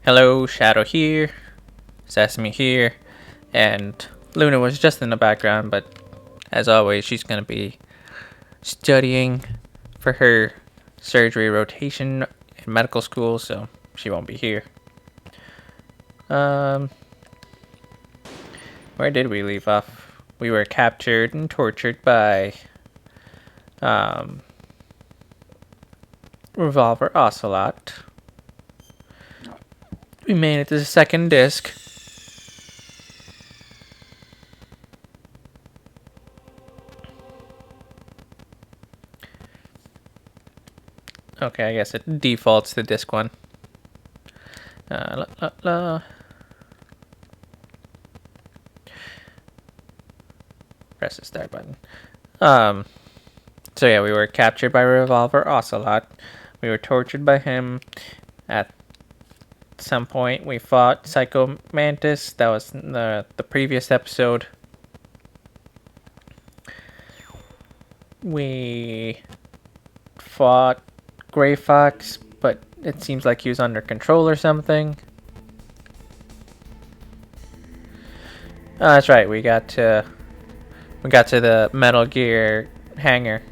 Hello, Shadow here, Sesame here, and Luna was just in the background, but as always, she's gonna be studying for her surgery rotation in medical school, so she won't be here. Um, where did we leave off? We were captured and tortured by Revolver Ocelot. We made it to the second disc. Okay, I guess it defaults to disc 1. Press the start button. So yeah, we were captured by Revolver Ocelot. We were tortured by him. At some point, we fought Psycho Mantis. That was the previous episode. We fought Grey Fox, but it seems like he was under control or something. Oh, that's right. We got to the Metal Gear hangar.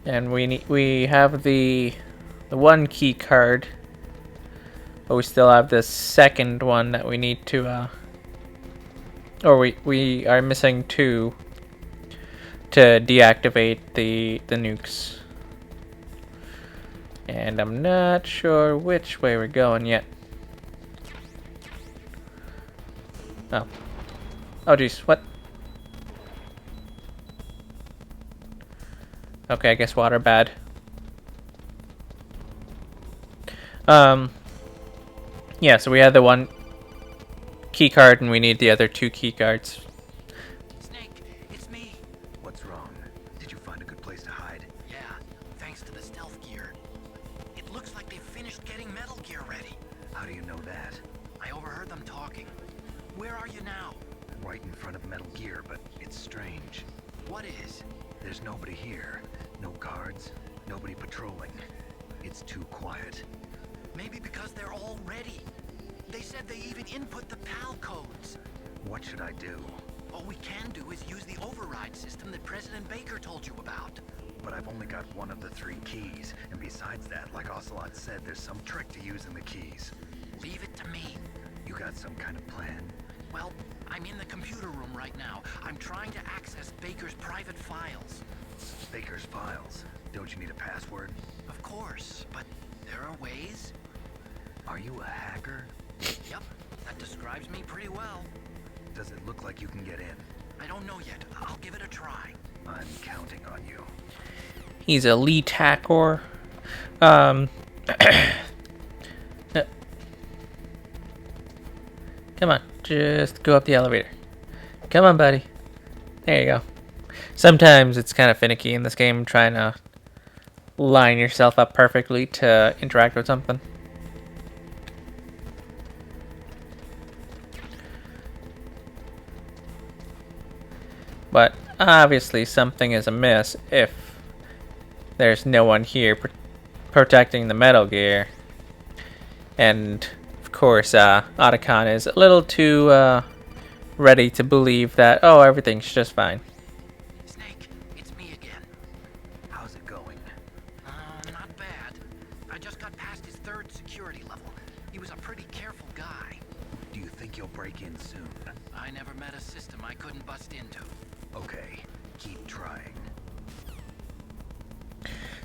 And we have the one key card, but we still have the second one that we need to or we are missing 2 to deactivate the nukes. And I'm not sure which way we're going yet. Oh jeez, what? Okay, I guess water bad. Yeah, so we had the one key card and we need the other 2 key cards. Snake, it's me. What's wrong? Did you find a good place to hide? Yeah, thanks to the stealth gear. It looks like they've finished getting Metal Gear ready. How do you know that? I overheard them talking. Where are you now? Right in front of Metal Gear, but it's strange. What is? There's nobody here. No guards, nobody patrolling. It's too quiet. Maybe because they're all ready. They said they even input the PAL codes. What should I do? All we can do is use the override system that President Baker told you about. But I've only got one of the 3 keys, and besides that, like Ocelot said, there's some trick to using the keys. Leave it to me. You got some kind of plan? Well, I'm in the computer room right now. I'm trying to access Baker's private files. Baker's files. Don't you need a password? Of course, but there are ways. Are you a hacker? Yep, that describes me pretty well. Does it look like you can get in? I don't know yet. I'll give it a try. I'm counting on you. He's a lead hacker. Come on, just go up the elevator. Come on, buddy. There you go. Sometimes it's kind of finicky in this game trying to line yourself up perfectly to interact with something. But obviously something is amiss if there's no one here protecting the Metal Gear. And of course, Otacon is a little too ready to believe that, oh, everything's just fine. Snake, it's me again. How's it going? Not bad. I just got past his 3rd security level. He was a pretty careful guy. Do you think you'll break in soon? I never met a system I couldn't bust into. Okay, keep trying.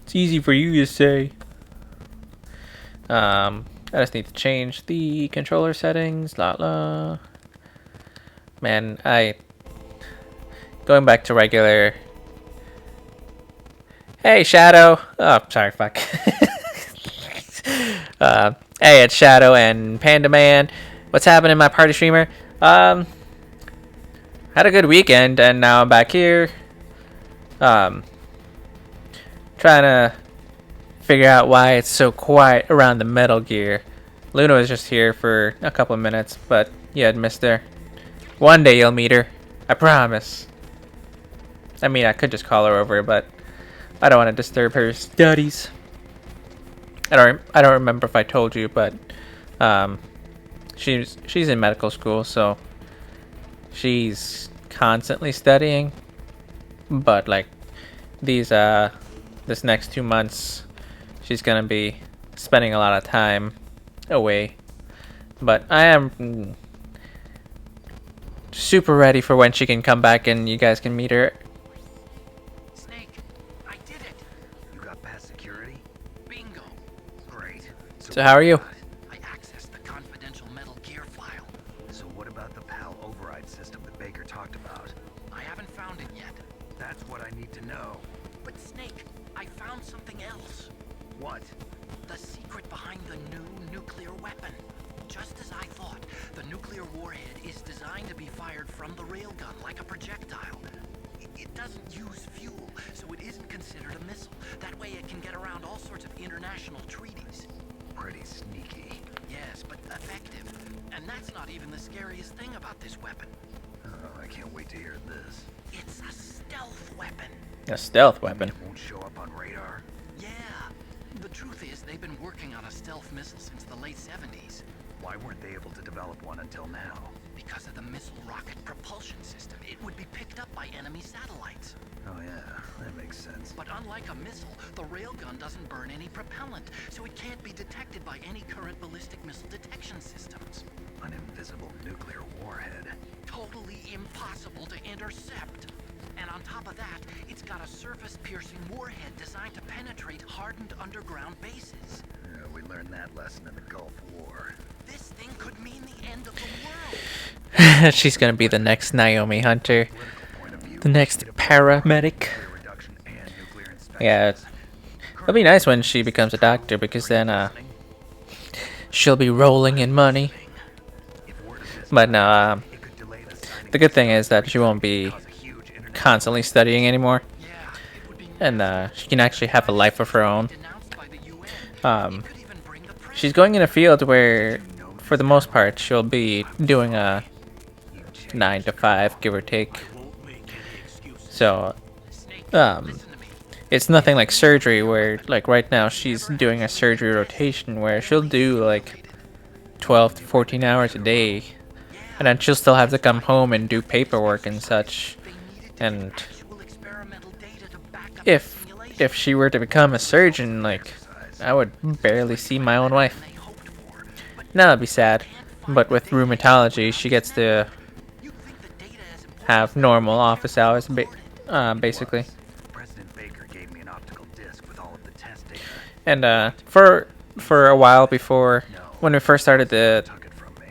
It's easy for you to say. I just need to change the controller settings. Man, going back to regular. Hey, Shadow. Oh, sorry, fuck. Hey, it's Shadow and Panda Man. What's happening, my party streamer? Had a good weekend, and now I'm back here. Trying to figure out why it's so quiet around the Metal Gear. Luna was just here for a couple of minutes, but you had missed her. One day you'll meet her. I promise. I mean, I could just call her over, but I don't want to disturb her studies. I don't remember if I told you, but um, she's in medical school, so she's constantly studying. But like these this next 2 months, she's gonna be spending a lot of time away. But I am super ready for when she can come back and you guys can meet her. Snake, I did it. You got past security? Bingo. Great. So how are you? I accessed the confidential Metal Gear file. So what about the PAL override system that Baker talked about? I haven't found it yet. That's what I need to know. But Snake, I found something else. What? The secret behind the new nuclear weapon. Just as I thought, the nuclear warhead is designed to be fired from the railgun like a projectile. It doesn't use fuel, so it isn't considered a missile. That way it can get around all sorts of international treaties. Pretty sneaky. Yes, but effective. And that's not even the scariest thing about this weapon. Oh, I can't wait to hear this. It's a stealth weapon. A stealth weapon. It won't show up on radar? Yeah. The truth is, they've been working on a stealth missile since the late 70s. Why weren't they able to develop one until now? Because of the missile rocket propulsion system, it would be picked up by enemy satellites. Oh yeah, that makes sense. But unlike a missile, the railgun doesn't burn any propellant, so it can't be detected by any current ballistic missile detection systems. An invisible nuclear warhead. Totally impossible to intercept. And on top of that, it's got a surface-piercing warhead designed to penetrate hardened underground bases. Yeah, we learned that lesson in the Gulf War. This thing could mean the end of the world. She's gonna be the next Naomi Hunter, Political point of view, the next paramedic. nuclear reduction and nuclear inspection. Yeah, it'll be nice when she becomes a doctor because then she'll be rolling in money. If word of this But no, it could delay the signing the good thing is that she won't be cause a huge international constantly studying anymore, Yeah, it would be and she can actually have a life of her own. denounced by the UN. Um, It could even bring the press. she's going in a field where, for the most part, she'll be doing a 9 to 5, give or take. So, Snake, um, listen to me. it's nothing like surgery where, like right now, she's doing a surgery rotation where she'll do like 12 to 14 hours a day, and then she'll still have to come home and do paperwork and such. They needed And actual experimental data to back up if the simulation if she were to become a surgeon, like I would barely see my own wife. they hoped for. But Now that'd be sad, but with rheumatology, she gets to you think the data is important have normal office hours, basically. President Baker gave me an optical disc with all of the test data. And for a while before, when we first started Took it from me.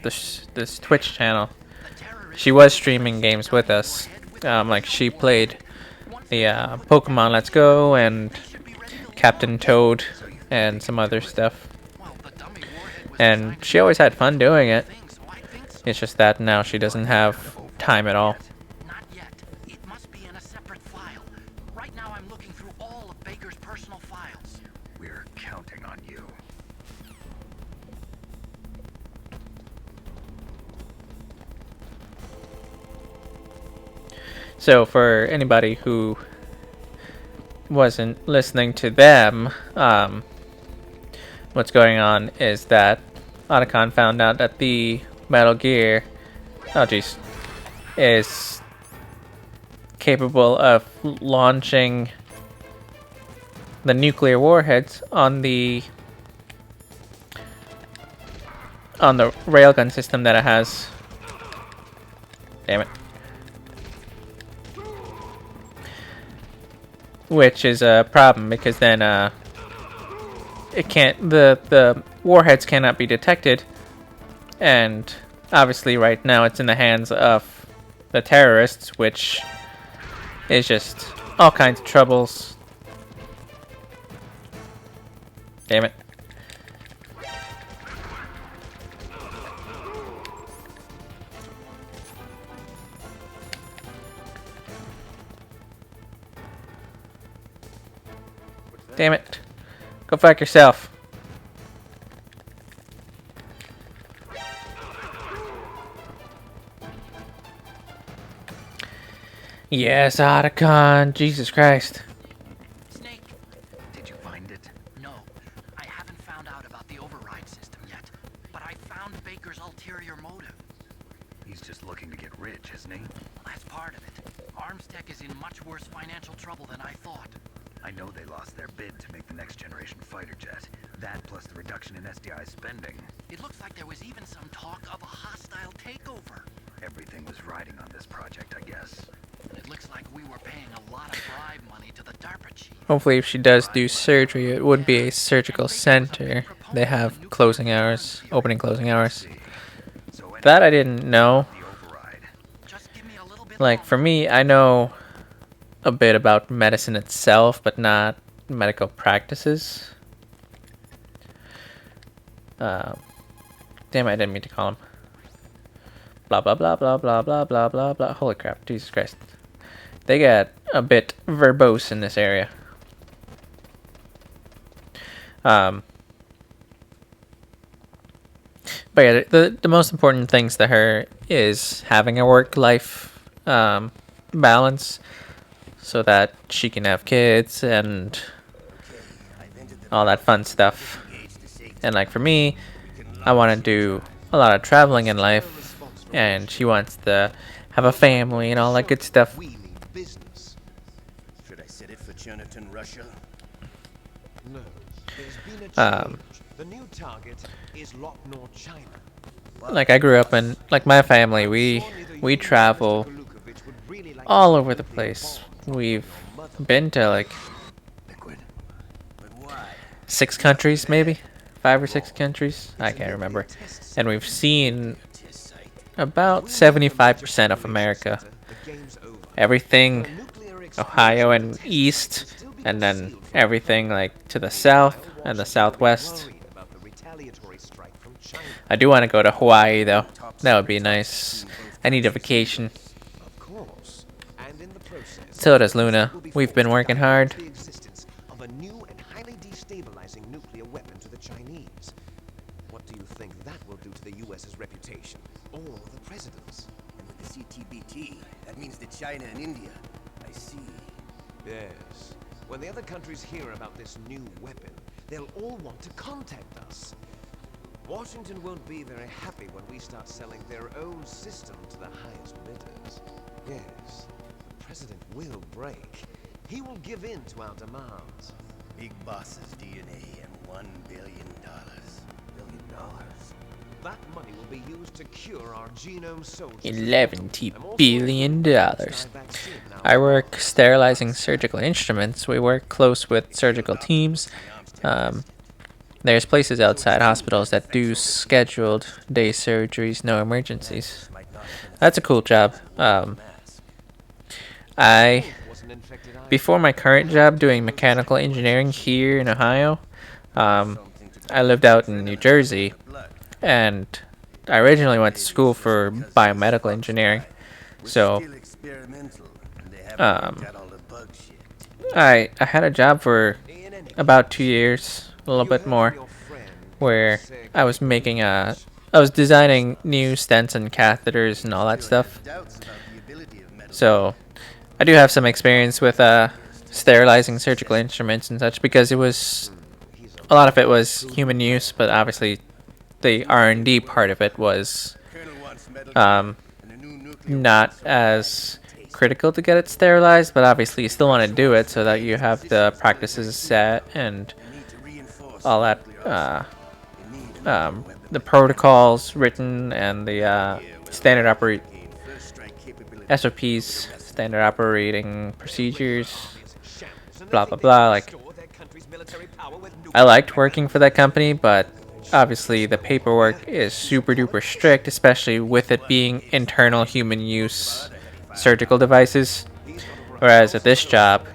this Twitch channel, the terrorists she was streaming games with us. Like she played the Pokemon Let's Go and Captain Toad and some other stuff. well, the dummy warhead was And designed to she always had fun doing it. thing, so I think so. It's just that now she doesn't have time at all. Not yet. It must be in a separate file. Right now I'm looking through all of Baker's personal files. We're counting on you. So for anybody who wasn't listening to them, what's going on is that Otacon found out that the Metal Gear, oh jeez, is capable of launching the nuclear warheads on the railgun system that it has. Damn it. Which is a problem because then it can't, the warheads cannot be detected, and obviously right now it's in the hands of the terrorists, which is just all kinds of troubles. Damn it. Damn it. Go fuck yourself. Yes, Otacon. Jesus Christ. Snake, Did you find it? no. I haven't found out about the override system yet. But I found Baker's ulterior motive. He's just looking to get rich, isn't he? Well, that's part of it. Armstech is in much worse financial trouble than I thought. I know they lost their bid to make the next generation fighter jet. That plus the reduction in SDI spending. It looks like there was even some talk of a hostile takeover. Everything was riding on this project, I guess. It looks like we were paying a lot of bribe money to the DARPA chief. Hopefully, if she does do surgery, it would be a surgical center. They have closing hours, opening closing hours. So That I didn't know. the override. Just give me a little bit Like, for longer. me, I know a bit about medicine itself, but not medical practices. Damn, I didn't mean to call him. Blah, blah, blah, blah, blah, blah, blah, blah, blah. Holy crap, Jesus Christ. They get a bit verbose in this area. But yeah, the most important things to her is having a work-life balance so that she can have kids and all that fun stuff. And like for me, I want to do a lot of traveling in life, and she wants to have a family and all that good stuff. We mean business. Should I set it for Jonathan, Russia? No, there's been a Um, change. The new target is Locknor, China. Like I grew up in, like my family, we travel all over the place. We've been to like Liquid. But why? 6 countries, maybe 5 or 6 countries. I can't remember. And we've seen Test site. about 75% of America. The game's over. Everything Ohio and east, and then everything like to the south and the southwest. Worried about the retaliatory strike from China. I do want to go to Hawaii though. That would be nice. I need a vacation. Of course. And in the process, So does Luna. We've been working hard. the existence of a new and highly destabilizing nuclear weapon to the Chinese. What do you think that will do to the US's reputation? Or the president's? And with the CTBT, that means that China and India. I see. Yes. When the other countries hear about this new weapon, they'll all want to contact us. Washington won't be very happy when we start selling their own system to the highest bidders. Yes, the president will break. He will give in to our demands. Big boss's DNA and $1 billion. $1 billion. That money will be used to cure our genome soldiers. $11 billion. I work sterilizing surgical instruments. We work close with surgical teams. There's places outside hospitals that do scheduled day surgeries, no emergencies. That's a cool job. I before my current job doing mechanical engineering here in Ohio, I lived out in New Jersey, and I originally went to school for biomedical engineering. So Still experimental, and they haven't worked out all the bug shit. I had a job for about 2 years, a little bit more, where I was designing new stents and catheters and all that stuff. Doubts about the ability of metal. So I do have some experience with sterilizing surgical instruments and such, because it was a lot of it was human use, but obviously the R&D part of it was Colonel wants metal um, and a new nuclear not as critical to get it sterilized, but obviously you still want to do it so that you have the practices set and need to reinforce all that They need a the protocols written and the standard first strike capability. SOPs, standard operating procedures, blah blah blah. Like, I liked working for that company, but obviously the paperwork is super duper strict, especially with it being internal human use surgical devices. Whereas at this job,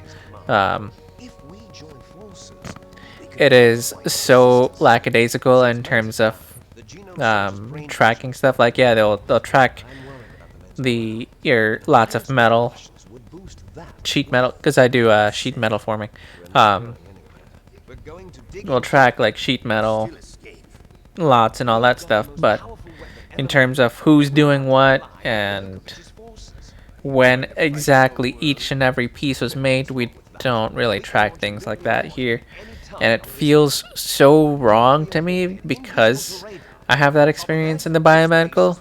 it is so lackadaisical in terms of tracking stuff. Like, yeah, they'll track your lots of metal, sheet metal, because I do sheet metal forming. We'll track like sheet metal lots and all that stuff, but in terms of who's doing what and when exactly each and every piece was made. We don't really track things like that here. And it feels so wrong to me because I have that experience in the biomedical.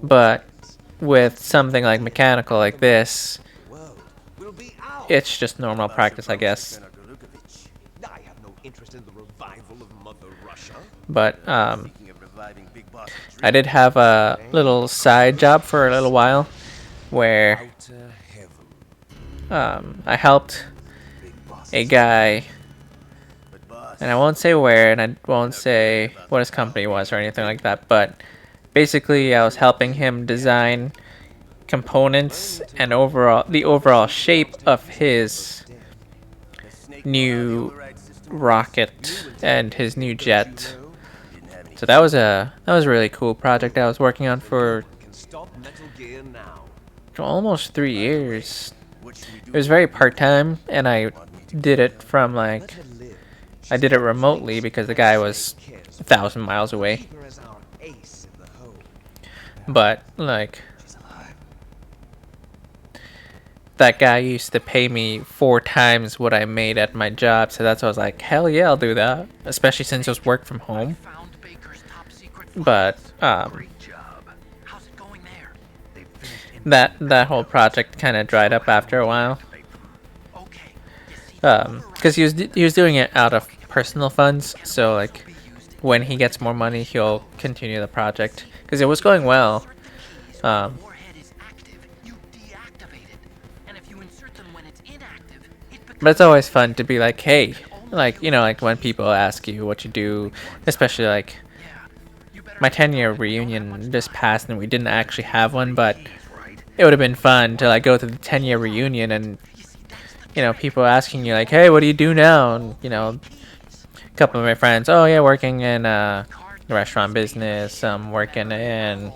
But with something like mechanical like this, it's just normal practice, I guess. I have no interest in the revival of Mother Russia. But I did have a little side job for a little while where Outer heaven. I helped a guy, and I won't say where, and I won't say what his company was or anything like that, but basically I was helping him design components and the overall shape of his new rocket and his new jet. So that was a really cool project I was working on for Can stop Metal Gear now. almost 3 years. It was very part-time, and I did it from like I did it remotely because the guy was 1,000 miles away. Keep her as our ace in the hole. But like that guy used to pay me 4 times what I made at my job, so that's why I was like, hell yeah, I'll do that, especially since it was work from home. Found Baker's top secret But Great job. How's it going there? They finished in that whole project kind of dried up after a while. Okay. You see, Because he was doing it out of personal funds, so like when he gets more money, he'll continue the project because it was going well. the warhead is active, you deactivate it. And if you insert them when it's inactive, it becomes But it's always fun to be like, hey, like like when people ask you what you do, especially like you better my 10-year reunion just passed and we didn't actually have one, but it would have been fun to like go to the 10-year reunion and people asking you like, hey, what do you do now? And a couple of my friends, oh yeah, working in the restaurant business, working in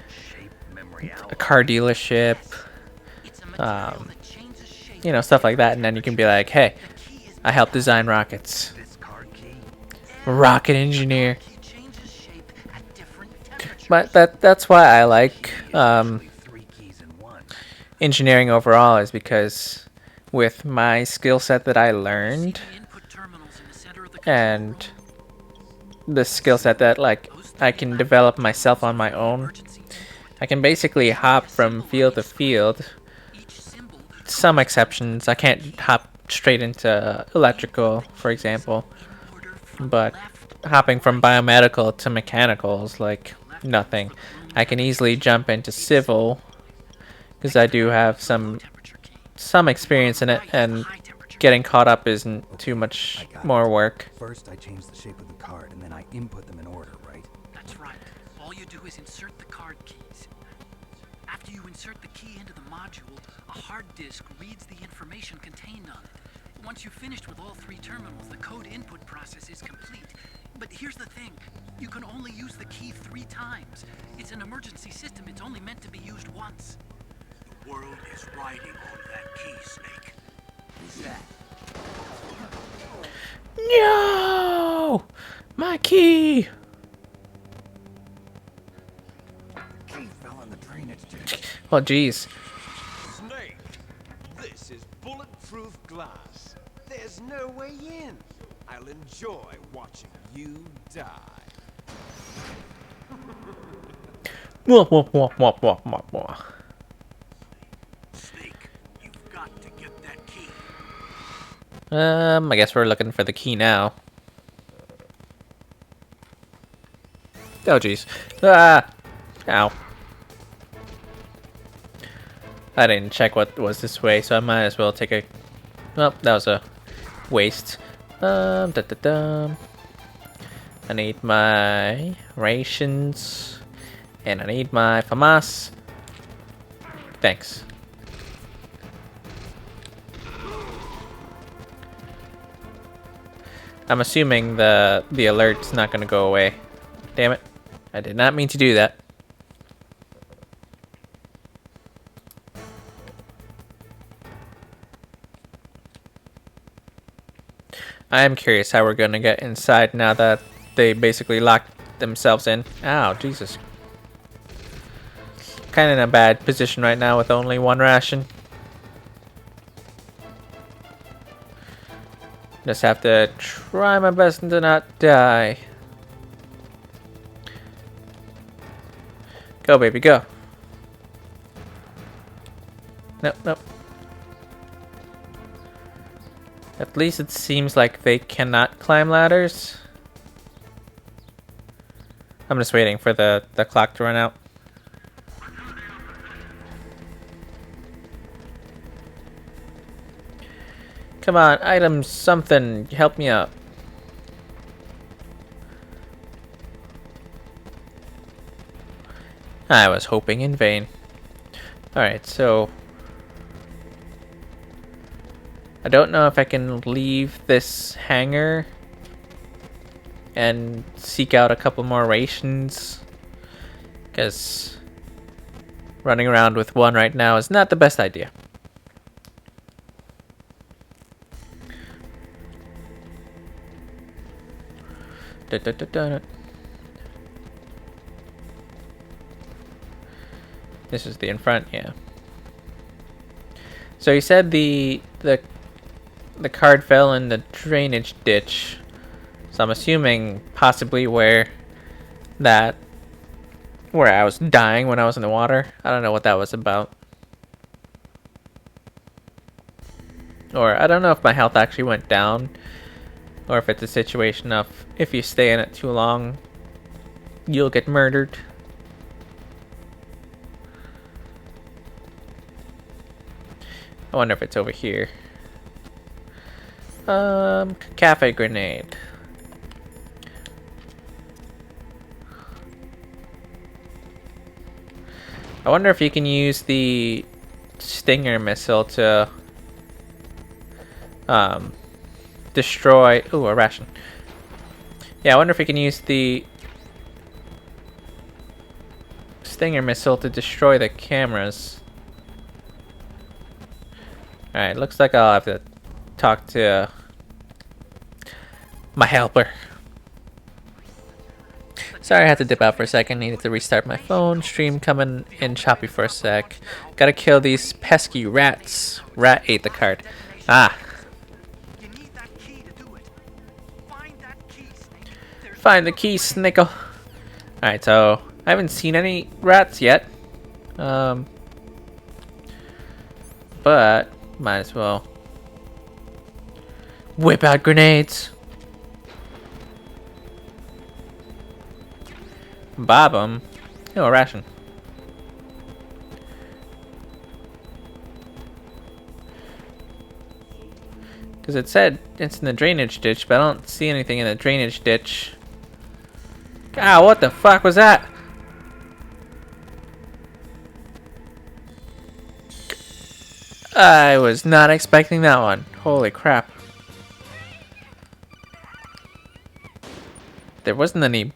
shape, memory, a car dealership, it's a material that changes shape. stuff like that, and then you can be like, hey, I help design rockets, this card key. rocket engineer. It changes shape at different temperatures. But that's why I like Three keys in one. engineering overall, is because with my skill set that I learned The input terminals in the center of the and the skill set that like I can develop myself on my own, emergency I can basically hop from field to field. each symbol Some exceptions, I can't hop straight into electrical, for example, order from but left hopping from biomedical to mechanical is like nothing. I can easily jump into civil because I do have some temperature key. experience in it, and High temperature. getting caught up isn't too much more work. First, I change the shape of the card, and then I input them in order, right? That's right. All you do is insert the card keys. After you insert the key into the module, a hard disk reads the information contained on it. Once you've finished with all 3 terminals, the code input process is complete. But here's the thing. You can only use the key 3 times. It's an emergency system. It's only meant to be used once. The world is riding on that key, Snake. Who's that? No! My key! Key fell in the drainage ditch. Well, geez. Snake, this is bulletproof glass. There's no way in. I'll enjoy watching you die. Wah, wah, wah, wah, wah, wah, wah. Snake, you've got to get that key. I guess we're looking for the key now. Oh, jeez. Ah! Ow. I didn't check what was this way, so I might as well take a... Oh, that was a waste. Da, da, da. I need my rations. And I need my FAMAS. Thanks. I'm assuming the alert's not gonna go away. Damn it. I did not mean to do that. I am curious how we're gonna get inside now that they basically locked themselves in. Ow, Jesus. kind of in a bad position right now with only one ration. Just have to try my best to not die. Go, baby, go. Nope, nope. At least it seems like they cannot climb ladders. I'm just waiting for the clock to run out. Come on, item something. Help me out. I was hoping in vain. Alright, so I don't know if I can leave this hangar and seek out a couple more rations, because running around with one right now is not the best idea. This is the in front, yeah. So you said the card fell in the drainage ditch. So I'm assuming possibly where I was dying when I was in the water. I don't know what that was about. Or I don't know if my health actually went down, or if it's a situation of if you stay in it too long, you'll get murdered. I wonder if it's over here. Cafe grenade. I wonder if you can use the Stinger missile to destroy. Ooh, a ration. Yeah, I wonder if you can use the Stinger missile to destroy the cameras. Alright, looks like I'll have to talk to my helper. Sorry, I had to dip out for a second. Needed to restart my phone. Stream coming in choppy for a sec. Gotta kill these pesky rats. Rat ate the card. Ah. You need that key to do it. Find that key, Snake. Find the key, Snickle. Alright, so I haven't seen any rats yet. But might as well whip out grenades. Bob them. Oh, a ration. Because it said it's in the drainage ditch, but I don't see anything in the drainage ditch. Ah, what the fuck was that? I was not expecting that one. Holy crap. There wasn't any...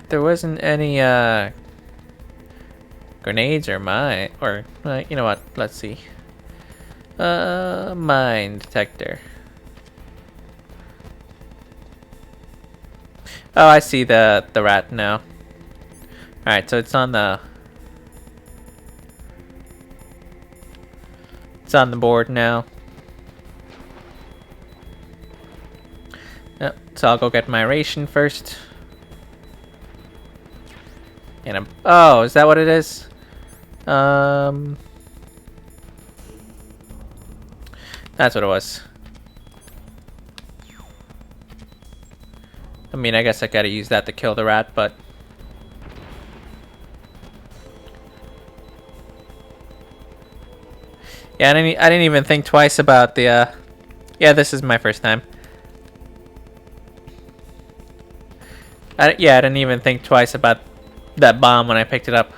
There wasn't any, grenades or mine... Or, you know what? Let's see. Mine detector. Oh, I see the rat now. Alright, so it's on the... It's on the board now. Yep, so I'll go get my ration first. And I'm... Oh, is that what it is? That's what it was. I mean, I guess I gotta use that to kill the rat, but... Yeah, I didn't even think twice about the, Yeah, this is my first time. I didn't even think twice about that bomb when I picked it up.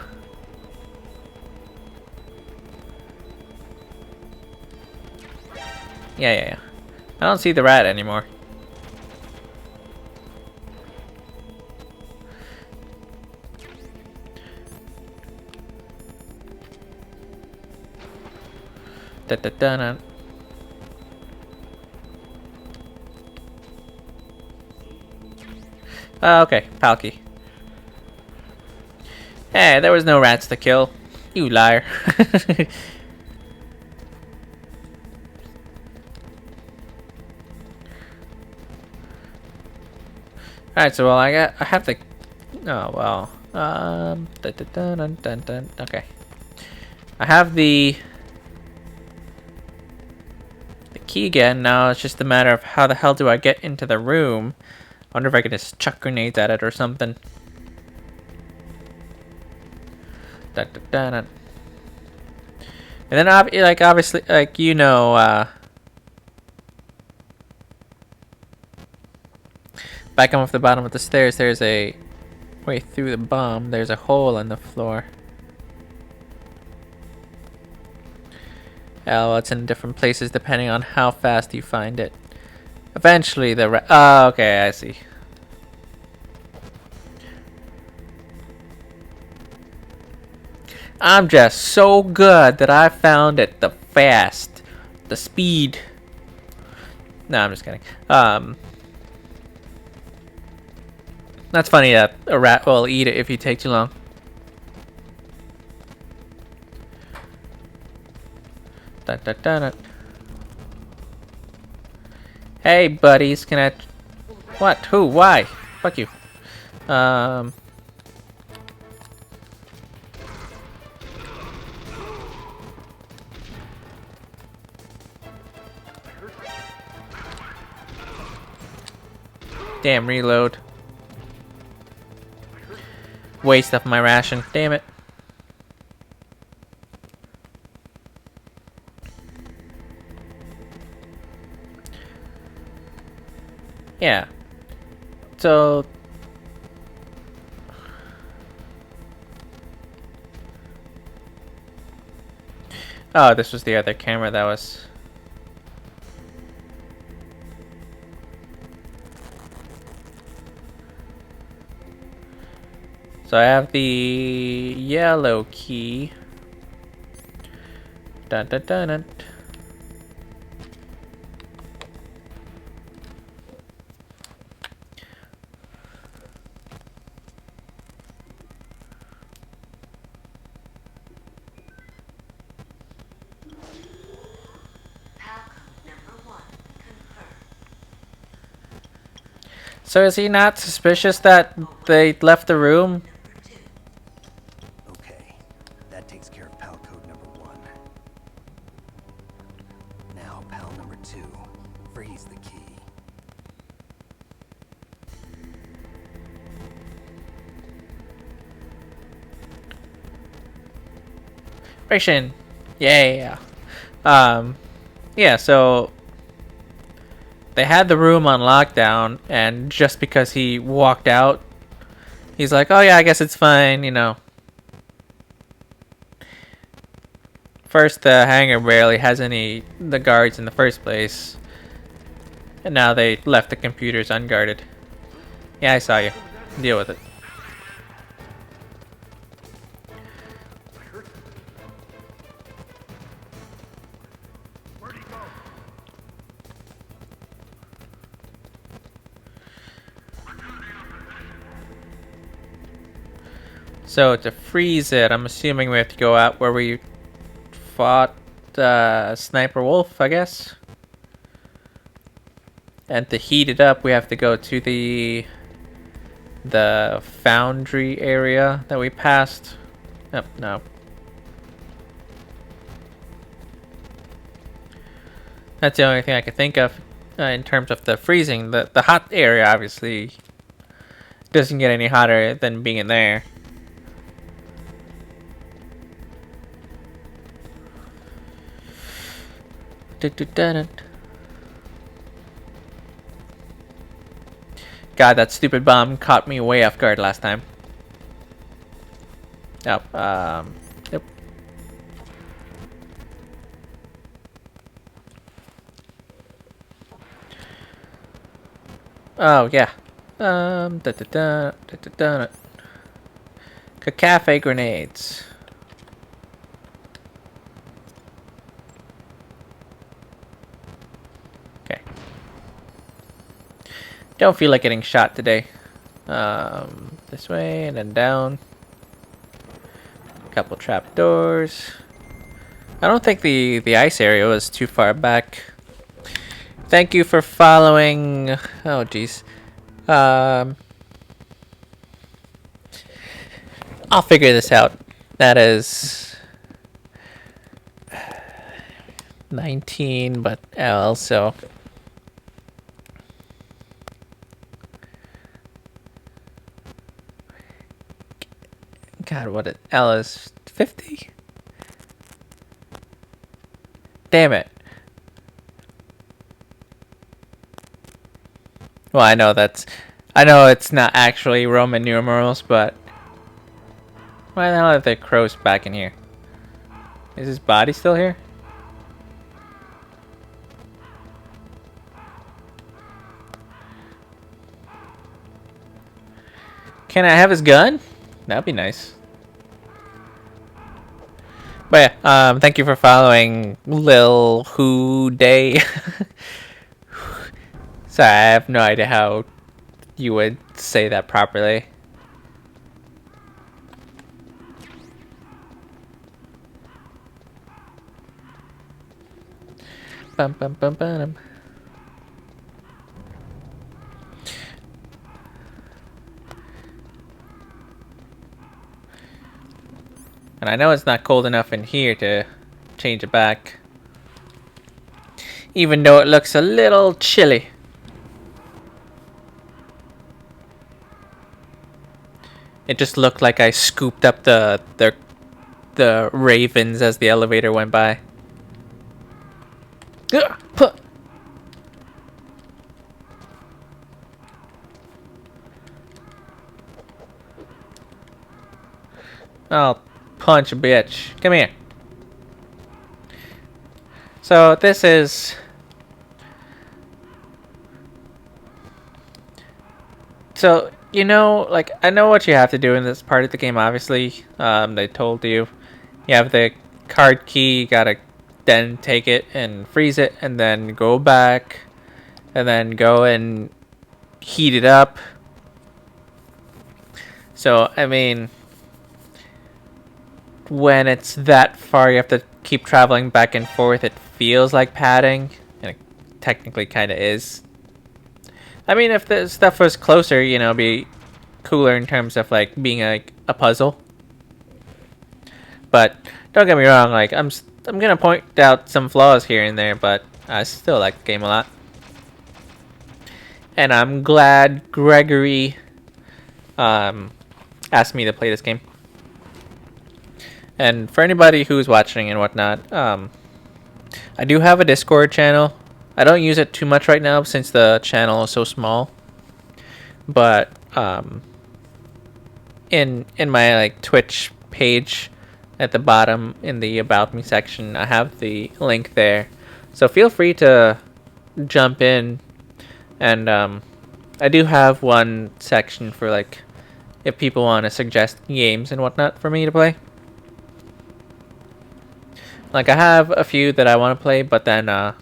Yeah. I don't see the rat anymore. Da-da-da-da. Okay, Palki. Hey, there was no rats to kill. You liar. Alright, so well, I have to. Oh well. Dun, dun, dun, dun, dun, dun. Okay. I have the key again. Now it's just a matter of how the hell do I get into the room. I wonder if I can just chuck grenades at it or something. Dun, dun, dun, dun. And then obviously, like, you know, back off the bottom of the stairs, there's a way through the bomb. There's a hole in the floor. Oh, it's in different places depending on how fast you find it. Eventually, oh, okay, I see. I'm just so good that I found it the speed. No, I'm just kidding. That's funny that a rat will eat it if you take too long. Dun, dun, dun, dun. Hey, buddies, can I... What? Who? Why? Fuck you. Damn, reload. Waste of my ration. Damn it. Yeah. So... Oh, this was the other camera that was... So I have the yellow key. Dun dun dun dun. So is he not suspicious that they left the room? Okay, that takes care of PAL code number 1. Now PAL number 2. Freeze the key. Ration. Yeah. Yeah, so they had the room on lockdown, and just because he walked out, he's like, oh yeah, I guess it's fine, you know. First, the hangar barely has the guards in the first place, and now they left the computers unguarded. Yeah, I saw you. Deal with it. So to freeze it, I'm assuming we have to go out where we fought Sniper Wolf, I guess. And to heat it up, we have to go to the foundry area that we passed. Oh, no. That's the only thing I could think of in terms of the freezing. The hot area obviously doesn't get any hotter than being in there. God, that stupid bomb caught me way off guard last time. Oh, nope. Oh, yeah. Cafe grenades. Okay. Don't feel like getting shot today. This way and then down. Couple trap doors. I don't think the ice area was too far back. Thank you for following. Oh jeez. I'll figure this out. That is 19, but L, so God, what it L is 50? Damn it. Well, I know it's not actually Roman numerals, but why the hell are the crows back in here? Is his body still here? Can I have his gun? That'd be nice. But yeah, thank you for following Lil Who Day. Sorry, I have no idea how you would say that properly. Bum bum bum bum. And I know it's not cold enough in here to change it back. Even though it looks a little chilly. It just looked like I scooped up the ravens as the elevator went by. I'll punch a bitch. Come here. So this is... So, you know, like, I know what you have to do in this part of the game, obviously. They told you. You have the card key, you gotta then take it and freeze it, and then go back, and then go and heat it up. So, I mean, when it's that far, you have to keep traveling back and forth. It feels like padding, and it technically kind of is. I mean, if the stuff was closer, you know, it'd be cooler in terms of like being a puzzle. But don't get me wrong, like I'm gonna point out some flaws here and there, but I still like the game a lot. And I'm glad Gregory asked me to play this game. And for anybody who's watching and whatnot, I do have a Discord channel. I don't use it too much right now since the channel is so small. But in my like Twitch page at the bottom in the About Me section, I have the link there. So feel free to jump in, and I do have one section for like if people want to suggest games and whatnot for me to play. Like I have a few that I want to play, but then I'll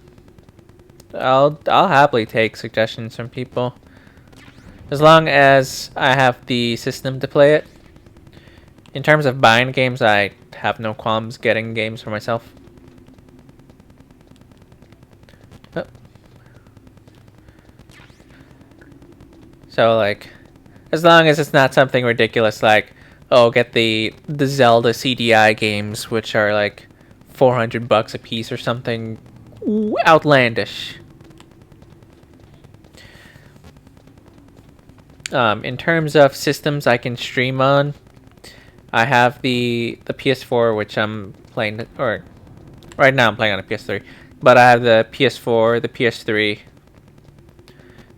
happily take suggestions from people as long as I have the system to play it. In terms of buying games, I have no qualms getting games for myself. Oh. So like, as long as it's not something ridiculous like, oh, get the Zelda CDI games, which are like $400 a piece or something outlandish. In terms of systems I can stream on, I have the PS4, which I'm playing, or right now I'm playing on a PS3, but I have the PS4, the PS3,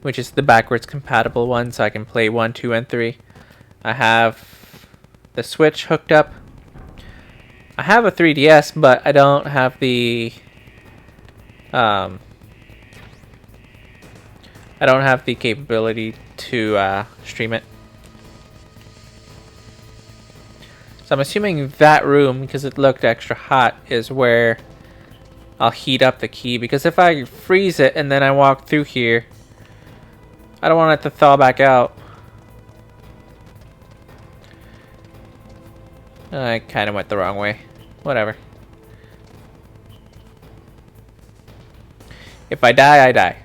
which is the backwards compatible one, so I can play 1, 2, and 3. I have the Switch hooked up. I have a 3DS, but I don't have the I don't have the capability to stream it. So I'm assuming that room, because it looked extra hot, is where I'll heat up the key. Because if I freeze it and then I walk through here, I don't want it to thaw back out. I kind of went the wrong way. Whatever. If I die, I die.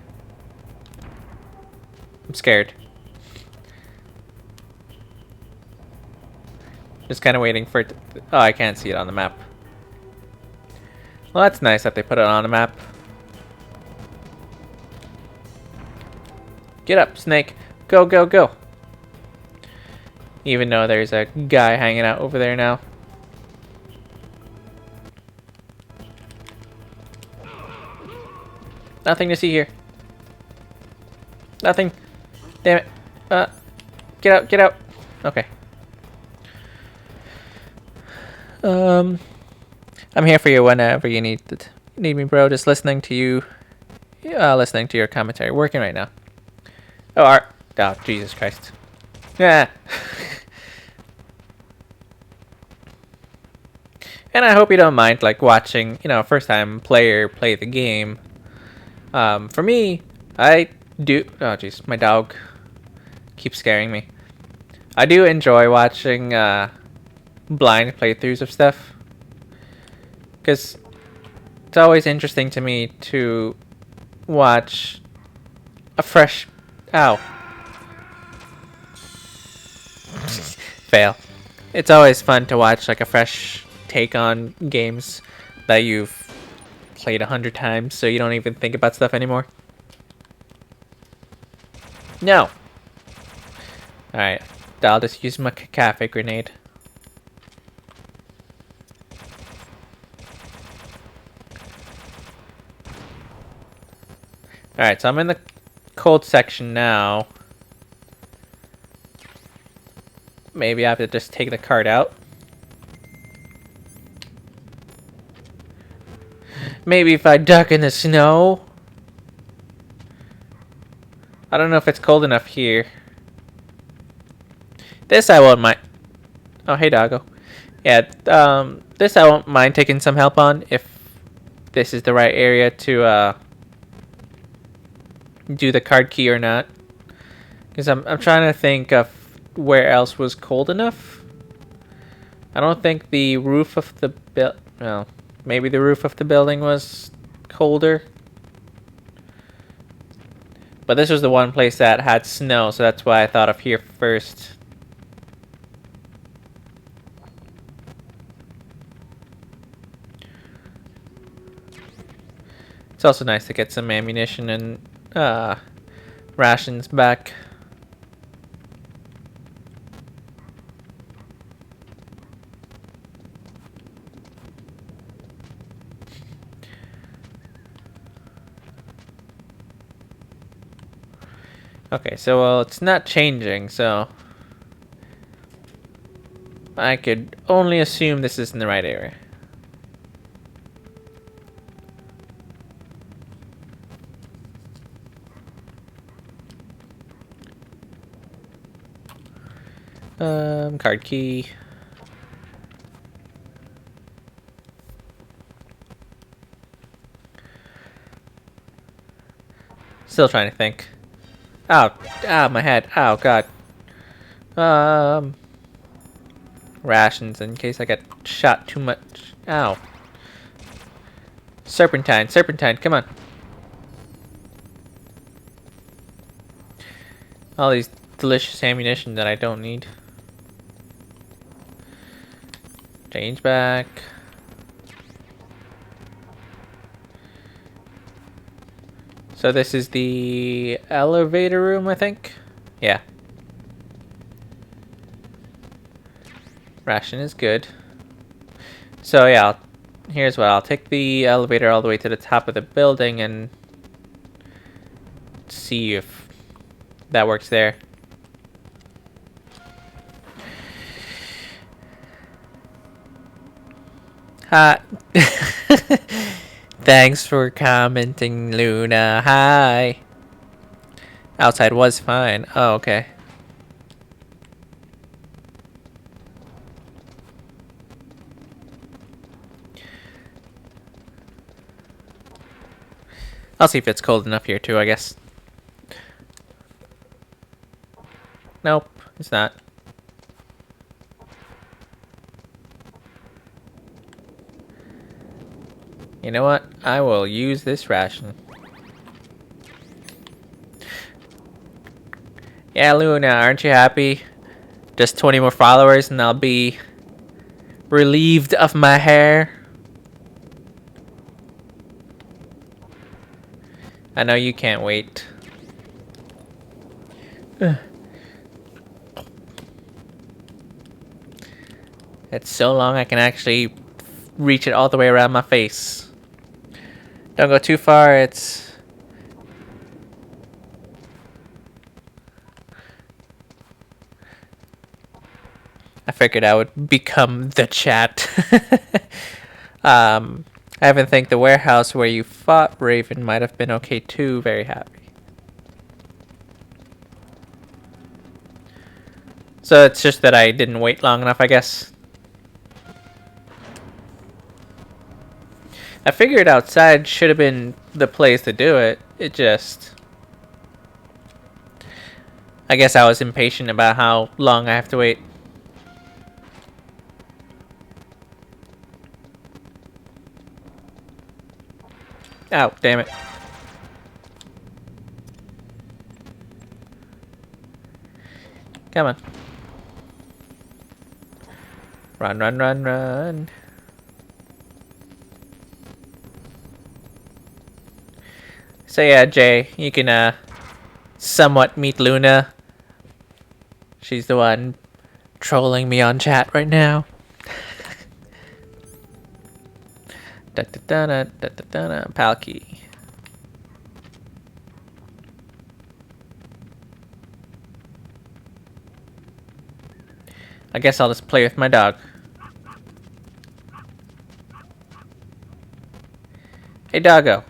I'm scared. Just kind of waiting for it to... Oh, I can't see it on the map. Well, that's nice that they put it on the map. Get up, snake. Go, go, go. Even though there's a guy hanging out over there now. Nothing to see here. Nothing. Damn it. Get out, get out. Okay. I'm here for you whenever you need me, bro. Just listening to you. Listening to your commentary. Working right now. Oh, Art. Oh, Jesus Christ. Yeah. And I hope you don't mind, like, watching, you know, first time player play the game. For me, I do... Oh, jeez. My dog keeps scaring me. I do enjoy watching, blind playthroughs of stuff. Because it's always interesting to me to watch a fresh... Ow. Fail. It's always fun to watch like a fresh take on games that you've played 100 times, so you don't even think about stuff anymore. No. Alright. I'll just use my cafe grenade. Alright, so I'm in the cold section now. Maybe I have to just take the card out. Maybe if I duck in the snow. I don't know if it's cold enough here. This I won't mind. Oh, hey, doggo. Yeah, this I won't mind taking some help on if this is the right area to, do the card key or not. Because I'm trying to think of where else was cold enough. I don't think the roof of the well, maybe the roof of the building was colder. But this was the one place that had snow, so that's why I thought of here first. It's also nice to get some ammunition and rations back. Okay, so well, it's not changing, so I could only assume this is in the right area. Card key. Still trying to think. Ow, ow, my head. Ow, God. Rations in case I get shot too much. Ow. Serpentine, serpentine, come on. All these delicious ammunition that I don't need. Change back. So this is the elevator room, I think? Yeah. Ration is good. So yeah, here's what. I'll take the elevator all the way to the top of the building and see if that works there. Hi. Thanks for commenting, Luna. Hi. Outside was fine. Oh, okay. I'll see if it's cold enough here too, I guess. Nope, it's not. You know what? I will use this ration. Yeah, Luna, aren't you happy? Just 20 more followers and I'll be relieved of my hair. I know you can't wait. It's so long I can actually reach it all the way around my face. Don't go too far, it's... I figured I would become the chat. I even think the warehouse where you fought Raven might have been okay too. Very happy. So it's just that I didn't wait long enough, I guess. I figured outside should have been the place to do it. It just... I guess I was impatient about how long I have to wait. Oh, damn it. Come on. Run, run, run, run. So yeah, Jay, you can somewhat meet Luna. She's the one trolling me on chat right now. Da da da da da da da. Palki. I guess I'll just play with my dog. Hey, doggo.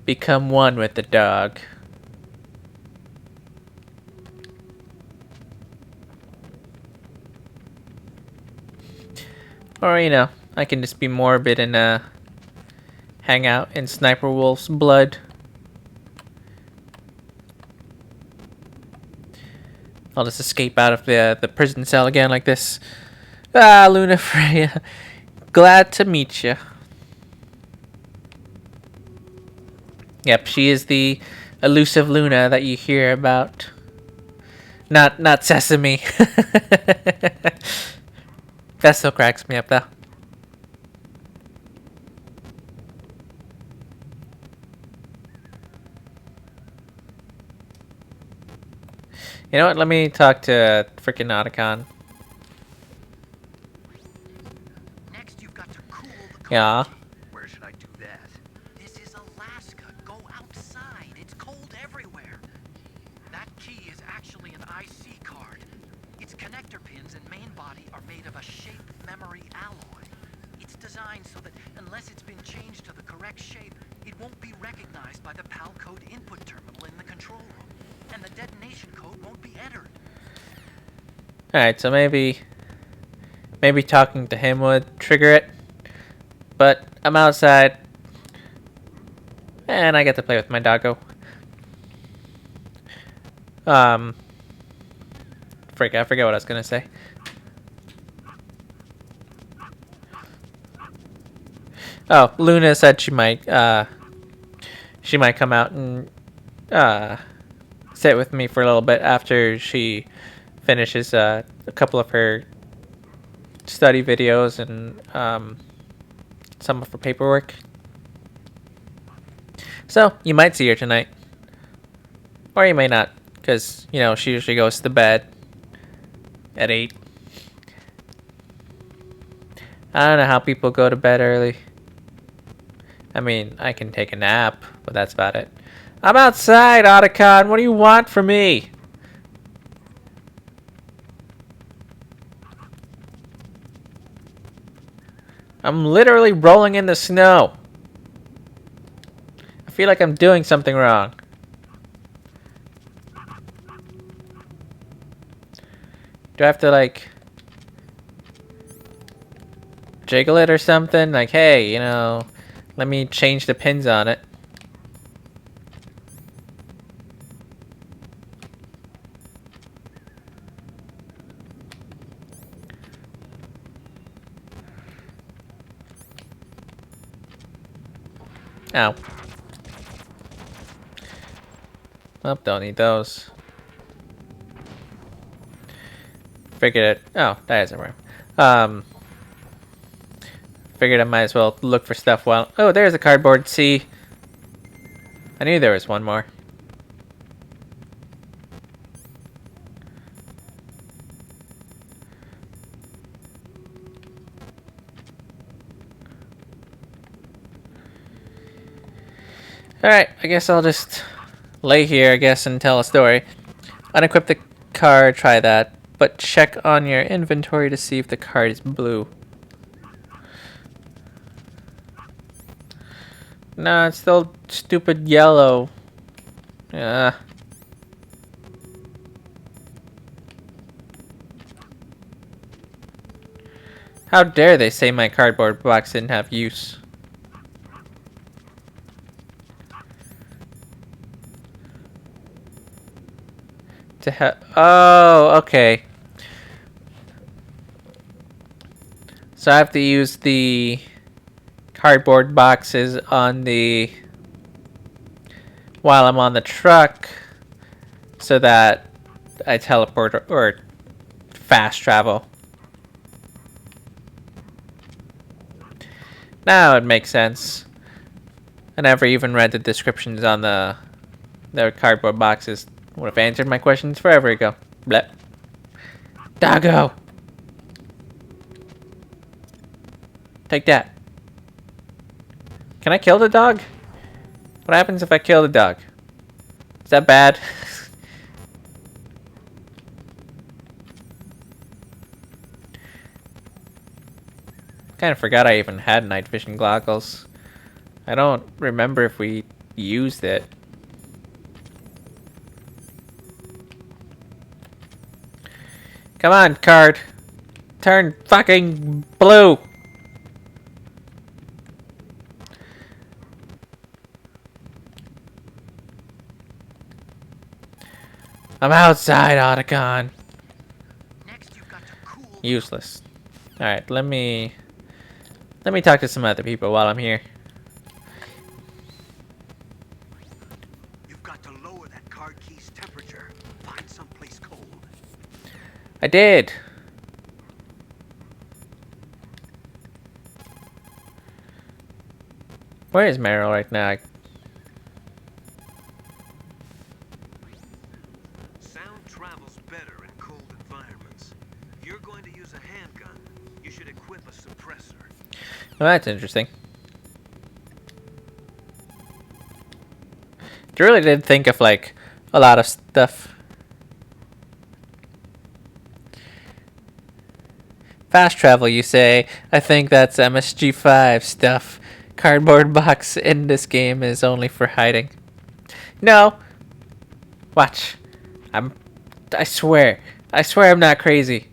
Become one with the dog. Or, you know, I can just be morbid and hang out in Sniper Wolf's blood. I'll just escape out of the prison cell again like this. Ah, Luna Freya. Glad to meet you. Yep, she is the elusive Luna that you hear about. Not Sesame. That still cracks me up though. You know what? Let me talk to freaking Otacon. Next, you've got to cool the Yeah. Where should I do that? This is Alaska. Go outside. It's cold everywhere. That key is actually an IC card. Its connector pins and main body are made of a shape memory alloy. It's designed so that unless it's been changed to the correct shape, it won't be recognized by the PAL code input terminal in the control room. And the detonation code won't be entered. Alright, so maybe talking to him would trigger it. But I'm outside. And I get to play with my doggo. Frick, I forget what I was gonna say. Oh, Luna said she might come out and sit with me for a little bit after she finishes a couple of her study videos and some of her paperwork. So you might see her tonight, or you may not, because you know she usually goes to bed at 8. I don't know how people go to bed early. I mean, I can take a nap, but that's about it. I'm outside, Otacon. What do you want from me? I'm literally rolling in the snow. I feel like I'm doing something wrong. Do I have to, like, jiggle it or something? Like, hey, you know, let me change the pins on it. Ow. Oh, don't need those. Figured it. Oh, that isn't room. Figured I might as well look for stuff while. Oh, there's a cardboard. See, I knew there was one more. Alright, I guess I'll just lay here, I guess, and tell a story. Unequip the card, try that. But check on your inventory to see if the card is blue. No, it's still stupid yellow. Yeah. How dare they say my cardboard box didn't have use? Oh, okay. So I have to use the cardboard boxes on the while I'm on the truck so that I teleport or fast travel. Now it makes sense. I never even read the descriptions on the cardboard boxes. Would have answered my questions forever ago. Blep. Doggo! Take that. Can I kill the dog? What happens if I kill the dog? Is that bad? Kind of forgot I even had night vision goggles. I don't remember if we used it. Come on, card. Turn fucking blue. I'm outside, Otacon. Next, you've got to cool. Useless. Alright, let me talk to some other people while I'm here. You've got to lower that card key's temperature. Find someplace cold. I did. Where is Meryl right now? Sound travels better in cold environments. If you're going to use a handgun, you should equip a suppressor. Well, that's interesting. I really did think of like a lot of stuff. Fast travel, you say? I think that's MSG5 stuff. Cardboard box in this game is only for hiding. No. Watch. I swear. I swear I'm not crazy.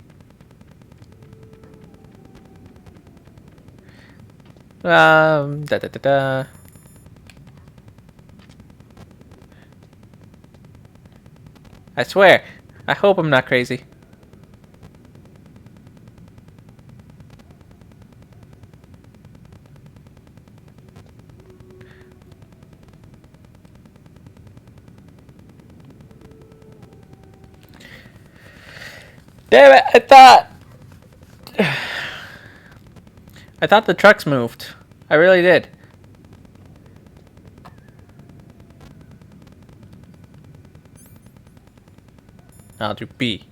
Da da da da. I swear. I hope I'm not crazy. Damn it, I thought the trucks moved. I really did. I'll do B.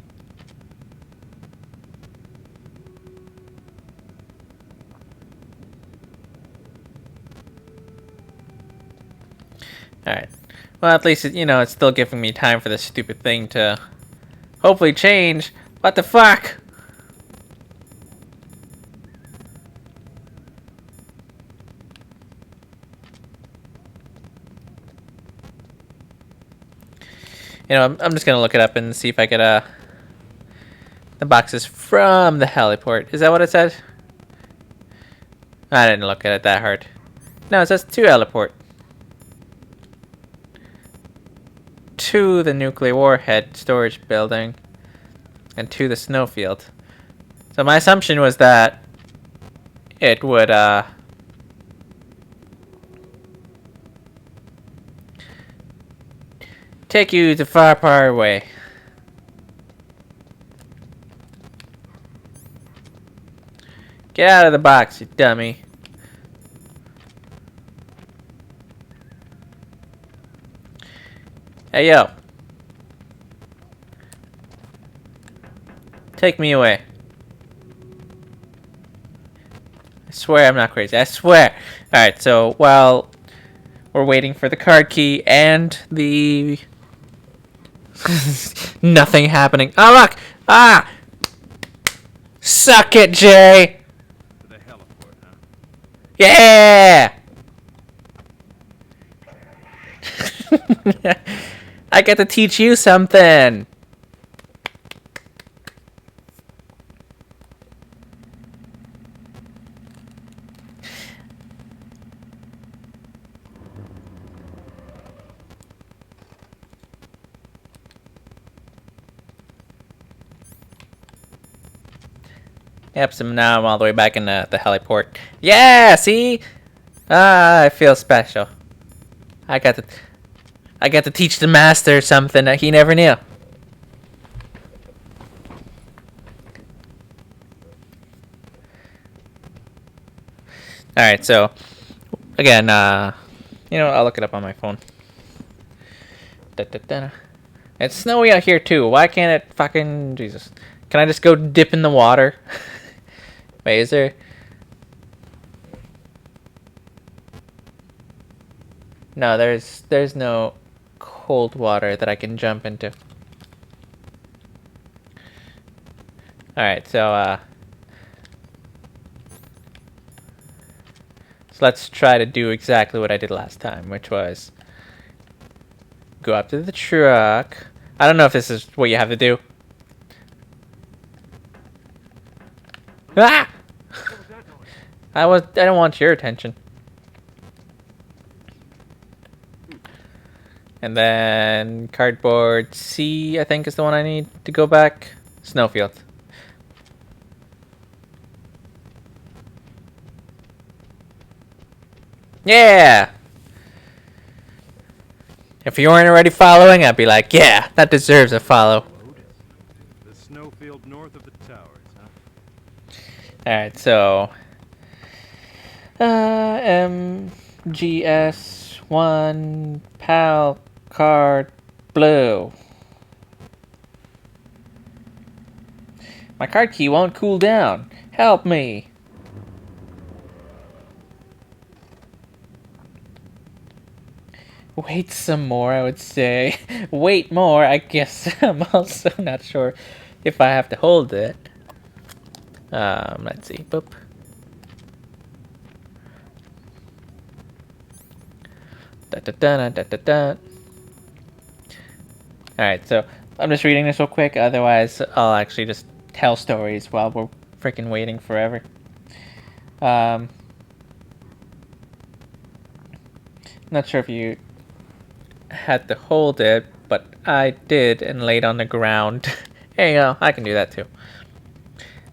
Alright. Well, at least, you know, it's still giving me time for this stupid thing to hopefully change. What the fuck? You know, I'm just gonna look it up and see if I get The boxes from the heliport. Is that what it said? I didn't look at it that hard. No, it says to heliport. To the nuclear warhead storage building. And to the snowfield. So my assumption was that it would, take you to far, far away. Get out of the box, you dummy. Hey, yo. Take me away. I swear I'm not crazy. I swear. Alright, so while we're waiting for the card key and the... Nothing happening. Oh, look! Ah! Suck it, Jay! To the heliport, huh? Yeah! I get to teach you something. Yep, so now I'm all the way back in the heliport. Yeah, see? Ah, I feel special. I got to teach the master something that he never knew. Alright, so again, you know, I'll look it up on my phone. It's snowy out here too. Why can't it fucking Jesus? Can I just go dip in the water? Wait, is there? No, there's no cold water that I can jump into. Alright, so let's try to do exactly what I did last time, which was go up to the truck. I don't know if this is what you have to do. Ah! I don't want your attention. And then cardboard C, I think, is the one I need to go back. Snowfield. Yeah! If you weren't already following, I'd be like, yeah, that deserves a follow. The snowfield north of the towers, huh? Alright, so MGS1 PAL card blue. My card key won't cool down. Help me. Wait some more, I would say. Wait more, I guess. I'm also not sure if I have to hold it. Let's see. Boop. Da da da da da da. Alright, so I'm just reading this real quick, otherwise I'll actually just tell stories while we're freaking waiting forever. Not sure if you had to hold it, but I did and laid on the ground. There you go, I can do that too.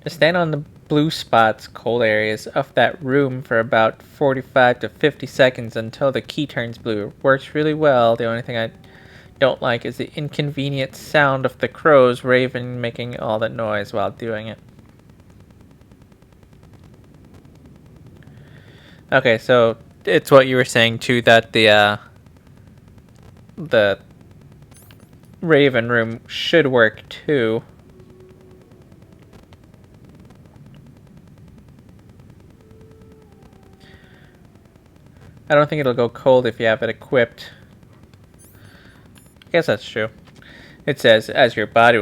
Just stand on the blue spots, cold areas of that room for about 45 to 50 seconds until the key turns blue. It works really well. The only thing I don't like is the inconvenient sound of the crows raven making all that noise while doing it. Okay, so it's what you were saying too, that the raven room should work too. I don't think it'll go cold if you have it equipped. I guess that's true. It says, as your body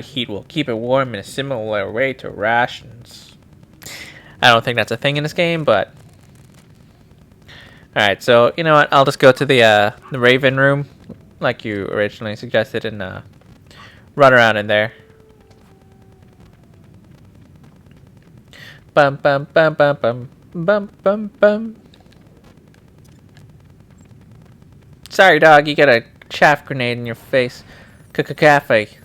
heat will keep it warm in a similar way to rations. I don't think that's a thing in this game, but... Alright, so, you know what? I'll just go to the Raven room, like you originally suggested, and run around in there. bum bum bum bum bum bum bum bum. Sorry, dog. You got a chaff grenade in your face. Cafe.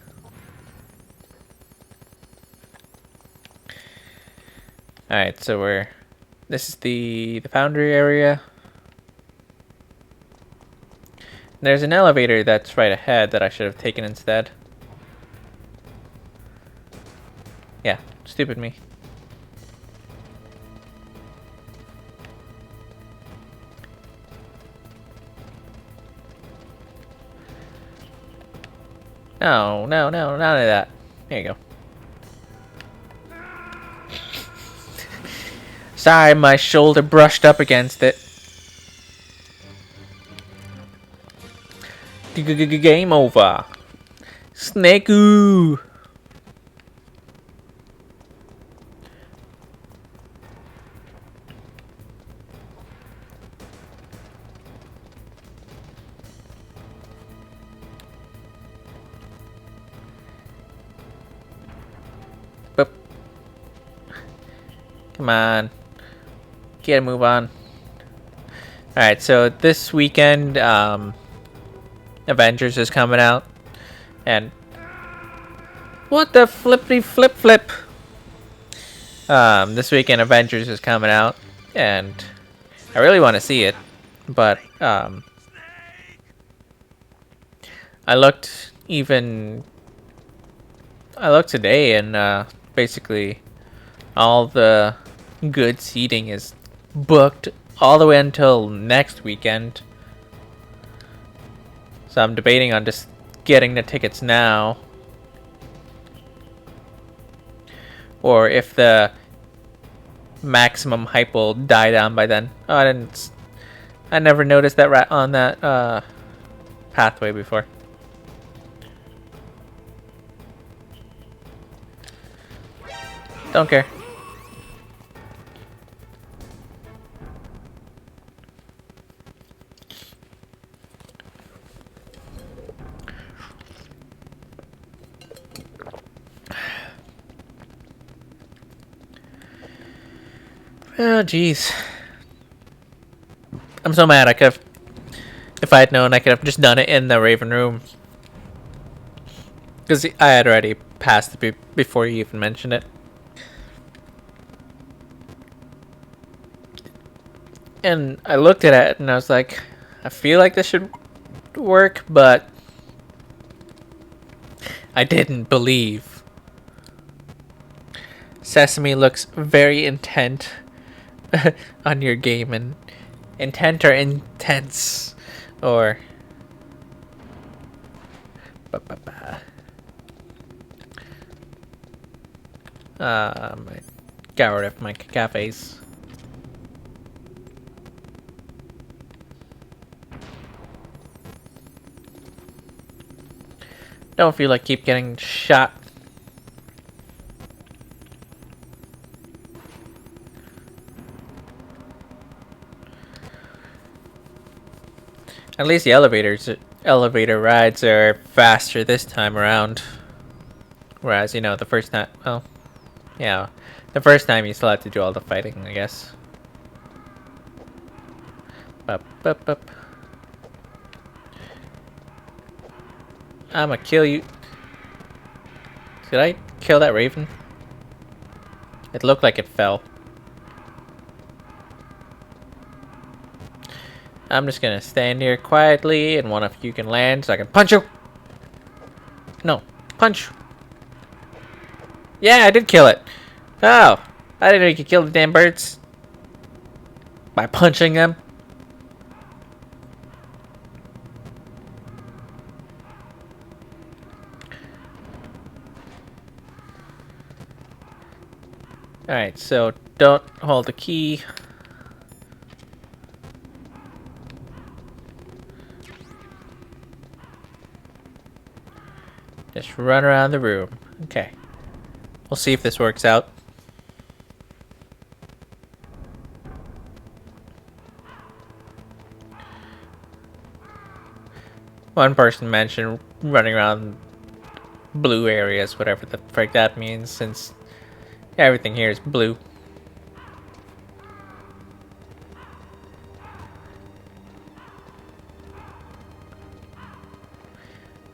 All right, so we're. This is the foundry area. There's an elevator that's right ahead that I should have taken instead. Yeah, stupid me. No, none of that. There you go. Sorry, my shoulder brushed up against it. Game over. Snake-oo. Boop. Come on. Get a move on. Alright, so this weekend, Avengers is coming out. And what the flippity flip? This weekend Avengers is coming out, and I really want to see it, but I looked today, and basically all the good seating is booked all the way until next weekend. So I'm debating on just getting the tickets now, or if the maximum hype will die down by then. Oh, I never noticed that on that pathway before. Don't care. Oh, jeez. I'm so mad. If I had known, I could have just done it in the Raven room. Because I had already passed it before you even mentioned it. And I looked at it and I was like, I feel like this should work, but I didn't believe. Sesame looks very intent on your game, and intent or intense, or got rid of my cafes. Don't feel like keep getting shot. At least the elevator rides are faster this time around. Whereas, you know, the first time, well, yeah, the first time you still have to do all the fighting, I guess. Bup. I'ma kill you. Did I kill that raven? It looked like it fell. I'm just gonna stand here quietly, and one of you can land so I can punch you. No, punch. Yeah, I did kill it. Oh, I didn't know you could kill the damn birds by punching them. Alright, so don't hold the key. Just run around the room. Okay. We'll see if this works out. One person mentioned running around blue areas, whatever the frick that means, since everything here is blue.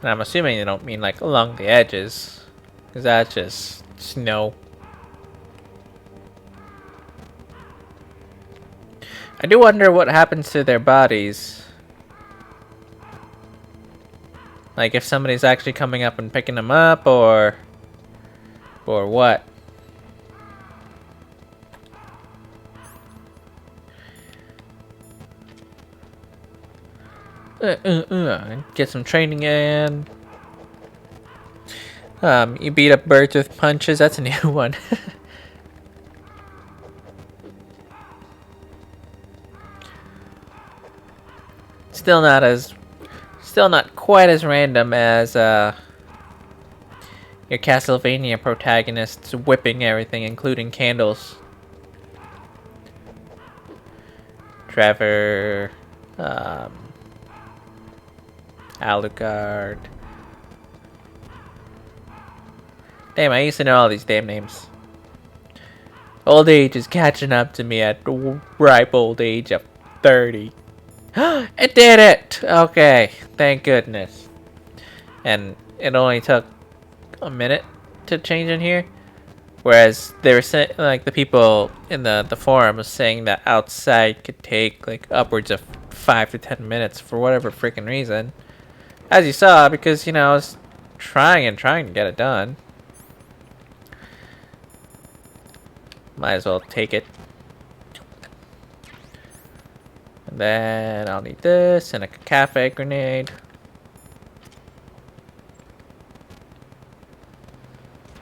And I'm assuming they don't mean like along the edges, because that's just snow. I do wonder what happens to their bodies. Like if somebody's actually coming up and picking them up, or what. Get some training in. You beat up birds with punches. That's a new one. Still not quite as random as your Castlevania protagonists whipping everything, including candles. Trevor, Alucard. Damn, I used to know all these damn names. Old age is catching up to me at the ripe old age of 30. It did it! Okay, thank goodness. And it only took a minute to change in here. Whereas they were saying, like the people in the forum was saying that outside could take like upwards of 5 to 10 minutes for whatever freaking reason. As you saw, because you know I was trying to get it done. Might as well take it. And then I'll need this and a cafe grenade.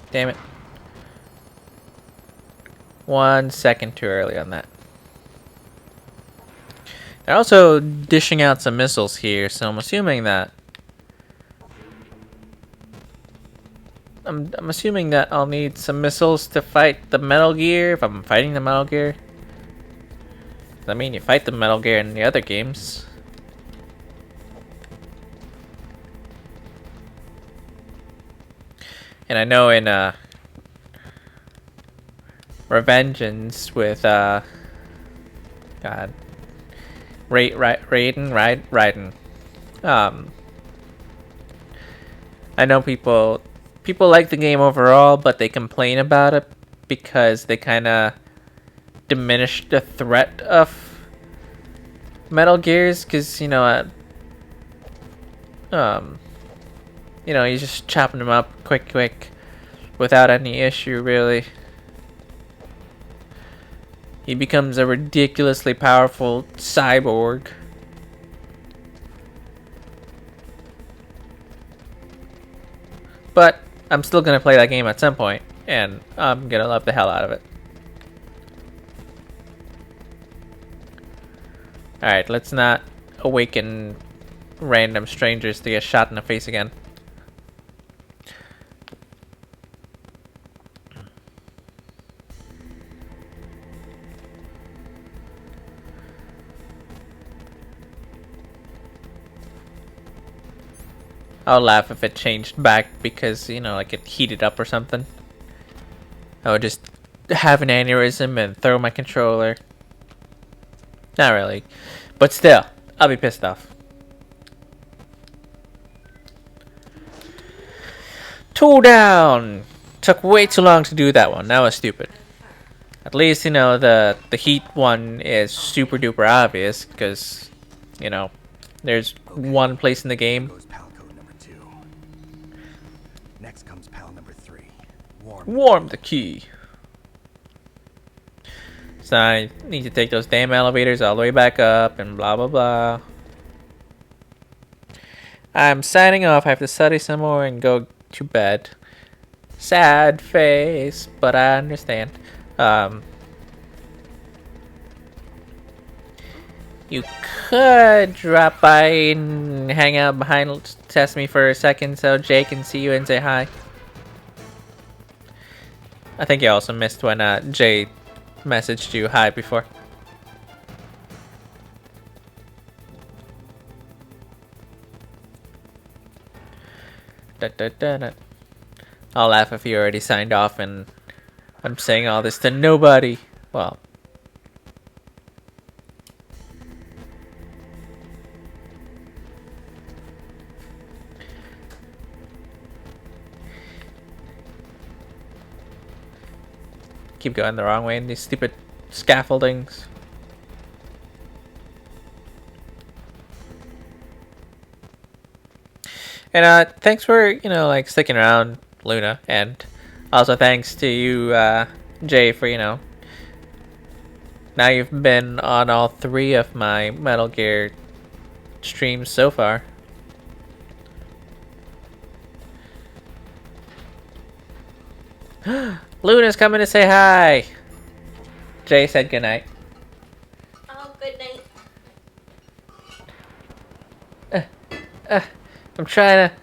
Damn it. 1 second too early on that. They're also dishing out some missiles here, so I'm assuming that I'm assuming that I'll need some missiles to fight the Metal Gear if I'm fighting the Metal Gear. I mean, you fight the Metal Gear in the other games. And I know in Revengeance with God, Raiden. I know people like the game overall, but they complain about it because they kind of diminish the threat of Metal Gears, because you know, you're just chopping them up quick without any issue really. He becomes a ridiculously powerful cyborg. But I'm still gonna play that game at some point, and I'm gonna love the hell out of it. Alright, let's not awaken random strangers to get shot in the face again. I'll laugh if it changed back because, you know, like it heated up or something. I would just have an aneurysm and throw my controller. Not really. But still, I'll be pissed off. Tool down! Took way too long to do that one. That was stupid. At least, you know, the heat one is super duper obvious because, you know, there's one place in the game. Goes pal code number 2. Next comes pal number 3. Warm the key. So I need to take those damn elevators all the way back up and blah blah blah. I'm signing off. I have to study some more and go to bed. Sad face, but I understand. You could drop by and hang out behind Test Me for a second so Jay can see you and say hi. I think you also missed when Jay messaged you hi before. I'll laugh if you already signed off and I'm saying all this to nobody. Well, keep going the wrong way in these stupid scaffoldings. And thanks for, like, sticking around, Luna. And also thanks to you, Jay, for, now you've been on all 3 of my Metal Gear streams so far. Luna's coming to say hi. Jay said goodnight. Oh, good night. I'm trying to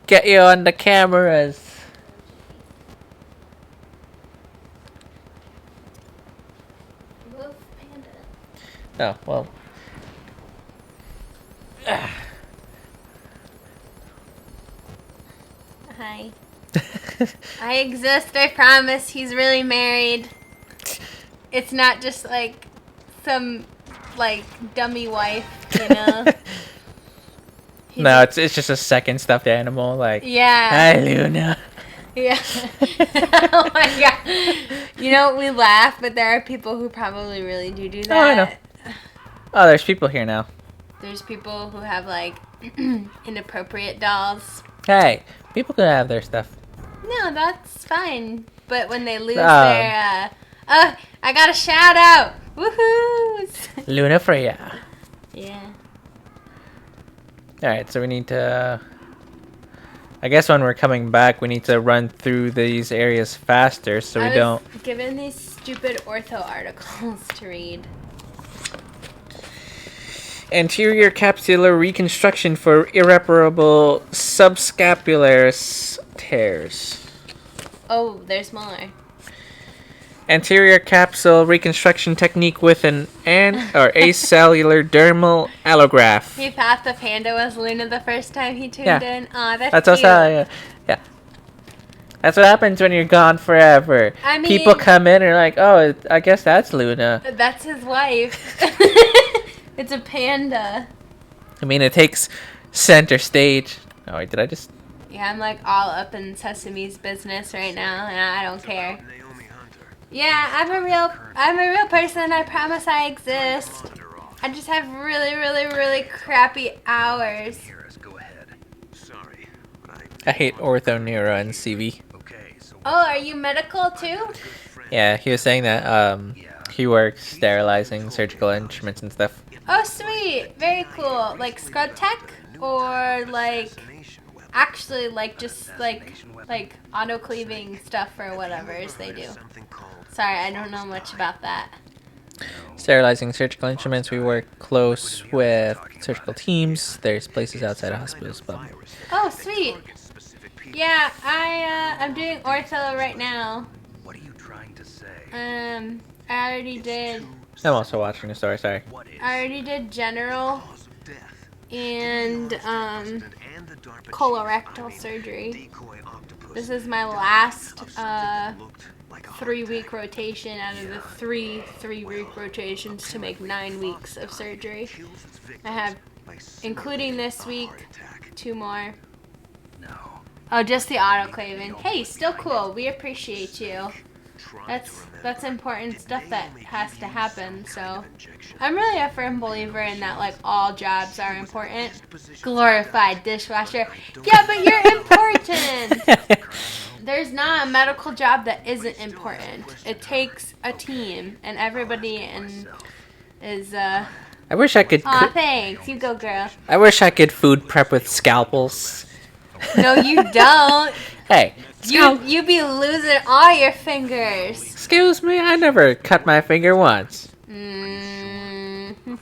get you on the cameras. Move, Panda. Oh, well. Hi. I exist, I promise. He's really married. It's not just like some like dummy wife, you know. No, it's just a second stuffed animal. Like, yeah. Hi, Luna. Yeah. Oh my god. You know, we laugh, but there are people who probably really do that. Oh, I know. Oh, there's people here now. There's people who have like inappropriate dolls. Hey, people can have their stuff. No, that's fine. But when they lose their I got a shout out. Woohoo! Luna Freya. Yeah. Alright, so we need to... I guess when we're coming back, we need to run through these areas faster so we don't... I was given these stupid ortho articles to read. Anterior capsular reconstruction for irreparable subscapularis tears. Oh, there's more. Anterior capsule reconstruction technique with an acellular dermal allograft. He thought the panda was Luna the first time he tuned in. Aw, that's That's cute. also, yeah. That's what happens when you're gone forever. I mean, people come in and are like, oh, I guess that's Luna. That's his wife. It's a panda. I mean, it takes center stage. Oh, wait, did I just... Yeah, I'm like all up in Sesame's business right now, and I don't care. Yeah, I'm a real person. I promise I exist. I just have really, really, really crappy hours. Sorry, I hate ortho, neuro, and CV. Oh, are you medical too? Yeah, he was saying that he works sterilizing surgical instruments and stuff. Oh, sweet. Very cool. Like scrub tech? Or like actually like just like auto-cleaving stuff or whatever they do. Sorry, I don't know much about that. Sterilizing surgical instruments, we work close with surgical teams. There's places outside of hospitals, but... Oh, sweet. Yeah, I'm doing ortho right now. What are you trying to say? I already did. I'm also watching the story, sorry. I already did general and colorectal surgery. This is my last 3-week rotation out of the three-week rotations to make 9 weeks of surgery. I have, including this week, 2 more. Oh, just the autoclaving. Hey, still cool. We appreciate you. That's important stuff that has to happen, so I'm really a firm believer in that, like, all jobs are important. Glorified dishwasher. Yeah, but you're important! There's not a medical job that isn't important. It takes a team, and everybody is, I wish I could... Aw, thanks. You go, girl. I wish I could food prep with scalpels. No, you don't. Hey, You be losing all your fingers. Excuse me, I never cut my finger once. Mm-hmm.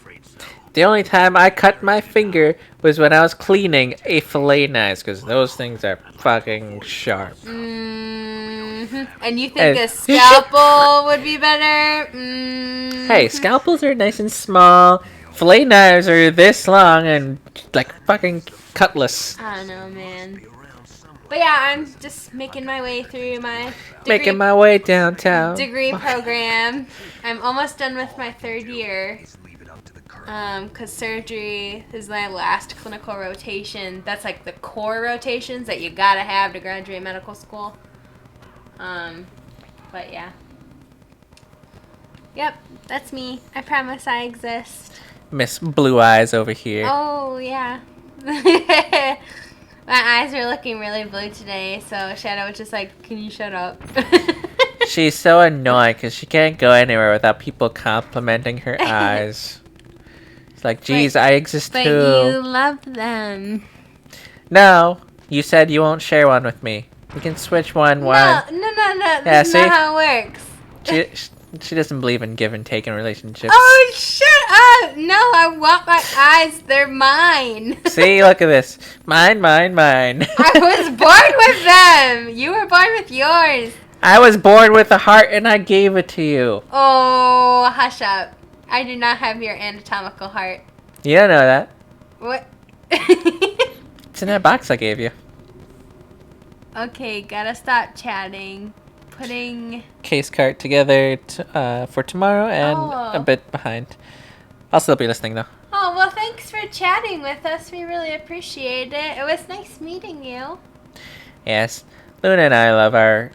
The only time I cut my finger was when I was cleaning a fillet knife, because those things are fucking sharp. Mm-hmm. And you think a scalpel would be better? Mm-hmm. Hey, scalpels are nice and small. Fillet knives are this long and like fucking cutlass. I don't know, man. But yeah, I'm just making my way through my Making my way downtown. degree program. I'm almost done with my 3rd year. Because surgery is my last clinical rotation. That's like the core rotations that you gotta have to graduate medical school. But yeah. Yep, that's me. I promise I exist. Miss Blue Eyes over here. Oh, yeah. My eyes are looking really blue today, so Shadow was just like, can you shut up? She's so annoying because she can't go anywhere without people complimenting her eyes. It's like, geez, I exist but too. you love them. No, you said you won't share one with me. We can switch one. No. That's see? not how it works. She doesn't believe in give and take in relationships. Oh, shut up! No, I want my eyes. They're mine. See, look at this. Mine. I was born with them. You were born with yours. I was born with a heart and I gave it to you. Oh, hush up. I do not have your anatomical heart. You don't know that. What? It's in that box I gave you. Okay, gotta stop chatting. Putting... Case cart together for tomorrow and a bit behind. I'll still be listening though. Oh, well, thanks for chatting with us. We really appreciate it. It was nice meeting you. Yes, Luna and I love our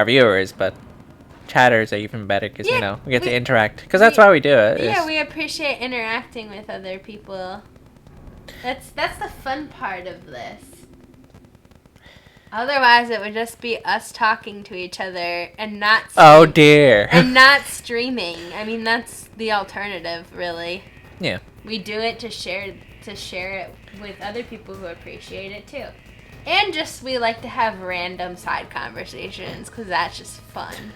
viewers, but chatters are even better because you know we get to interact. Because that's why we do it. Yeah, we appreciate interacting with other people. That's the fun part of this. Otherwise, it would just be us talking to each other and not. Oh dear. And not streaming. I mean, that's the alternative, really. Yeah. We do it to share it with other people who appreciate it too. And just we like to have random side conversations because that's just fun.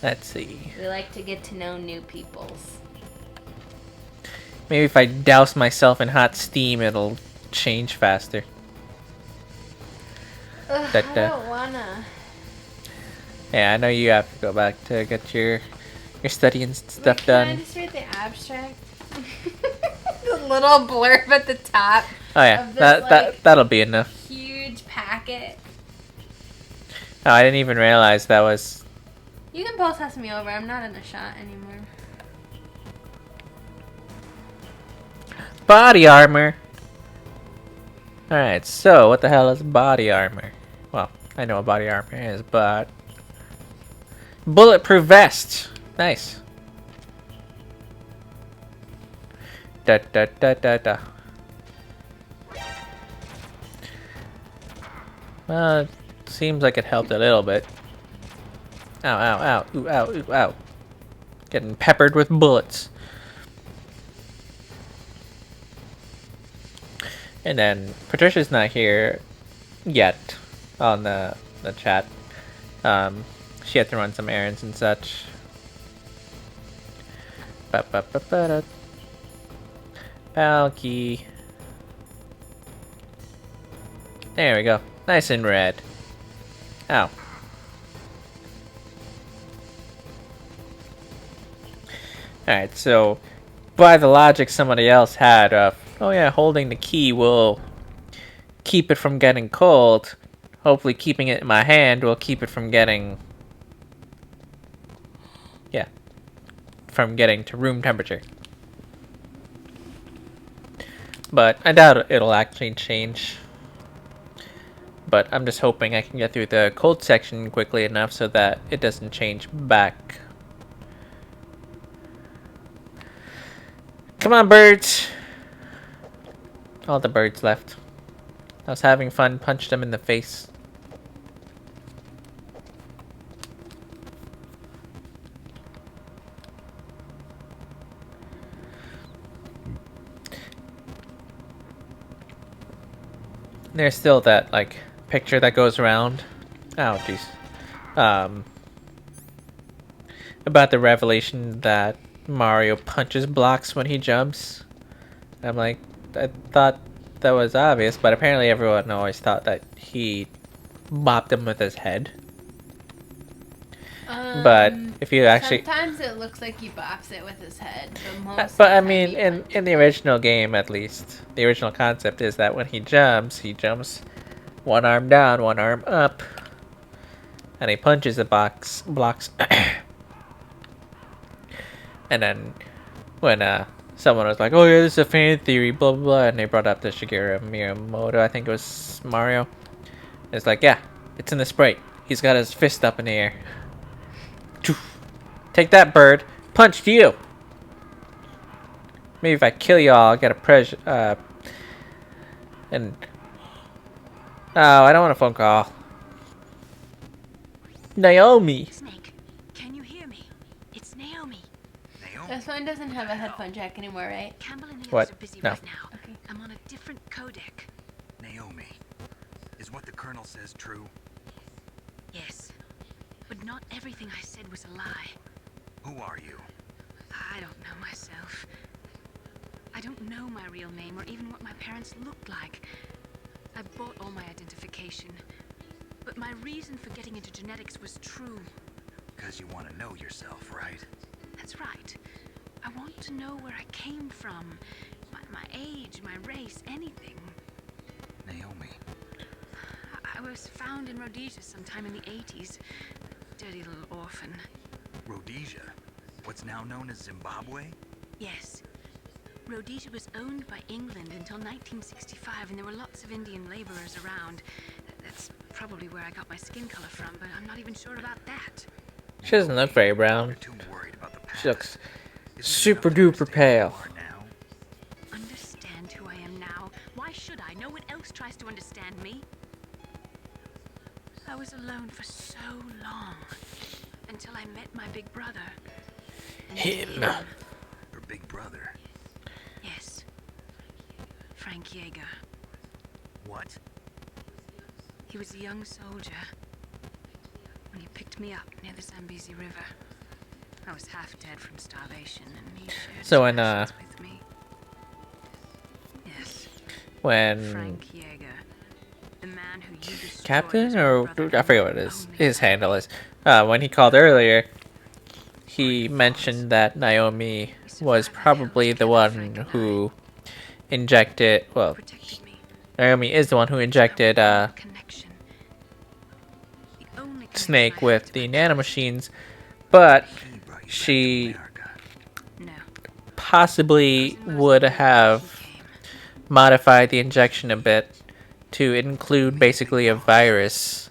Let's see. We like to get to know new peoples. Maybe if I douse myself in hot steam, it'll change faster. Ugh, I don't wanna. Yeah, I know you have to go back to get your studying stuff Can I done. just read the abstract? The little blurb at the top. Oh yeah, of this, that'll be enough. Huge packet. Oh, I didn't even realize that was. You can both pass me over. I'm not in the shot anymore. Body armor. Alright, so what the hell is body armor? Well, I know what body armor is, but... Bulletproof vest! Nice. Da da da da da. Well, it seems like it helped a little bit. Ow, ow, ow. Ooh, ow, ooh, ow. Getting peppered with bullets. And then Patricia's not here yet on the chat. She had to run some errands and such. Palky. There we go. Nice and red. Ow. Alright, so by the logic somebody else had of, oh yeah, holding the key will keep it from getting cold. Hopefully keeping it in my hand will keep it from getting... Yeah. From getting to room temperature. But I doubt it'll actually change. But I'm just hoping I can get through the cold section quickly enough so that it doesn't change back. Come on, birds! All the birds left. I was having fun, punched them in the face. There's still that, like, picture that goes around. Oh, jeez. About the revelation that Mario punches blocks when he jumps. I'm like, I thought that was obvious, but apparently everyone always thought that he bopped him with his head. But if you actually... Sometimes it looks like he bops it with his head, but But I mean, in the original game at least, the original concept is that when he jumps one arm down, one arm up, and he punches the blocks. And then when someone was like, oh yeah, this is a fan theory, blah blah blah, and they brought up the Shigeru Miyamoto, I think it was Mario. It's like, yeah, it's in the sprite. He's got his fist up in the air. Take that, bird. Punched you. Maybe if I kill y'all, I'll get a and... Oh, I don't want a phone call. Naomi. Snake, can you hear me? It's Naomi. Naomi? This one doesn't have a headphone jack anymore, right? Campbell and the What? others are busy No. right now. Okay. I'm on a different codec. Naomi, is what the Colonel says true? Yes. But not everything I said was a lie. Who are you? I don't know myself. I don't know my real name or even what my parents looked like. I bought all my identification. But my reason for getting into genetics was true. Because you want to know yourself, right? That's right. I want to know where I came from. My age, my race, anything. Naomi, I was found in Rhodesia sometime in the 80s. Dirty little orphan. Rhodesia, what's now known as Zimbabwe? Yes. Rhodesia was owned by England until 1965, and there were lots of Indian laborers around. That's probably where I got my skin color from, but I'm not even sure about that. She doesn't look very brown. You're too worried about the past. She looks Isn't it super enough to duper understand pale. who you are now? Understand who I am now? Why should I? No one else tries to understand me. I was alone for so long, until I met my big brother. And Him. Your big brother. Yes. Frank Yeager. What? He was a young soldier when he picked me up near the Zambezi River. I was half dead from starvation, and he shared So his when, rations with me. Yes, When Frank Yeager, the man who you destroyed Captain, was my or brother I forget what and his only handle is. When he called earlier, he mentioned that Naomi was probably the one who injected. Well, protected me. Naomi is the one who injected Connection. The only connection Snake I with had the to my nanomachines, but He brought you back to she America. No. possibly I was in would Mozambique when have she came. modified the injection a bit to include basically a virus,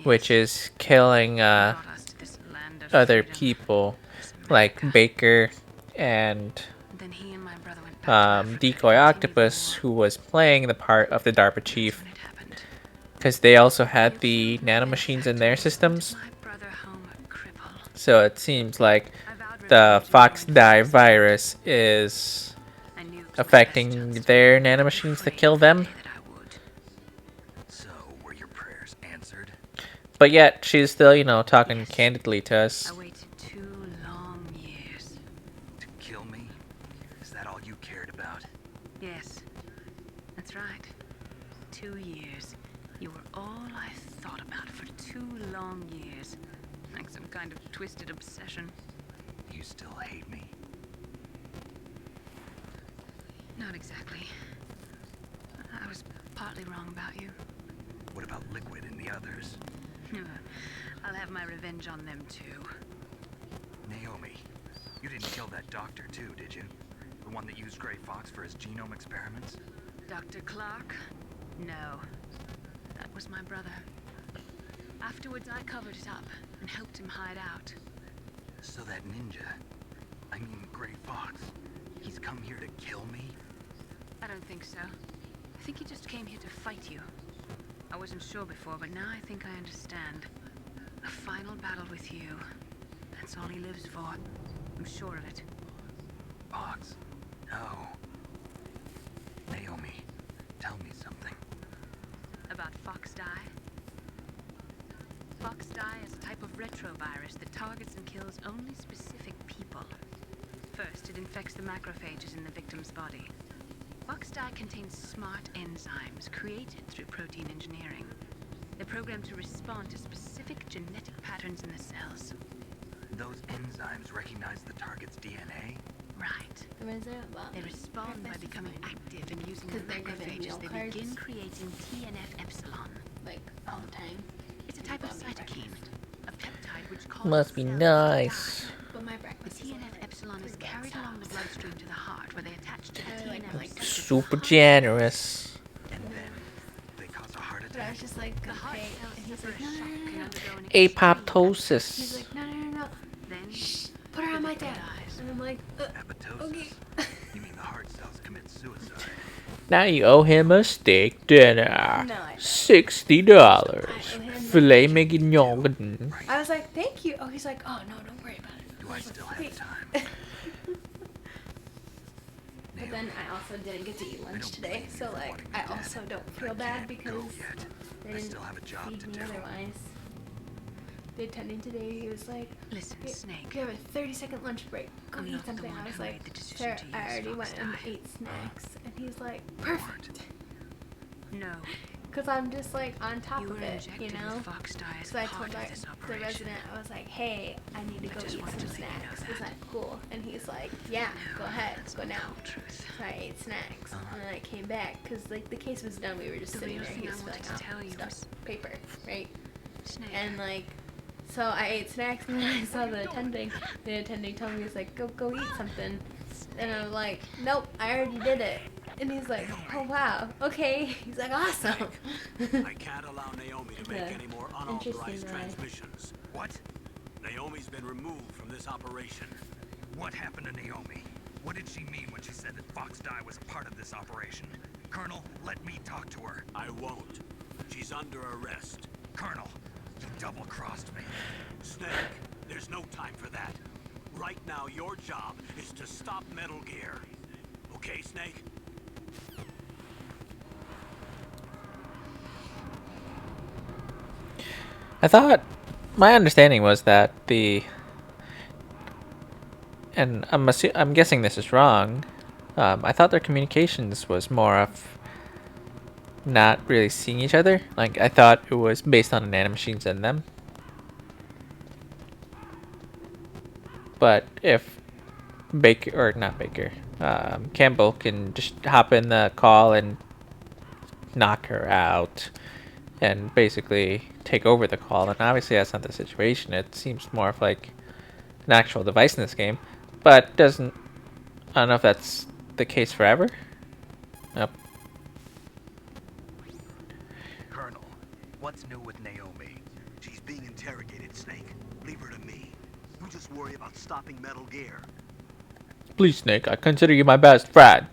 which is killing Brought us to this land of other freedom. people This like America. Baker and Then he and my brother went back to Africa Decoy and continued Octopus, the war. who was playing the part of the DARPA That's chief, when it happened. because they also had You the killed my nanomachines in their benefactors, systems. sent my brother home a cripple. So it seems like I vowed the revenge and Fox joined Die forces. virus is I knew it was my best affecting chance to their win, nanomachines to afraid kill of the them. day that I would. So, were your prayers answered? But yet she's still, talking Yes. candidly to us. I waited 2 long years. To kill me? Is that all you cared about? Yes, that's right. 2 years. You were all I thought about for 2 long years. Like some kind of twisted obsession. You still hate me? Not exactly. I was partly wrong about you. What about Liquid and the others? I'll have my revenge on them too. Naomi, you didn't kill that doctor too, did you? The one that used Grey Fox for his genome experiments? Dr. Clark? No. That was my brother. Afterwards, I covered it up and helped him hide out. So that ninja, I mean Grey Fox, he's come here to kill me? I don't think so. I think he just came here to fight you. I wasn't sure before, but now I think I understand. A final battle with you. That's all he lives for. I'm sure of it. Fox? No. Naomi, tell me something. About Fox Die? Fox Die is a type of retrovirus that targets and kills only specific people. First, it infects the macrophages in the victim's body. Fox Die contains smart enzymes created through protein engineering. They're programmed to respond to specific genetic patterns in the cells. Those enzymes recognize the target's DNA? Right. They respond by becoming active and using the 'Cause they're given macrophages. meal They cards. begin creating TNF epsilon. Like, all the time. It's a type of cytokine, a peptide which causes Must be cells to nice. die. But my The breakfast is TNF epsilon is carried along the bloodstream to the heart, where they attach to the I like TNF my receptors. Super generous. And then they cause a heart But attack? I was just like, The heart okay. cells And he's suffer like, a no, shock no, no, and no. undergo an extreme Apoptosis. He's like, no, no, no, no. Then Shh, put her on my dad. dies. And I'm like, Apoptosis? okay. You mean the heart cells commit suicide? Now you owe him a steak dinner. No, I don't. $60. I owe him Filet mignon. I was like, thank you. Oh, he's like, oh, no, don't worry about it. Do I still have Wait. time? But then I also didn't get to eat lunch today, so like I also don't feel bad because they I didn't still have a job feed to me do. otherwise. The attending today, he was like, Listen, Snake. you have a 30-second lunch break. Go I'm eat not the something. one I was who like, made the decision sir, to I use already Fox went and dye." ate snacks. And he's like, perfect. No, Because I'm just like on top you of were it, injected you know? with Fox dye as So I part told of this the operation. resident, I was like, hey, I need to I go just eat wanted some to let you know snacks. Is that. that cool? And he's like, yeah, go ahead, That's go the now. cold truth. So I ate snacks, and then I came back because like the case was done. We were just The sitting real there. thing He I was wanted filling to out tell you stuff, was- paper, right? Snake. And like, so I ate snacks, and then I saw the attending. The attending told me, he's like, go eat something, and I'm like, nope, I already did it. And he's like, oh wow, okay. He's like, awesome. I can't allow Naomi to make Yeah. any more Interesting, unauthorized right? transmissions. What? Naomi's been removed from this operation. What happened to Naomi? What did she mean when she said that Fox Dye was a part of this operation? Colonel, let me talk to her. I won't. She's under arrest. Colonel, you double-crossed me. Snake, there's no time for that. Right now, your job is to stop Metal Gear. Okay, Snake? I thought my understanding was that and I'm guessing this is wrong. I thought their communications was more of not really seeing each other. Like I thought it was based on the nanomachines in them. But if Baker or not Baker, Campbell can just hop in the call and knock her out and basically take over the call, and obviously that's not the situation. It seems more of like an actual device in this game, but doesn't. I don't know if that's the case forever. Nope. Colonel, what's new with Naomi? She's being interrogated, Snake. Leave her to me. You just worry about stopping Metal Gear. Please, Snake, I consider you my best friend.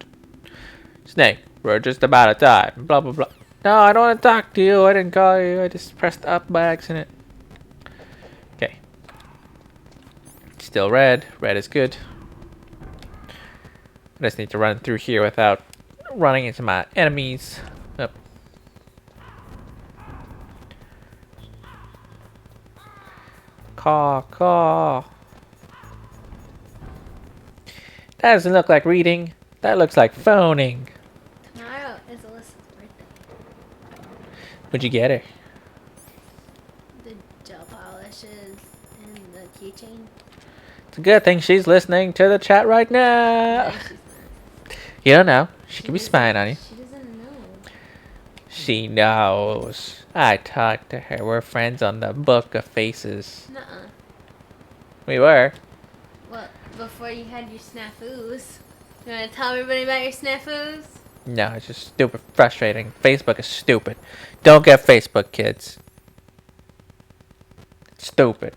Snake, we're just about to die. Blah blah blah. No, I don't want to talk to you. I didn't call you. I just pressed up by accident. Okay. Still red. Red is good. I just need to run through here without running into my enemies. Up. Caw. That doesn't look like reading. That looks like phoning. Tomorrow is Alyssa's birthday. What'd you get her? The gel polishes and the keychain. It's a good thing she's listening to the chat right now. No, she's not. You don't know. She could be doesn't- spying on you. She doesn't know. She knows. I talked to her. We're friends on the Book of Faces. Nuh-uh. We were. Well, before you had your snafus. You want to tell everybody about your snafus? No, it's just stupid, frustrating. Facebook is stupid. Don't get Facebook, kids. Stupid.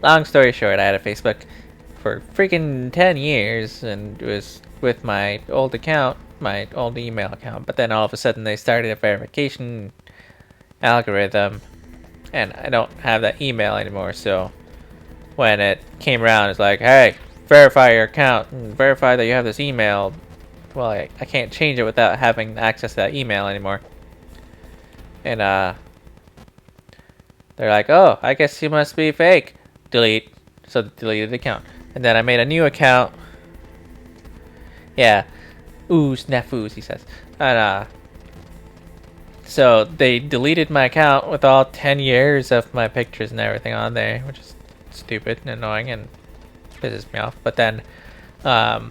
Long story short, I had a Facebook for freaking 10 years, and it was with my old account, my old email account, but then all of a sudden they started a verification algorithm, and I don't have that email anymore, so when it came around, it's like, hey, verify your account, and verify that you have this email. Well, I can't change it without having access to that email anymore. And, they're like, oh, I guess you must be fake. Delete. So deleted the account. And then I made a new account. Yeah. Ooh, snafus, he says. And, so they deleted my account with all 10 years of my pictures and everything on there, which is stupid and annoying and pisses me off. But then, so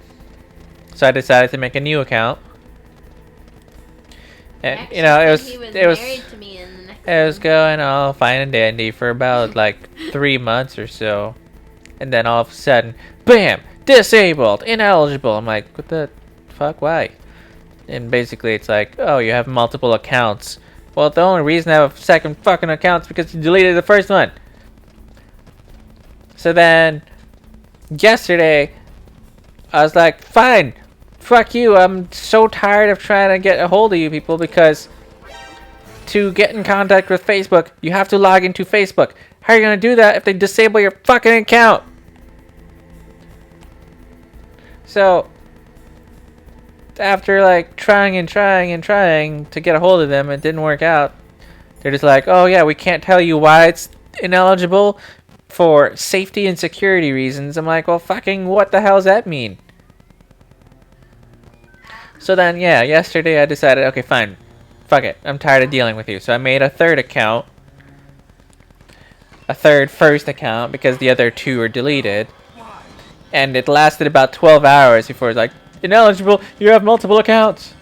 I decided to make a new account. And, Actually, you know, it was, he was it was, married to me in the next it was one. going all fine and dandy for about like 3 months or so. And then all of a sudden, BAM! disabled, ineligible. I'm like, what the fuck? Why? And basically, it's like, oh, you have multiple accounts. Well, the only reason I have a second fucking account is because you deleted the first one. So then, yesterday, I was like, fine, fuck you. I'm so tired of trying to get a hold of you people because to get in contact with Facebook, you have to log into Facebook. How are you going to do that if they disable your fucking account? So, after like trying to get a hold of them, it didn't work out. They're just like, oh yeah, we can't tell you why it's ineligible for safety and security reasons. I'm like, well, fucking what the hell does that mean? So then, yeah, yesterday I decided, okay, fine, fuck it, I'm tired of dealing with you. So I made a third account, a third first account, because the other two were deleted. And it lasted about 12 hours before it was like, ineligible, you have multiple accounts.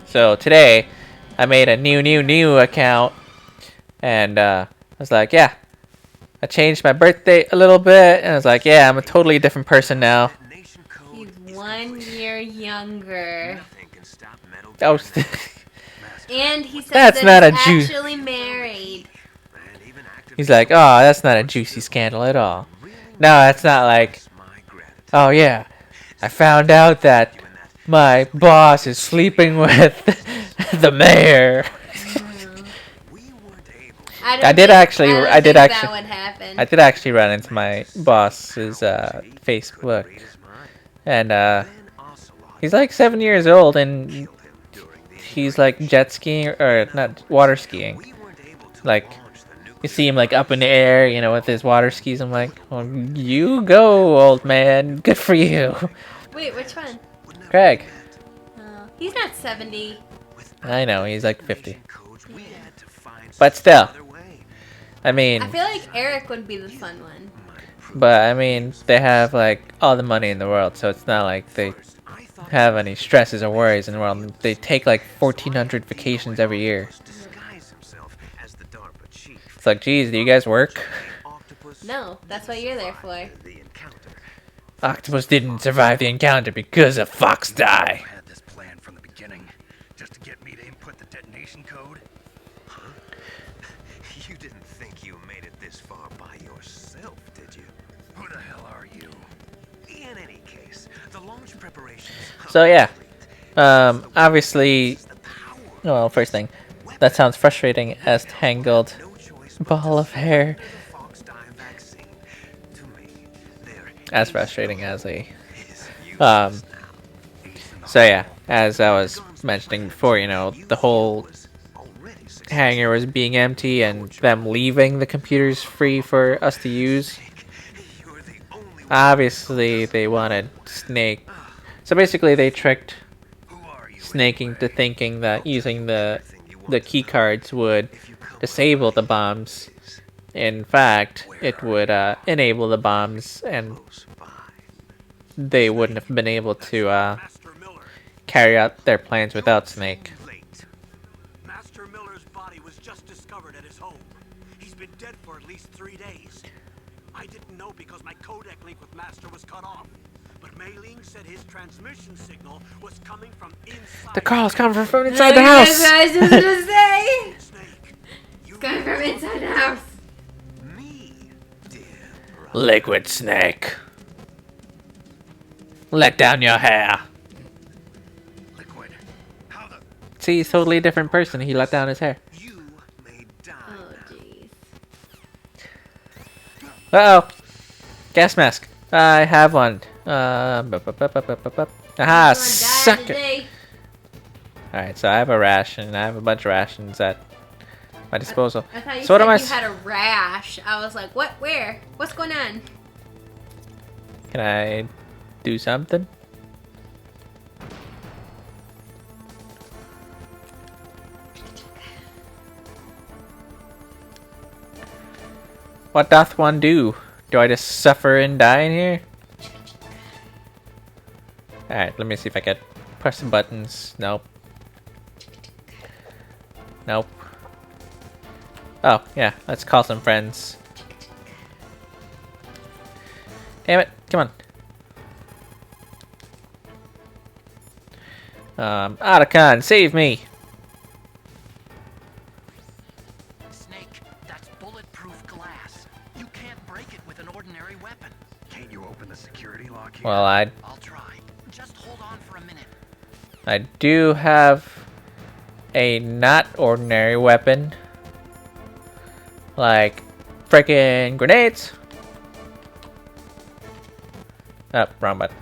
So today, I made a new account, and I was like, yeah, I changed my birthday a little bit, and I was like, yeah, I'm a totally different person now. He's 1 year younger. Oh, And he says that's that not he's a juice. actually married. He's like, oh, that's not a juicy scandal at all. No, that's not like, oh yeah, I found out that my boss is sleeping with the mayor. I did actually run into my boss's Facebook, and he's like 7 years old, and he's like jet skiing or not water skiing. Like you see him like up in the air, you know, with his water skis. I'm like, well, you go, old man. Good for you. Wait, which one? Craig. He's not 70. I know, he's like 50. But still. I mean, I feel like Eric would be the fun one. But I mean, they have like all the money in the world, so it's not like they have any stresses or worries in the world. They take like 1,400 vacations every year. It's like, geez, do you guys work? No, that's what you're there for. Octopus didn't survive the encounter because of Fox Die. Had this plan from the beginning, just to get me to input the detonation code. Huh? You didn't think you made it this far by yourself, did you? Who the hell are you? In any case, the launch preparations. So yeah, obviously, well, first thing, that sounds frustrating as tangled ball of hair. As frustrating as a, so yeah, as I was mentioning before, you know, the whole hangar was being empty and them leaving the computers free for us to use. Obviously, they wanted Snake. So basically, they tricked Snake into thinking that using the key cards would disable the bombs. In fact, it would enable the bombs, and they wouldn't have been able to carry out their plans without Snake. Master Miller's body was just discovered at his home. He's been dead for at least 3 days. I didn't know because my codec link with Master was cut off. But Mei Ling said his transmission signal was coming from inside. The call's coming from inside the house! That's what I was just gonna say! It's coming from inside the house. Liquid Snake. Let down your hair. Liquid. How the... See, he's totally a different person. He let down his hair. Oh, jeez. Uh-oh. Gas mask. I have one. Aha, suck it. Alright, so I have a ration. I have a bunch of rations at my disposal. I thought you So what am I said you had a rash. I was like, what? Where? What's going on? Can I do something? What doth one do? Do I just suffer and die in here? Alright, let me see if I can press some buttons. Nope. Nope. Oh, yeah, let's call some friends. Damn it, come on. Otacon, save me! Snake, that's bulletproof glass. You can't break it with an ordinary weapon. Can't you open the security lock here? Well, I'll try. Just hold on for a minute. I do have a not ordinary weapon. Like frickin' grenades. Oh, wrong button.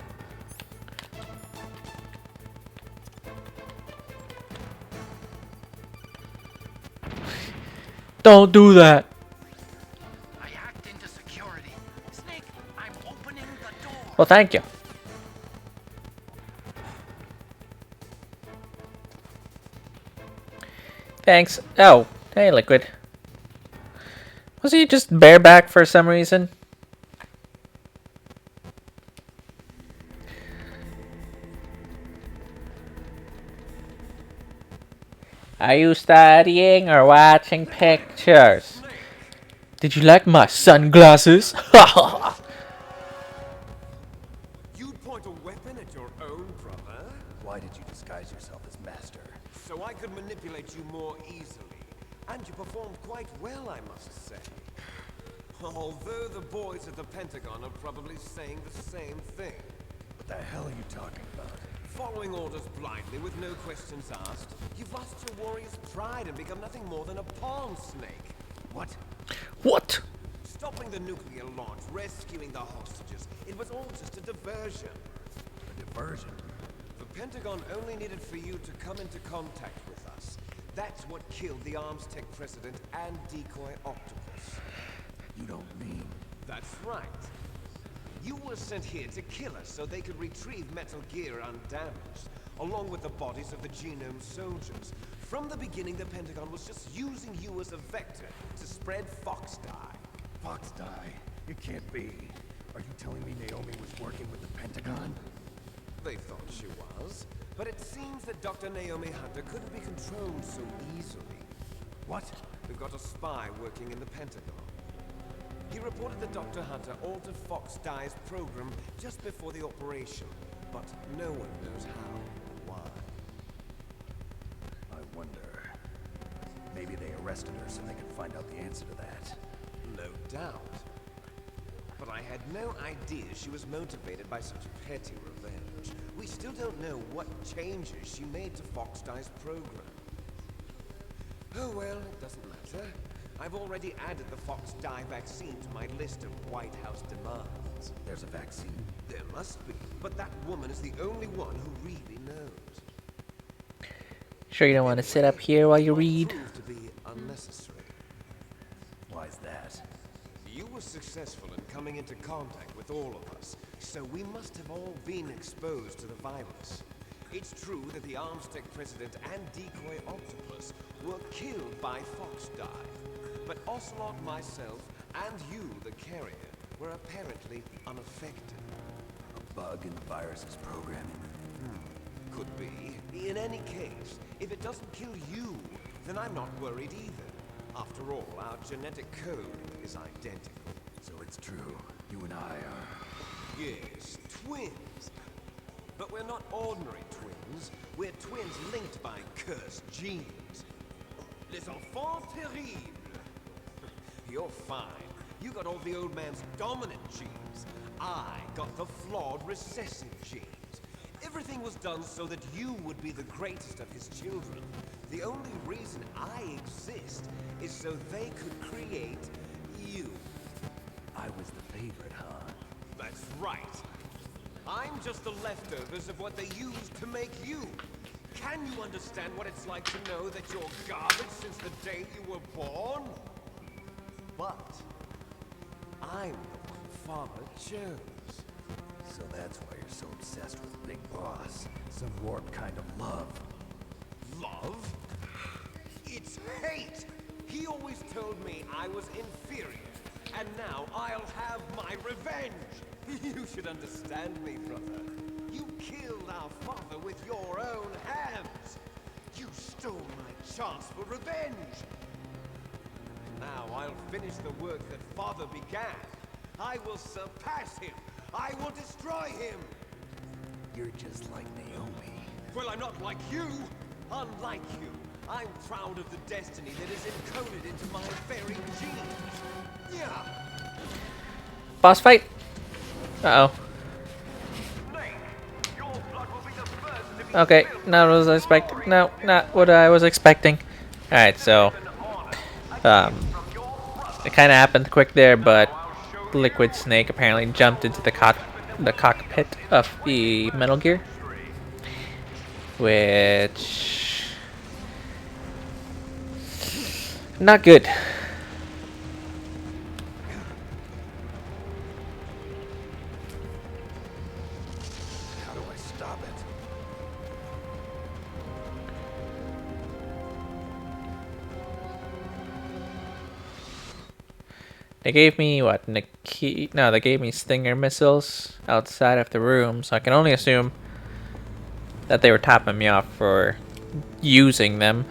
Don't do that. I hacked into security. Snake, I'm opening the door. Well, thank you. Thanks. Oh, hey, Liquid. Was he just bareback for some reason? Are you studying or watching pictures? Did you like my sunglasses? You'd point a weapon at your own brother? Why did you disguise yourself as master? So I could manipulate you more easily. And you performed quite well, I must say. Although the boys at the Pentagon are probably saying the same thing. What the hell are you talking about? Following orders blindly with no questions asked, you've lost your warrior's pride and become nothing more than a pawn, Snake. What? What? Stopping the nuclear launch, rescuing the hostages, it was all just a diversion. A diversion? The Pentagon only needed for you to come into contact with us. That's what killed the Arms Tech president and decoy Octopus. You don't mean... That's right. You were sent here to kill us so they could retrieve Metal Gear undamaged, along with the bodies of the Genome soldiers. From the beginning, the Pentagon was just using you as a vector to spread Fox dye. Fox die? It can't be. Are you telling me Naomi was working with the Pentagon? They thought she was, but it seems that Dr. Naomi Hunter couldn't be controlled so easily. What? We've got a spy working in the Pentagon. He reported that Dr. Hunter altered Fox Dye's program just before the operation, but no one knows how or why. I wonder... Maybe they arrested her so they could find out the answer to that. No doubt. But I had no idea she was motivated by such petty revenge. We still don't know what changes she made to Fox Dye's program. Oh well, it doesn't matter. I've already added the Fox Dye vaccine to my list of White House demands. There's a vaccine? There must be, but that woman is the only one who really knows. Sure you don't want to sit up here while you read? Proved to be unnecessary. Why's that? You were successful in coming into contact with all of us, so we must have all been exposed to the virus. It's true that the Arms Tech president and decoy Octopus were killed by Fox Dye. But Ocelot, myself, and you, the carrier, were apparently unaffected. A bug in the virus's programming? Could be. In any case, if it doesn't kill you, then I'm not worried either. After all, our genetic code is identical. So it's true. You and I are... Yes, twins. But we're not ordinary twins. We're twins linked by cursed genes. Les enfants terribles. You're fine. You got all the old man's dominant genes. I got the flawed recessive genes. Everything was done so that you would be the greatest of his children. The only reason I exist is so they could create you. I was the favorite, huh? That's right. I'm just the leftovers of what they used to make you. Can you understand what it's like to know that you're garbage since the day you were born? But I'm the one Father chose. So that's why you're so obsessed with Big Boss. Some warped kind of love. Love? It's hate! He always told me I was inferior, and now I'll have my revenge! You should understand me, brother. You killed our father with your own hands! You stole my chance for revenge! Now I'll finish the work that Father began. I will surpass him! I will destroy him! You're just like Naomi. Well, I'm not like you. Unlike you, I'm proud of the destiny that is encoded into my very genes. Yeah. Boss fight. Uh oh. Okay, not what I was expecting. No, not what I was expecting. Alright, so it kinda happened quick there, but Liquid Snake apparently jumped into the cockpit of the Metal Gear. Which not good. How do I stop it? They gave me what? No, they gave me Stinger missiles outside of the room, so I can only assume that they were topping me off for using them.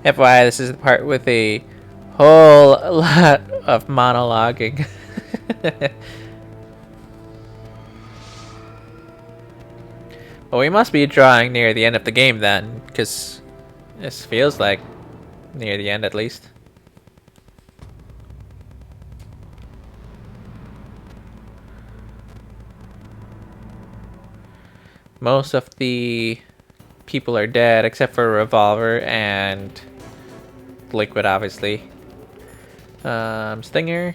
FYI, this is the part with a whole lot of monologuing. Well, we must be drawing near the end of the game then, because this feels like near the end at least. Most of the people are dead except for Revolver and Liquid, obviously. Stinger.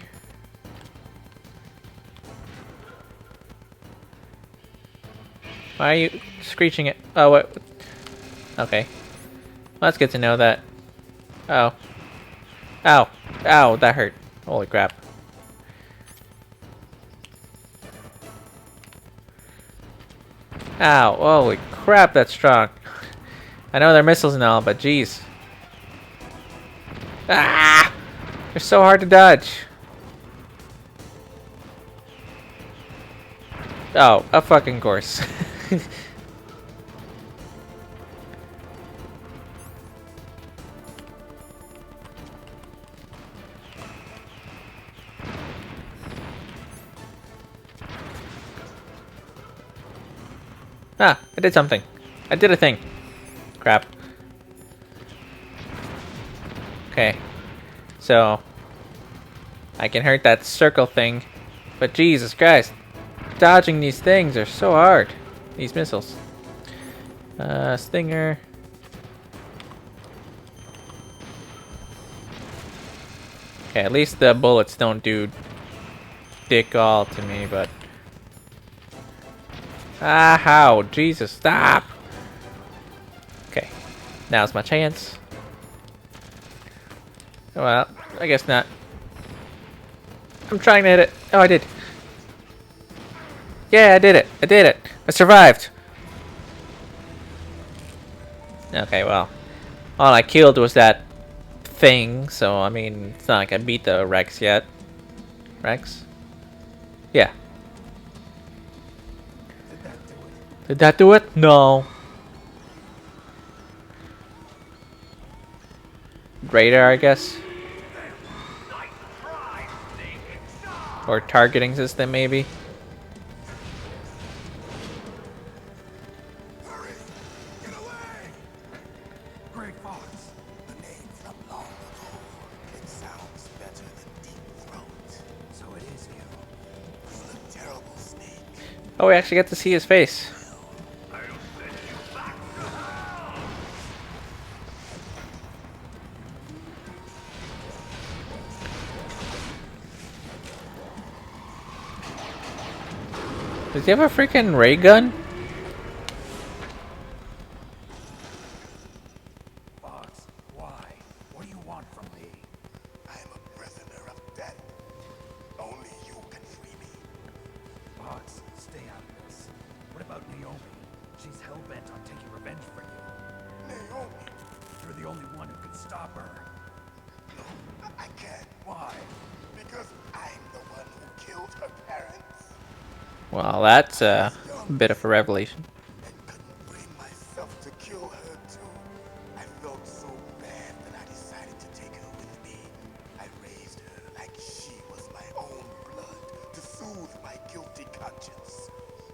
Why are you screeching it? Oh, what? Okay. Well, that's good to know that. Oh. Ow. Ow, that hurt. Holy crap. Ow. Holy crap, that's strong. I know they're missiles and all, but jeez. Ah! They're so hard to dodge. Oh, of fucking course. Ah, I did something. I did a thing. Crap. Okay. So, I can hurt that circle thing. But Jesus Christ. Dodging these things are so hard. These missiles. Stinger. Okay, at least the bullets don't do dick all to me, but... Ah, how? Jesus, stop! Okay, now's my chance. Well, I guess not. I'm trying to hit it. Oh, I did. Yeah, I did it. I did it. I survived. Okay, well. All I killed was that thing, so I mean, it's not like I beat the Rex yet. Rex? Yeah. Did that do it? Did that do it? No. Radar, I guess. Or targeting system, maybe. Hurry! Get away! Grey Fox. The name from long ago. It sounds better than Deep Throat. So it is you. You look terrible, Snake. Oh, we actually get to see his face. Does he have a freaking ray gun? Fox, why? What do you want from me? I am a prisoner of death. Only you can free me. Fox, stay out of this. What about Naomi? She's hell-bent on taking revenge for you. Naomi? You're the only one who can stop her. No, I can't. Why? Because I'm the one who killed her parents. Well, that's a bit of a revelation. And couldn't bring myself to kill her too. I felt so bad that I decided to take her with me. I raised her like she was my own blood to soothe my guilty conscience.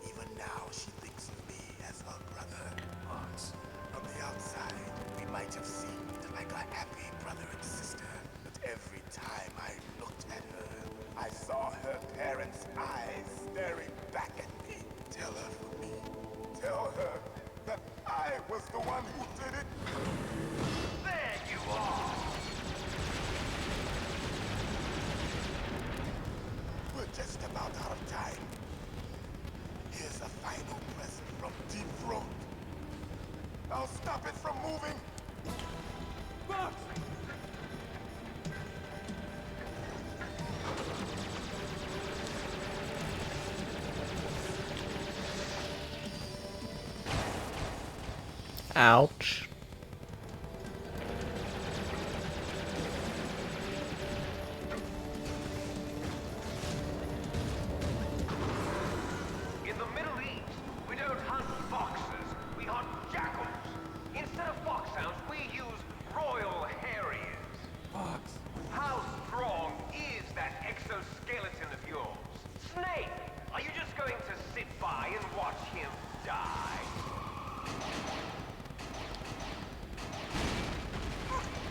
Even now she thinks of me as her brother. Fox. On the outside, we might have seemed like a happy brother and sister, but every time I looked at her, I saw her parents' eyes staring back at me. Tell her for me. Tell her that I was the one who did it. There you are! We're just about out of time. Here's a final present from Deep Throat. I'll stop it from moving. Fox! Ouch. In the Middle East, we don't hunt foxes, we hunt jackals. Instead of foxhounds, we use royal harriers. Fox! How strong is that exoskeleton of yours? Snake, are you just going to sit by and watch him die?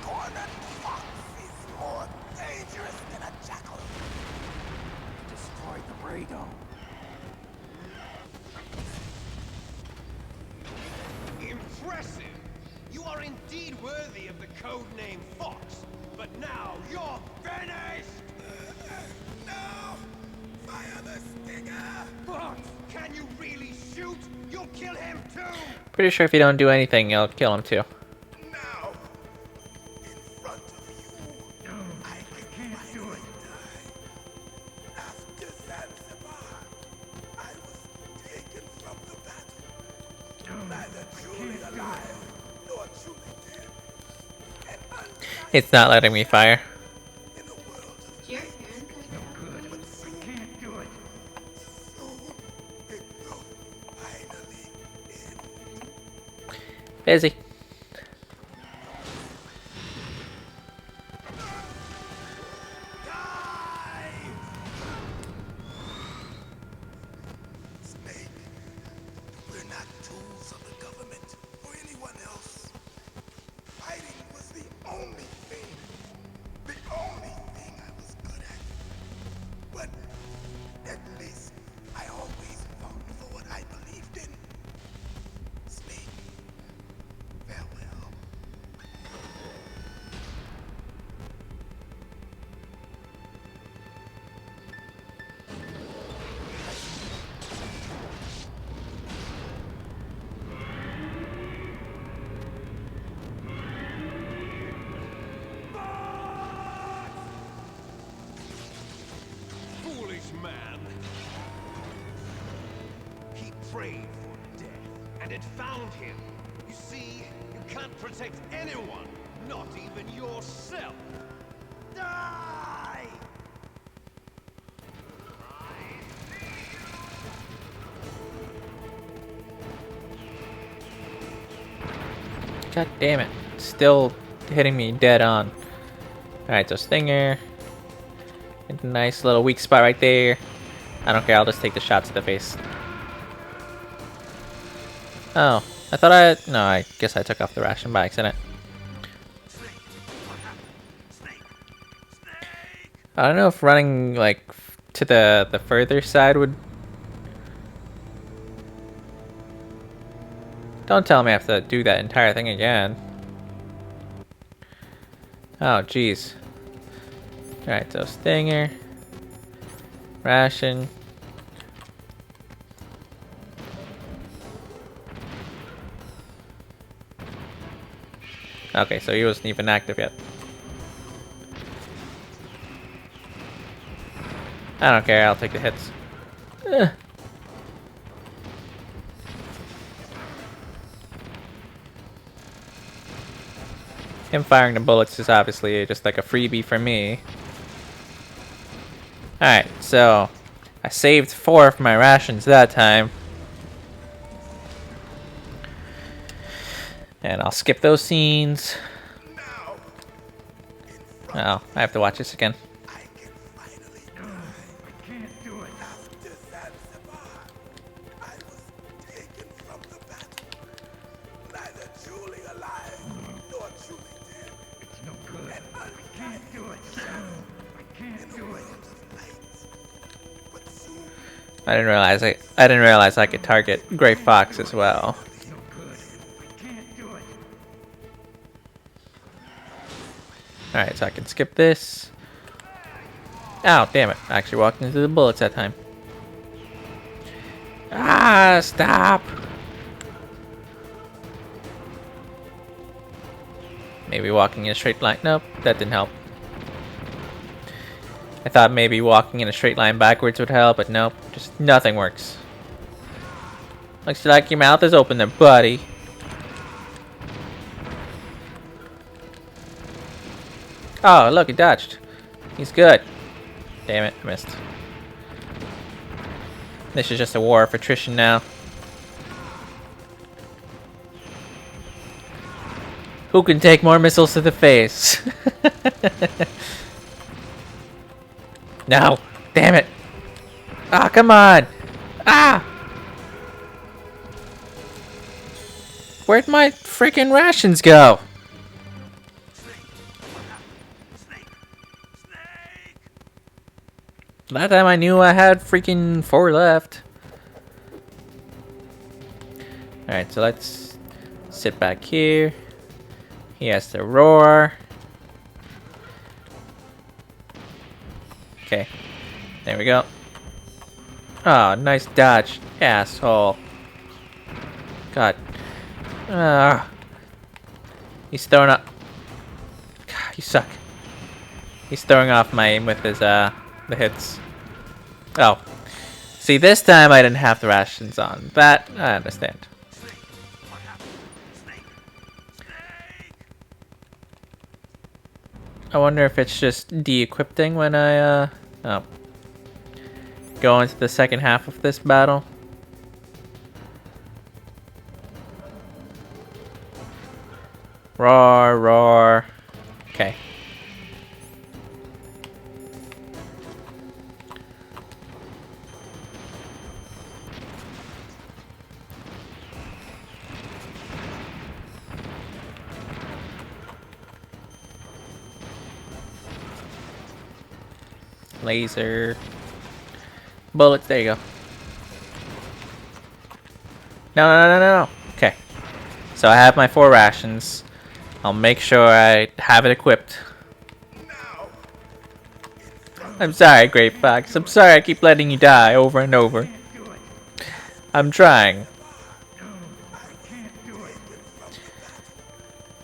Cornered fox is more dangerous than a jackal. Destroy the radome. Impressive! You are indeed worthy of the codename Fox, but now you're finished! No! Fire the stinger! Fox, can you really shoot? You'll kill him too! Pretty sure if you don't do anything, you'll kill him too. Now! In front of you, I can't finally die. After Zanzibar, I was taken from the battle. Neither truly alive, nor truly dead. And undying It's not letting me fire. in a world of Your hate. hand could- But soon, Can't do it. soon, it will finally end. Busy. Snake, we're not tools of the government or anyone else. Fighting was the only thing I was good at. But at least I always fought for what I believed in. Snake, farewell. Foolish man! He prayed for death, and it found him. You see, you can't protect anyone, not even yourself. Die! God damn it. Still hitting me dead on. Alright, so Stinger. A nice little weak spot right there. I don't care, I'll just take the shot to the face. Oh, I thought no, I guess I took off the ration by accident. Snake, what happened? Snake! Snake! I don't know if running, like, to the further side would... Don't tell me I have to do that entire thing again. Oh, jeez. Alright, so Stinger. Ration. Okay, so he wasn't even active yet. I don't care, I'll take the hits. Ugh. Him firing the bullets is obviously just like a freebie for me. Alright, so I saved 4 of my rations that time. And I'll skip those scenes. Oh, I have to watch this again. I can finally I can't do it. After Zanzibar, I was taken from the battle. I didn't realize I could target Gray Fox as well. Alright, so I can skip this. Oh, damn it. I actually walked into the bullets that time. Ah, stop! Maybe walking in a straight line. Nope, that didn't help. I thought maybe walking in a straight line backwards would help, but nope, just nothing works. Looks like your mouth is open there, buddy. Oh, look, he dodged. He's good. Damn it, I missed. This is just a war of attrition now. Who can take more missiles to the face? No! Damn it! Ah, come on! Ah! Where'd my freaking rations go? That time I knew I had freaking 4 left. Alright, so let's sit back here. He has to roar. Okay, there we go. Oh, nice dodge, asshole. God. He's throwing up. God, you suck. He's throwing off my aim with his, the hits. Oh. See, this time I didn't have the rations on. That, I understand. I wonder if it's just de-equipping when I, go into the second half of this battle. Roar, roar. Okay. Laser. Bullets, there you go. No. Okay. So I have my 4 rations. I'll make sure I have it equipped. I'm sorry, Great Fox. I'm sorry I keep letting you die over and over. I'm trying.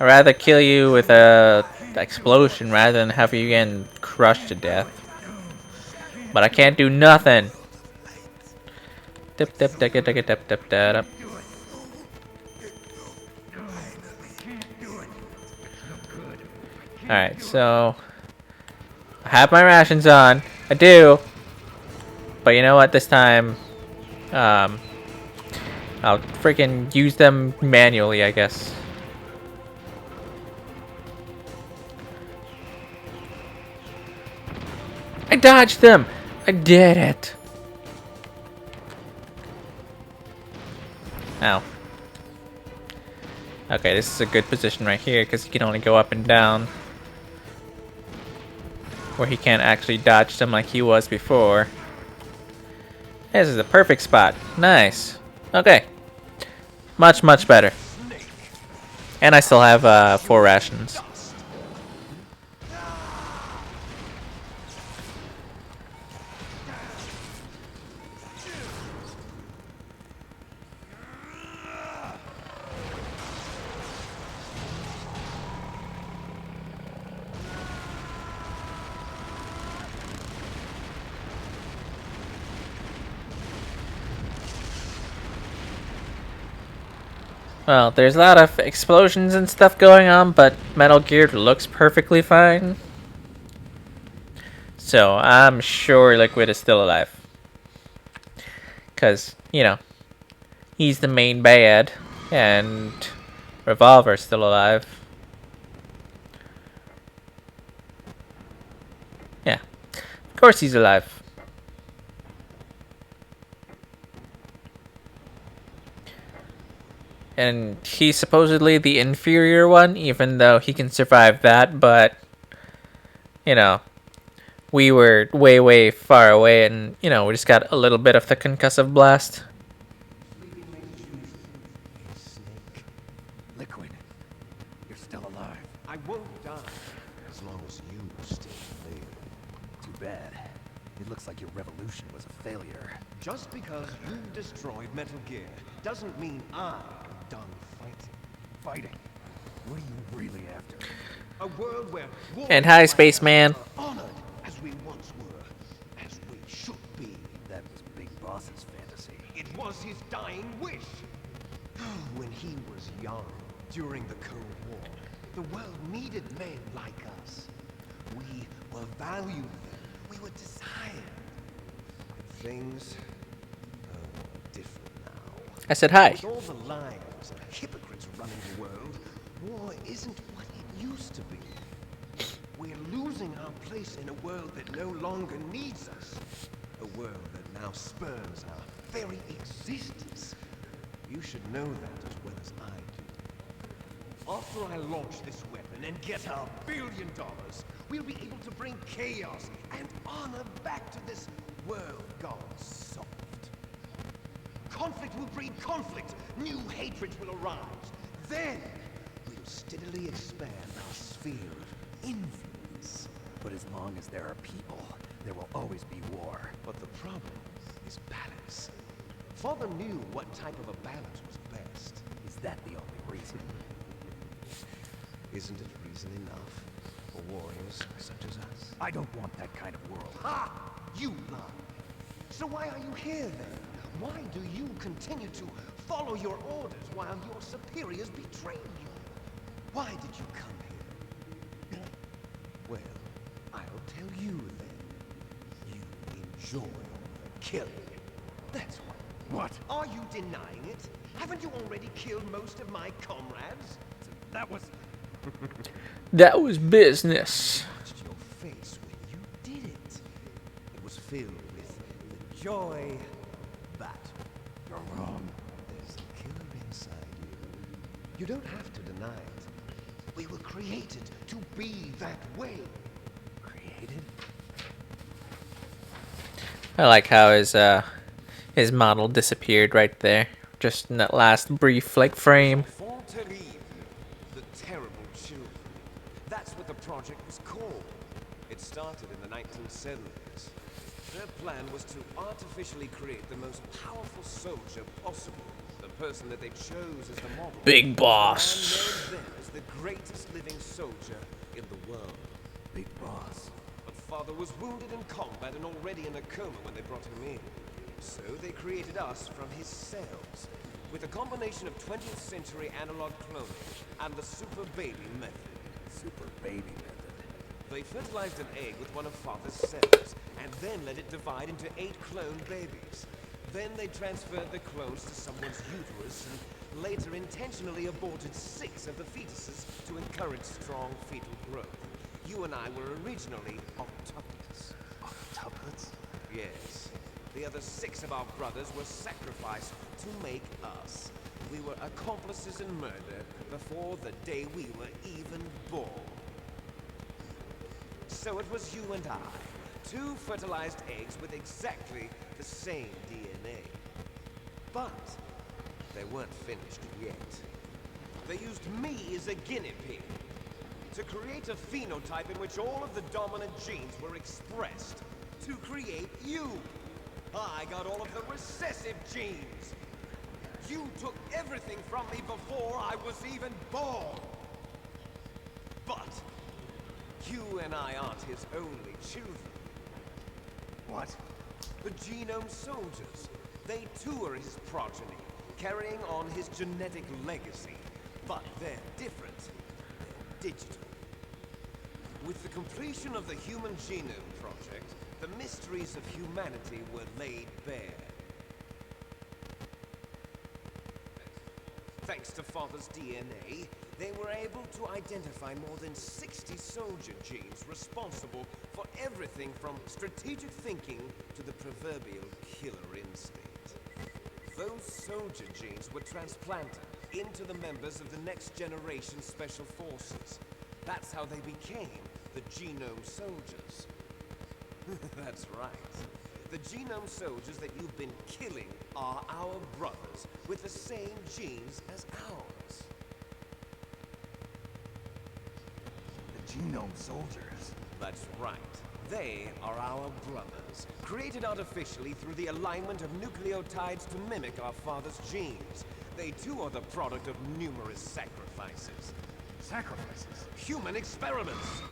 I'd rather kill you with a explosion rather than have you getting crushed to death. But I can't do nothing. Dip, dip, dip, dip, dip, dip, dip, dip. Alright, so I have my rations on. I do. But you know what? This time, I'll freaking use them manually, I guess. I dodged them! I did it! Ow. Okay, this is a good position right here because he can only go up and down. Where he can't actually dodge them like he was before. This is a perfect spot. Nice. Okay. Much, much better. And I still have 4 rations. Well, there's a lot of explosions and stuff going on, but Metal Gear looks perfectly fine. So, I'm sure Liquid is still alive. Because, you know, he's the main bad, and Revolver's still alive. Yeah, of course he's alive. And he's supposedly the inferior one, even though he can survive that, but, you know, we were way, way far away, and you know, we just got a little bit of the concussive blast. Snake, Liquid, you're still alive. I won't die as long as you still live. Too bad. It looks like your revolution was a failure. Just because you destroyed Metal Gear doesn't mean I'm done fighting. Fighting? What are you really after? A world where And hi, spaceman. honored as we once were, as we should be. That was Big Boss's fantasy. It was his dying wish. When he was young, during the Cold War, the world needed men like us. We were valued. We were desired. Things are different now. I said hi. With all the lies and hypocrites running the world, war isn't what it used to be. We're losing our place in a world that no longer needs us. A world that now spurns our very existence. You should know that as well as I do. After I launch this weapon and get our $1 billion, we'll be able to bring chaos and honor back to this world gone soft. Conflict will breed conflict. New hatreds will arise. Then, we'll steadily expand our sphere of influence. But as long as there are people, there will always be war. But the problem is balance. Father knew what type of a balance was best. Is that the only reason? Isn't it reason enough for warriors such as us? I don't want that kind of world. Ha! You lie. So why are you here then? Why do you continue to follow your orders while your superiors betray you? Why did you come here? Well, I'll tell you then. You enjoy killing. That's why. What? Are you denying it? Haven't you already killed most of my comrades? That was... That was business. I watched your face when you did it. It was filled with the joy battle. You're wrong. There's a killer inside you. You don't have to deny it. We were created to be that way. Created? I like how his model disappeared right there, just in that last brief like frame. The terrible children. That's what the project was called. It started in the 1970s. Their plan was to artificially create the most powerful soldier possible. The person that they chose as the model. Big Boss. And known then as the greatest living soldier in the world. Big Boss. But Father was wounded in combat and already in a coma when they brought him in. So they created us from his cells, with a combination of 20th century analog cloning and the super baby method. Super baby method. They fertilized an egg with one of Father's cells, and then let it divide into 8 clone babies. Then they transferred the clones to someone's uterus, and later intentionally aborted 6 of the fetuses to encourage strong fetal growth. You and I were originally octuplets. Octuplets? Yes. The other 6 of our brothers were sacrificed to make us. We were accomplices in murder before the day we were even born. So it was you and I, 2 fertilized eggs with exactly the same DNA. But they weren't finished yet. They used me as a guinea pig to create a phenotype in which all of the dominant genes were expressed to create you. I got all of the recessive genes. You took everything from me before I was even born. But you and I aren't his only children. What? The genome soldiers. They too are his progeny, carrying on his genetic legacy. But they're different. They're digital. With the completion of the Human Genome Project, the mysteries of humanity were laid bare. Thanks to Father's DNA, they were able to identify more than 60 soldier genes responsible for everything from strategic thinking to the proverbial killer instinct. Those soldier genes were transplanted into the members of the next generation special forces. That's how they became the genome soldiers. That's right. The genome soldiers that you've been killing are our brothers, with the same genes as ours. The genome soldiers? That's right. They are our brothers, created artificially through the alignment of nucleotides to mimic our father's genes. They too are the product of numerous sacrifices. Sacrifices? Human experiments!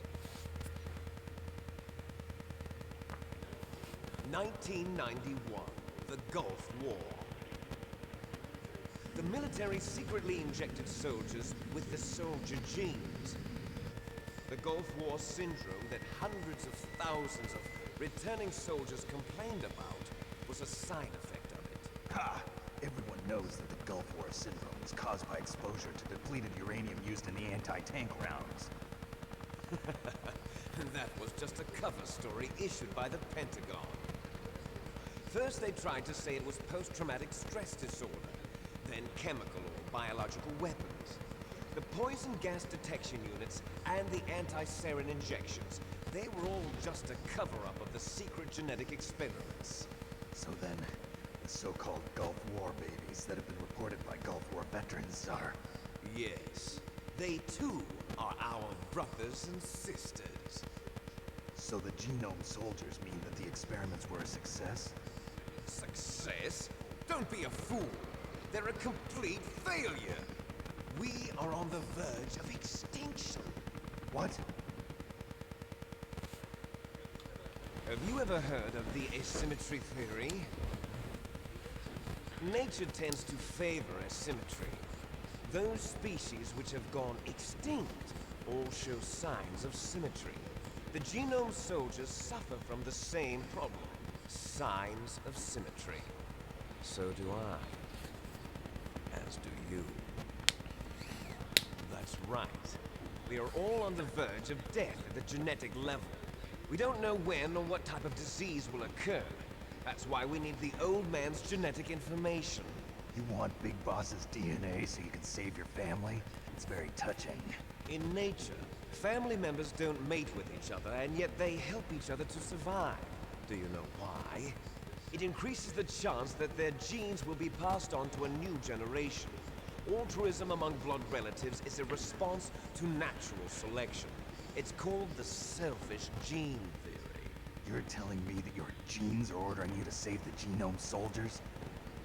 1991, the Gulf War. The military secretly injected soldiers with the soldier genes. The Gulf War syndrome that hundreds of thousands of returning soldiers complained about was a side effect of it. Ha! Everyone knows that the Gulf War syndrome was caused by exposure to depleted uranium used in the anti-tank rounds. That was just a cover story issued by the Pentagon. First they tried to say it was post-traumatic stress disorder, then chemical or biological weapons. The poison gas detection units and the anti-sarin injections, they were all just a cover-up of the secret genetic experiments. So then, the so-called Gulf War babies that have been reported by Gulf War veterans are... Yes, they too are our brothers and sisters. So the genome soldiers mean that the experiments were a success? Success? Don't be a fool. They're a complete failure. We are on the verge of extinction. What? Have you ever heard of the asymmetry theory? Nature tends to favor asymmetry. Those species which have gone extinct all show signs of symmetry. The genome soldiers suffer from the same problem. Signs of symmetry. So do I. As do you. That's right. We are all on the verge of death at the genetic level. We don't know when or what type of disease will occur. That's why we need the old man's genetic information. You want Big Boss's DNA so you can save your family? It's very touching. In nature, family members don't mate with each other, and yet they help each other to survive. Do you know why? It increases the chance that their genes will be passed on to a new generation. Altruism among blood relatives is a response to natural selection. It's called the selfish gene theory. You're telling me that your genes are ordering you to save the genome soldiers?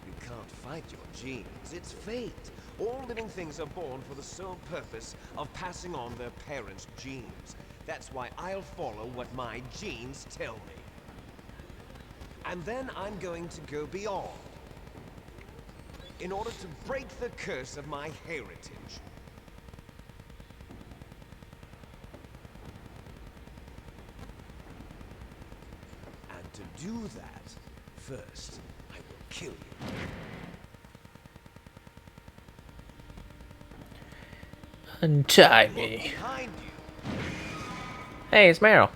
You can't fight your genes. It's fate. All living things are born for the sole purpose of passing on their parents' genes. That's why I'll follow what my genes tell me. And then I'm going to go beyond. In order to break the curse of my heritage. And to do that, first, I will kill you. Untie Look me. behind you. Hey, it's Meryl.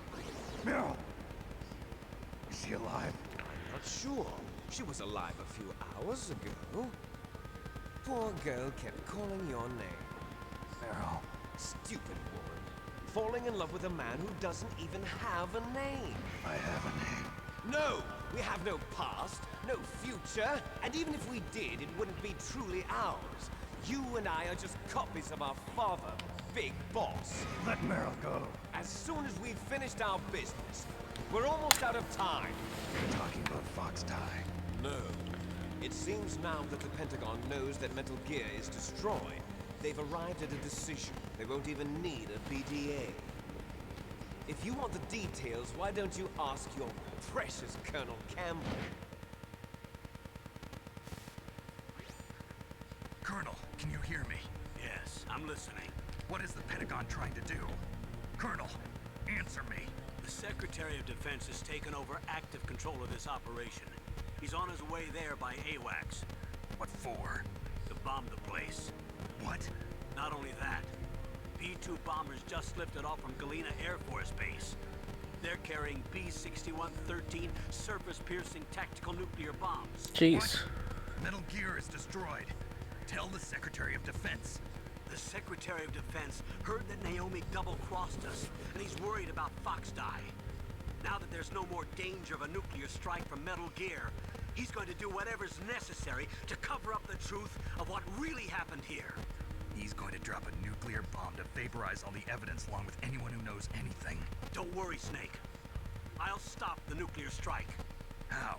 Meryl! Is she alive? I'm not sure. She was alive a few hours ago. Poor girl kept calling your name. Meryl. Stupid woman. Falling in love with a man who doesn't even have a name. I have a name. No! We have no past, no future, and even if we did, it wouldn't be truly ours. You and I are just copies of our father, Big Boss. Let Meryl go. As soon as we've finished our business, we're almost out of time. You're talking about Fox Die. No. It seems now that the Pentagon knows that Metal Gear is destroyed. They've arrived at a decision. They won't even need a PDA. If you want the details, why don't you ask your precious Colonel Campbell? Colonel, can you hear me? Yes, I'm listening. What is the Pentagon trying to do? Colonel, answer me. The Secretary of Defense has taken over active control of this operation. He's on his way there by AWACS. What for? To bomb the place. What? Not only that, B-2 bombers just lifted off from Galena Air Force Base. They're carrying B-6113 surface-piercing tactical nuclear bombs. Jeez. What? Metal Gear is destroyed. Tell the Secretary of Defense. The Secretary of Defense heard that Naomi double-crossed us, and he's worried about Fox Die. Now that there's no more danger of a nuclear strike from Metal Gear, he's going to do whatever's necessary to cover up the truth of what really happened here. He's going to drop a nuclear bomb to vaporize all the evidence along with anyone who knows anything. Don't worry, Snake. I'll stop the nuclear strike. How?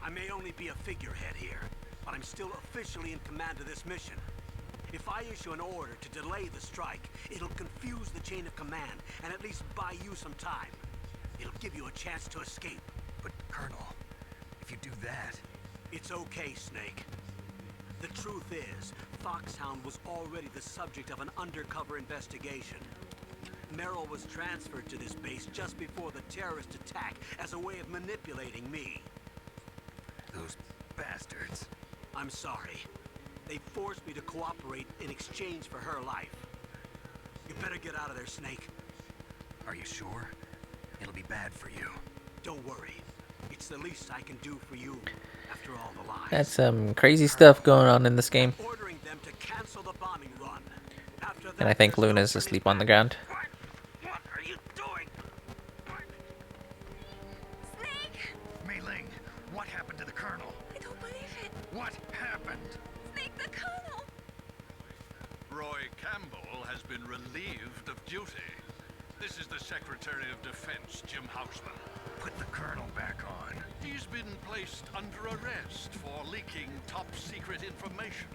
I may only be a figurehead here, but I'm still officially in command of this mission. If I issue an order to delay the strike, it'll confuse the chain of command and at least buy you some time. It'll give you a chance to escape. But, Colonel, if you do that... It's okay, Snake. The truth is, Foxhound was already the subject of an undercover investigation. Merrill was transferred to this base just before the terrorist attack as a way of manipulating me. Those bastards. I'm sorry. They forced me to cooperate in exchange for her life. You better get out of there, Snake. Are you sure? It'll be bad for you. Don't worry. It's the least I can do for you after all the lies. That's some crazy stuff going on in this game. Ordering them to cancel the bombing run. After that, And I think there's no Luna's turning asleep on the back. ground. What are you doing? Snake! Mei Ling, what happened to the Colonel? I don't believe it. What happened? Snake the Colonel! Roy Campbell has been relieved of duty. This is the Secretary of Defense, Jim Houseman. Put the Colonel back on. He's been placed under arrest for leaking top-secret information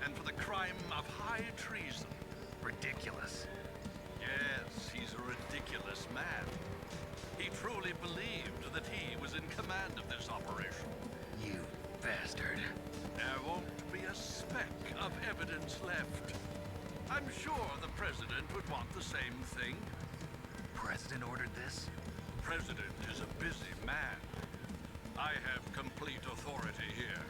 and for the crime of high treason. Ridiculous. Yes, he's a ridiculous man. He truly believed that he was in command of this operation. You bastard. There won't be a speck of evidence left. I'm sure the President would want the same thing. President ordered this? The President is a busy man. I have complete authority here.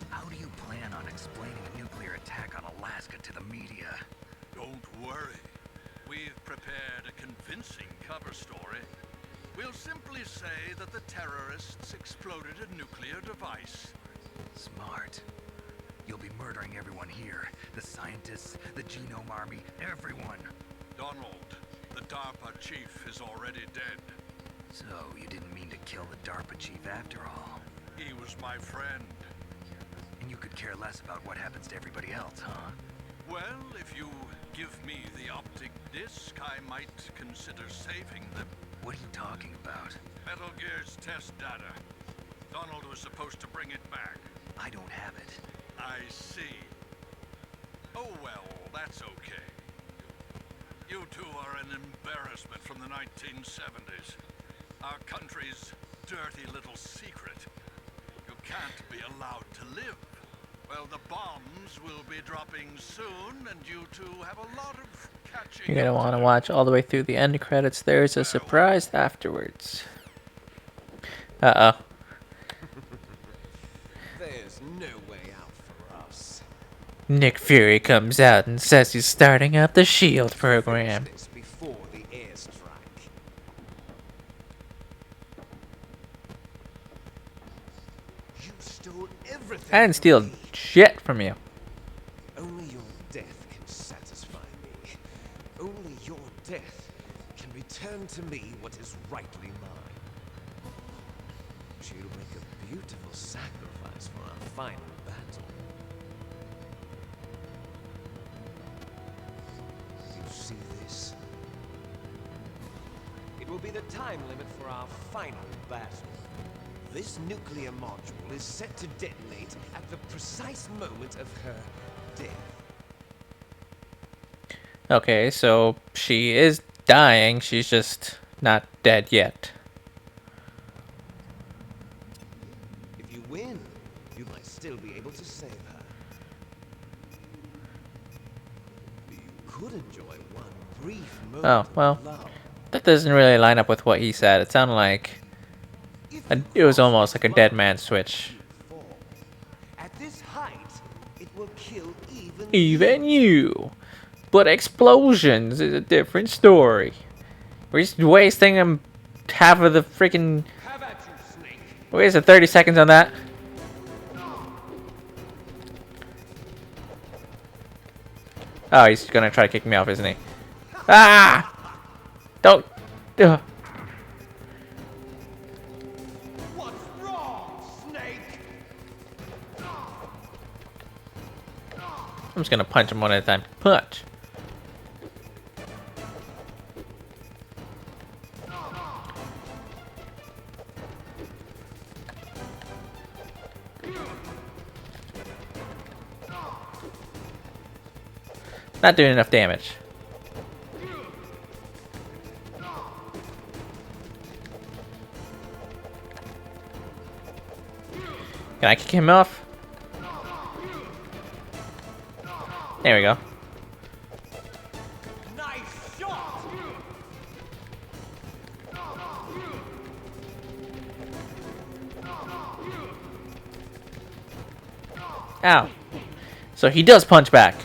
How do you plan on explaining a nuclear attack on Alaska to the media? Don't worry. We've prepared a convincing cover story. We'll simply say that the terrorists exploded a nuclear device. Smart. You'll be murdering everyone here. The scientists, the Genome Army, everyone. Donald, the DARPA chief, is already dead. So, you didn't mean to kill the DARPA chief after all. He was my friend. And you could care less about what happens to everybody else, huh? Well, if you give me the optic disc, I might consider saving them. What are you talking about? Metal Gear's test data. Donald was supposed to bring it back. I don't have it. I see. Oh well, that's okay. You two are an embarrassment from the 1970s. Our country's dirty little secret. You can't be allowed to live. Well, the bombs will be dropping soon, and you two have a lot of catching You're gonna up want to do. watch all the way through the end credits. There's a surprise afterwards. Uh-oh. There's no way out for us. Nick Fury comes out and says he's starting up the SHIELD program. Finish this before the airstrike. You stole everything. I didn't from steal me. shit from you. Only your death can satisfy me. Only your death can return to me what is rightly mine. She'll make a beautiful sacrifice for our final battle. You see this? It will be the time limit for our final battle. This nuclear module is set to detonate at the precise moment of her death. Okay, so she is dying. She's just not dead yet. If you win, you might still be able to save her. You could enjoy one brief moment Oh, of well, love. that doesn't really line up with what he said. It sounded like it was almost like a dead man switch. Fall. At this height, it will kill Even you. But explosions is a different story. We're just wasting him half of the freaking. Have at you, Snake. Wait, is it 30 seconds on that? Oh, he's gonna try to kick me off, isn't he? Ah! Don't. Ugh. I'm just gonna punch him one at a time. Punch. Not doing enough damage. Can I kick him off? There we go. Nice shot! Ow. So he does punch back.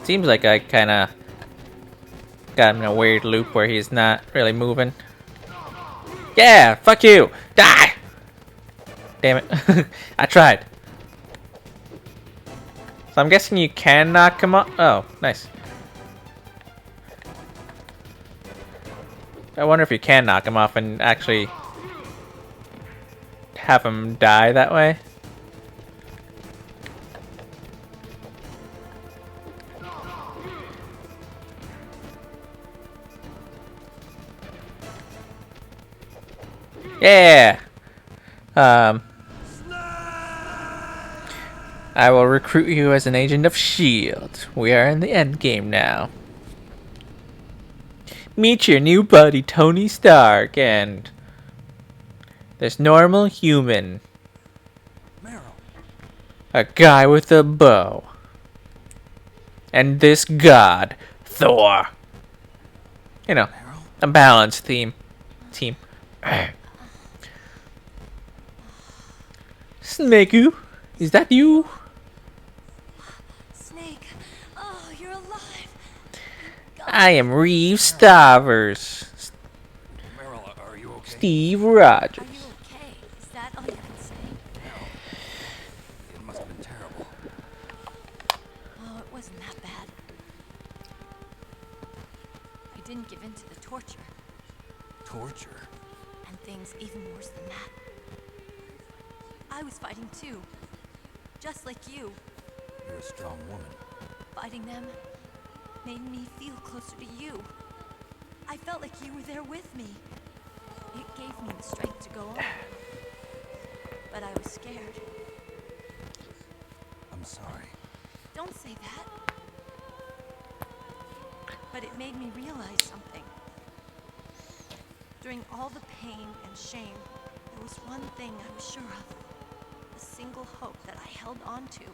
Seems like I kind of got him in a weird loop where he's not really moving. Yeah, fuck you! Die! Damn it. I tried. So I'm guessing you can knock him off. Oh, nice. I wonder if you can knock him off and actually have him die that way. Yeah. I will recruit you as an agent of S.H.I.E.L.D. We are in the end game now. Meet your new buddy, Tony Stark, and this normal human. Meryl. A guy with a bow. And this god, Thor. You know, a balanced team. Snakeu, is that you? Snake, oh, you're alive. I am Reeve Stavers. Meryl, are you okay? Steve Rogers. Are you okay? Is that all you can say? It must have been terrible. Oh, it wasn't that bad. I didn't give in to the torture. Torture? And things even worse than that. I was fighting too. Just like you. You're a strong woman. Fighting them made me feel closer to you. I felt like you were there with me. It gave me the strength to go on. But I was scared. I'm sorry. Don't say that. But it made me realize something. During all the pain and shame, there was one thing I was sure of. A single hope that I held on to.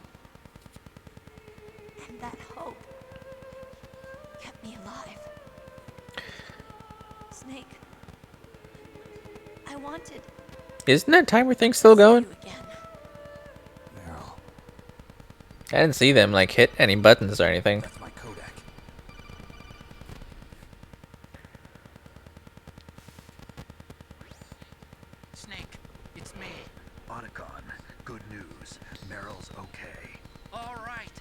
And that hope kept me alive. Snake, I wanted Isn't that timer thing still going? you again. Meryl, I didn't see them like hit any buttons or anything. that's my Kodak. Snake, it's me. Otacon, good news. Meryl's okay. All right.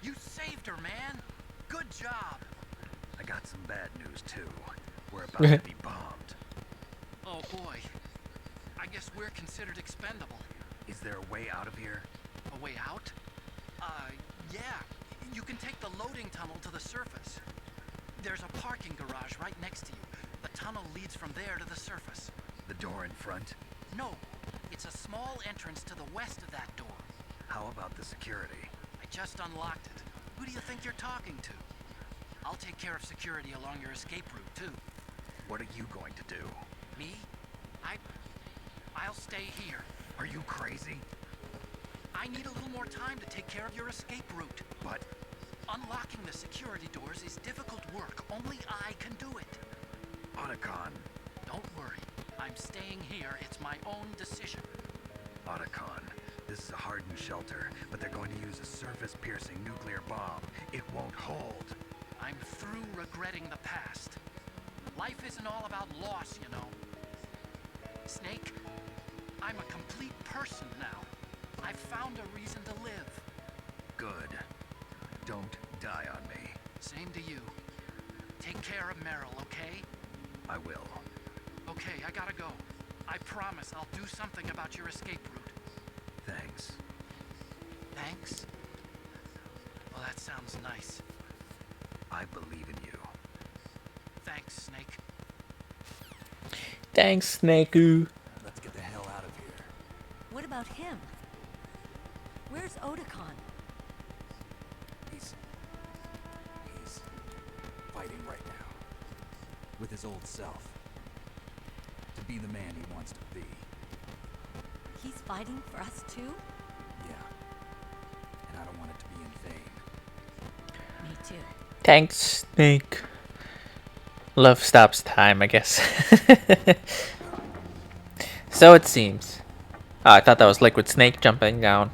You saved her, man. Good job. I got some bad news, too. We're about to be bombed. Oh, boy. I guess we're considered expendable. Is there a way out of here? A way out? Yeah. You can take the loading tunnel to the surface. There's a parking garage right next to you. The tunnel leads from there to the surface. The door in front? No, it's a small entrance to the west of that door. How about the security? I just unlocked it. Who do you think you're talking to? I'll take care of security along your escape route, too. What are you going to do? Me? I'll stay here. Are you crazy? I need a little more time to take care of your escape route. But Unlocking the security doors is difficult work. Only I can do it. Otacon, Don't worry. I'm staying here. It's my own decision. Otacon, this is a hardened shelter, but they're going to use a surface-piercing nuclear bomb. It won't hold. I'm through regretting the past. Life isn't all about loss, you know. Snake, I'm a complete person now. I've found a reason to live. Good. Don't die on me. Same to you. Take care of Meryl, okay? I will. Okay, I gotta go. I promise I'll do something about your escape route. Thanks. Thanks? Well, that sounds nice. I believe in you. Thanks, Snake. Thanks, Snake-oo. Let's get the hell out of here. What about him? Where's Otakon? He's fighting right now. With his old self. To be the man he wants to be. He's fighting for us too? Yeah. And I don't want it to be in vain. Me too. Thanks, Snake. Love stops time, I guess. So it seems. Oh, I thought that was Liquid Snake jumping down.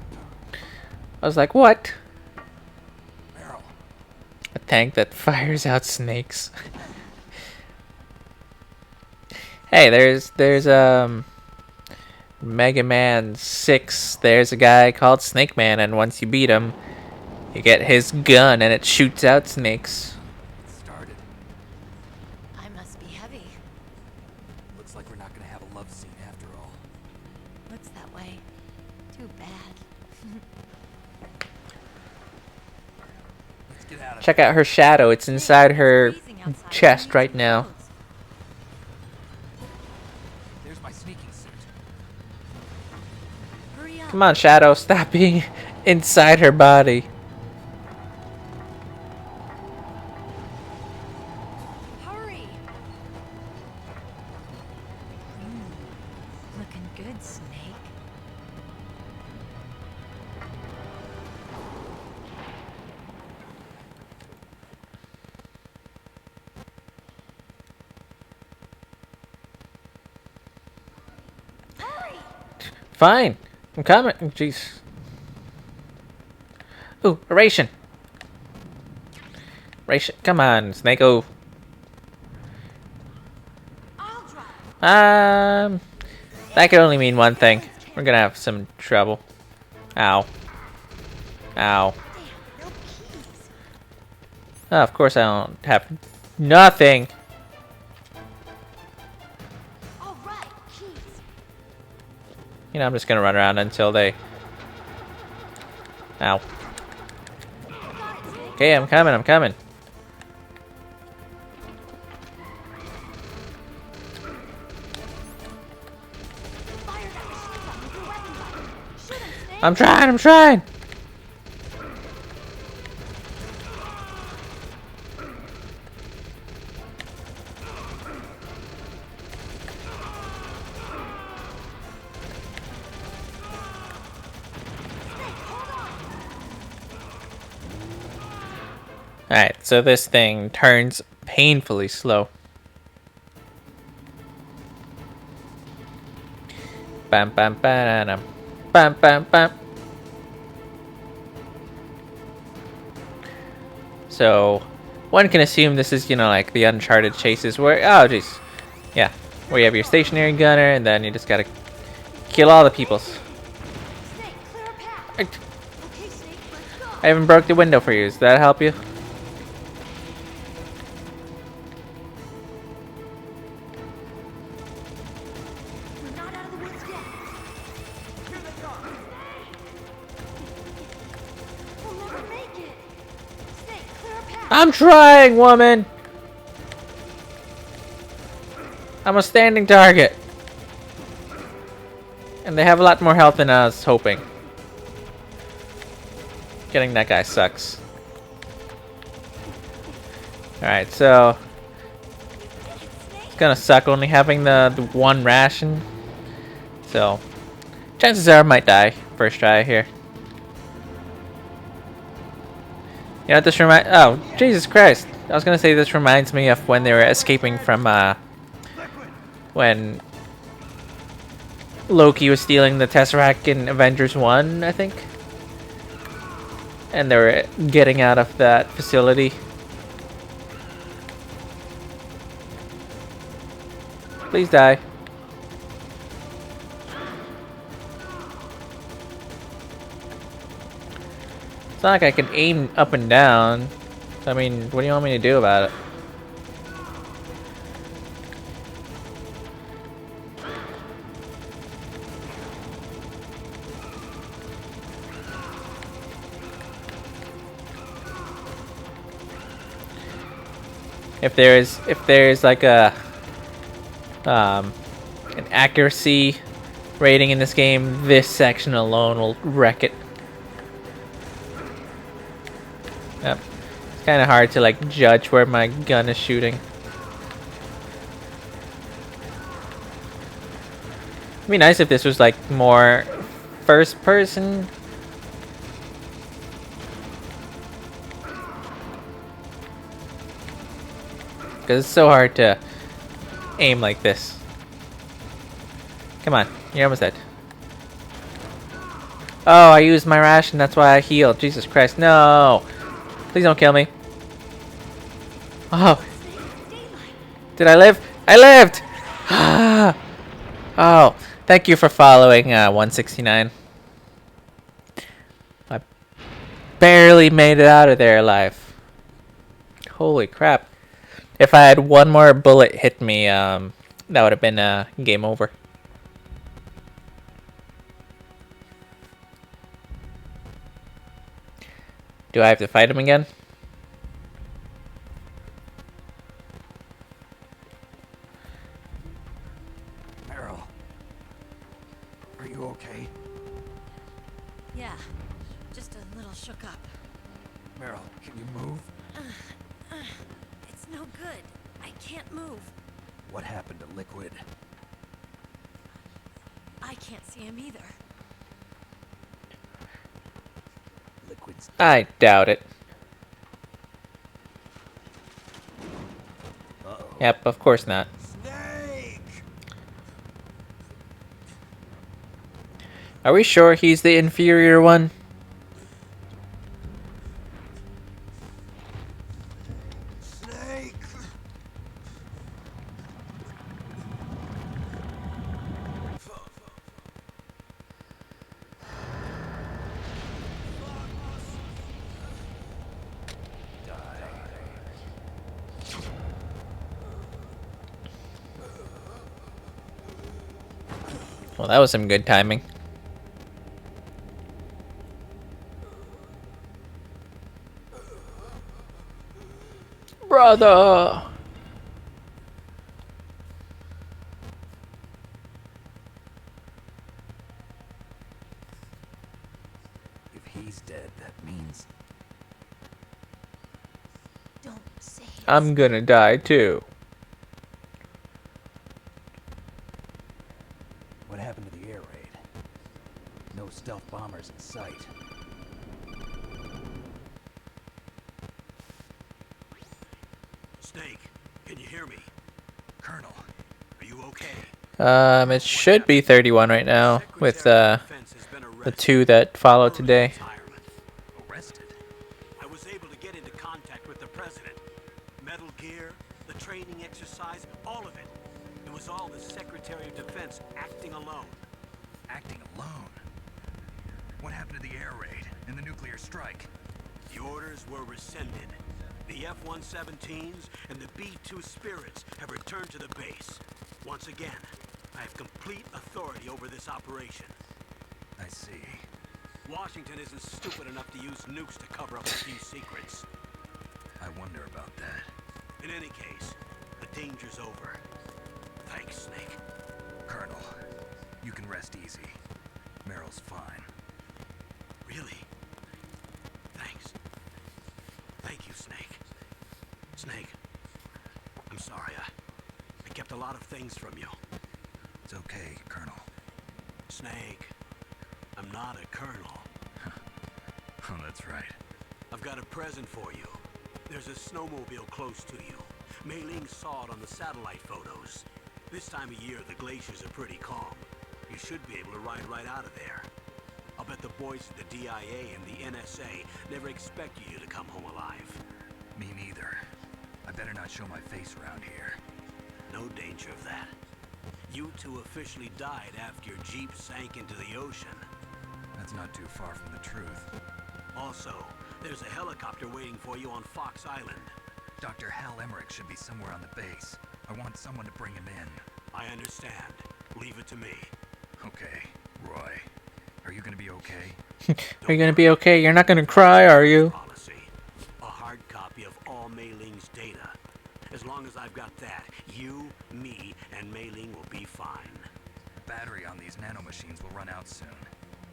I was like, what? Meryl. A tank that fires out snakes. Hey, there's Mega Man 6. There's a guy called Snake Man, and once you beat him, you get his gun and it shoots out snakes. It started. I must be heavy. Looks like we're not gonna have a love scene after all. Looks that way. Too bad. Let's get out of Check out her shadow. It's inside her chest right now. There's my sneaking suit. Hurry up. Come on, Shadow. Stop being inside her body. Hurry. Looking good, Snake. Hurry. Fine. I'm coming. Jeez. Ooh, a ration. Ration. Come on, Snake. Oh. I'll drive. That could only mean one thing. We're gonna have some trouble. Ow. Ow. Damn, no keys. Oh, of course I don't have nothing. All right, keys. You know, I'm just gonna run around until they... Ow. Got it, Snake. Okay, I'm coming, I'm coming. Fire that machine gun with your weapon button. Shoot him, Snake. I'm trying. Alright, so this thing turns painfully slow. Bam bam bam bam bam bam. So one can assume this is, you know, like the Uncharted chases where, oh jeez, yeah, where you have your stationary gunner and then you just gotta kill all the peoples. Snake, clear a path. I Okay, Snake, let's go. I even broke the window for you. Does that help you? We're not out of the woods yet. Here they come. We'll never make it. Snake, clear a path. I'm trying, woman. I'm a standing target. And they have a lot more health than I was hoping. Getting that guy sucks. Alright, so it's gonna suck only having the one ration. So chances are I might die first try here. You know what this remind? Oh, Jesus Christ! I was gonna say this reminds me of when they were escaping from when Loki was stealing the Tesseract in Avengers 1, I think. And they were getting out of that facility. Please die. It's not like I can aim up and down. I mean, what do you want me to do about it? if there's like a an accuracy rating in this game, this section alone will wreck it. Yep. It's kind of hard to like judge where my gun is shooting. It'd be nice if this was like more first person. Because it's so hard to aim like this. Come on, you're almost dead. Oh, I used my ration, that's why I healed. Jesus Christ, no! Please don't kill me. Oh. Did I live? I lived! Oh, thank you for following 169. I barely made it out of there alive. Holy crap. If I had one more bullet hit me, that would have been game over. Do I have to fight him again? Meryl, are you okay? Yeah, just a little shook up. Meryl, can you move? It's no good. I can't move. What happened to Liquid? I can't see him either. Liquid's I doubt it. Yep, of course not. Snake! Are we sure he's the inferior one? Snake! Well, that was some good timing. Brother! If he's dead, that means... Don't say it. I'm gonna die too. What happened to the air raid? No stealth bombers in sight. Snake, can you hear me? Colonel, Are you okay? It should be 31 right now with the two that follow today. arrested? I was able to get into contact with the president. Metal Gear, the training exercise, all of it. It was all the Secretary of Defense acting alone. Acting alone? What happened to the air raid and the nuclear strike? The orders were rescinded. The F-117s and the B-2 Spirits have returned to the base. Once again, I have complete authority over this operation. I see. Washington isn't stupid enough to use nukes to cover up a few secrets. I wonder about that. In any case, the danger's over. Thanks, Snake. Colonel, you can rest easy. Meryl's fine. Really? Thanks. Thank you, Snake. Snake, I'm sorry. I kept a lot of things from you. It's okay, Colonel. Snake, I'm not a colonel. Oh, that's right. I've got a present for you. There's a snowmobile close to you. Mei Ling saw it on the satellite photos. This time of year, the glaciers are pretty calm. You should be able to ride right out of there. I'll bet the boys at the DIA and the NSA never expected you to come home alive. Me neither. I better not show my face around here. No danger of that. You two officially died after your Jeep sank into the ocean. That's not too far from the truth. Also, there's a helicopter waiting for you on Fox Island. Dr. Hal Emmerich should be somewhere on the base. I want someone to bring him in. I understand. Leave it to me. Okay, Roy. Are you gonna be okay? Are you gonna be okay? You're not gonna cry, are you? Policy. A hard copy of all Mei Ling's data. As as I've got that, you, me, and Mei Ling will be fine. The battery on these nanomachines will run out soon.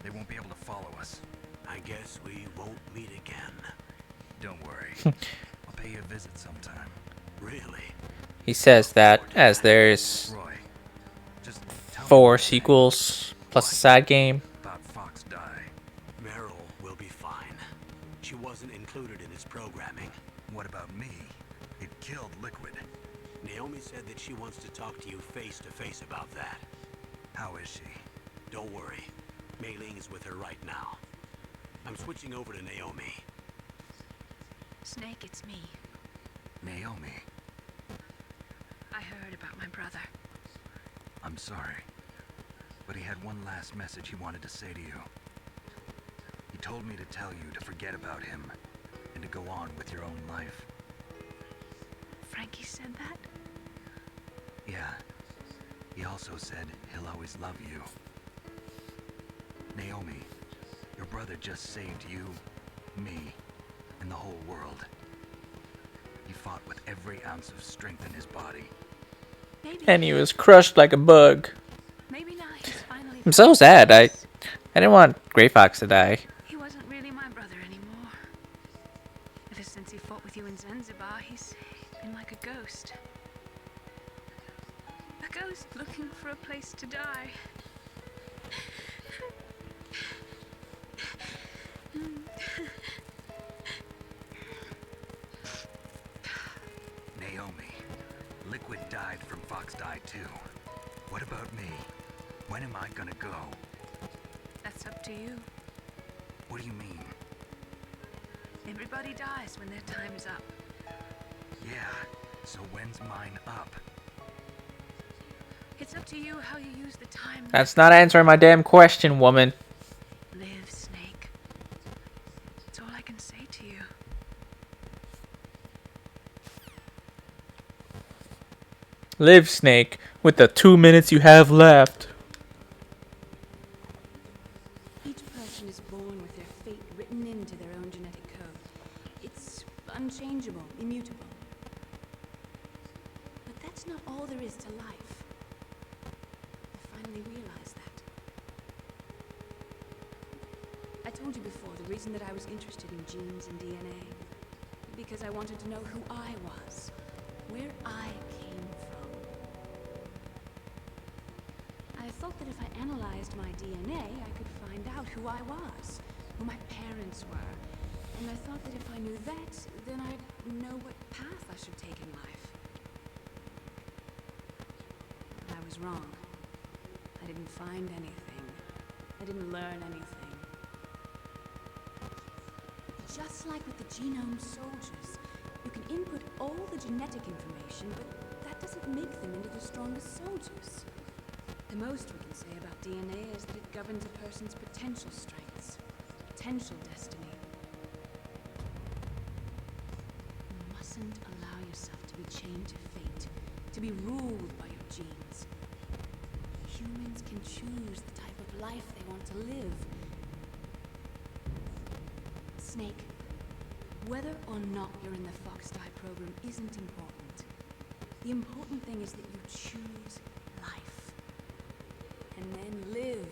They won't be able to follow us. I guess we won't meet again. Don't worry. I'll pay you a visit sometime. Really? He says that as there's Roy, just tell me 4 what you think sequels plus a side game. about Fox Die. Meryl will be fine. She wasn't included in his programming. What about me? It killed Liquid. Naomi said that she wants to talk to you face to face about that. How is she? Don't worry. Mei Ling is with her right now. I'm switching over to Naomi. Snake, it's me. Naomi, I heard about my brother. I'm sorry. But he had one last message he wanted to say to you. He told me to tell you to forget about him and to go on with your own life. Frankie said that? Yeah. He also said he'll always love you. Naomi, your brother just saved you, me, and the whole world. He fought with every ounce of strength in his body. Maybe. And he was crushed like a bug. Maybe now he's finally. I'm so sad. I didn't want Gray Fox to die. He wasn't really my brother anymore. Ever since he fought with you in Zanzibar, he's been like a ghost. A ghost looking for a place to die. Naomi, Liquid died from Fox Die too. What about me? When am I gonna go? That's up to you. What do you mean? Everybody dies when their time is up. Yeah, so when's mine up? It's up to you how you use the time. That's not answering my damn question, woman. Live, Snake. That's all I can say to you. Live, Snake, with the 2 minutes you have left. Each person is born with their fate written into their own genetic code. It's unchangeable, immutable. But that's not all there is to life. I finally realized that. I told you before the reason that I was interested in genes and DNA. Because I wanted to know who I was, where I came from. I thought that if I analyzed my DNA, I could find out who I was, who my parents were. And I thought that if I knew that, then I'd know what path I should take in life. But I was wrong. I didn't find anything. I didn't learn anything. Just like with the genome soldiers, you can input all the genetic information, but that doesn't make them into the strongest soldiers. The most we can say about DNA is that it governs a person's potential strengths, potential destiny. You mustn't allow yourself to be chained to fate, to be ruled by your genes. Humans can choose the type of life they want to live. Snake, whether or not you're in the Fox Die program isn't important. The important thing is that you choose life. And then live.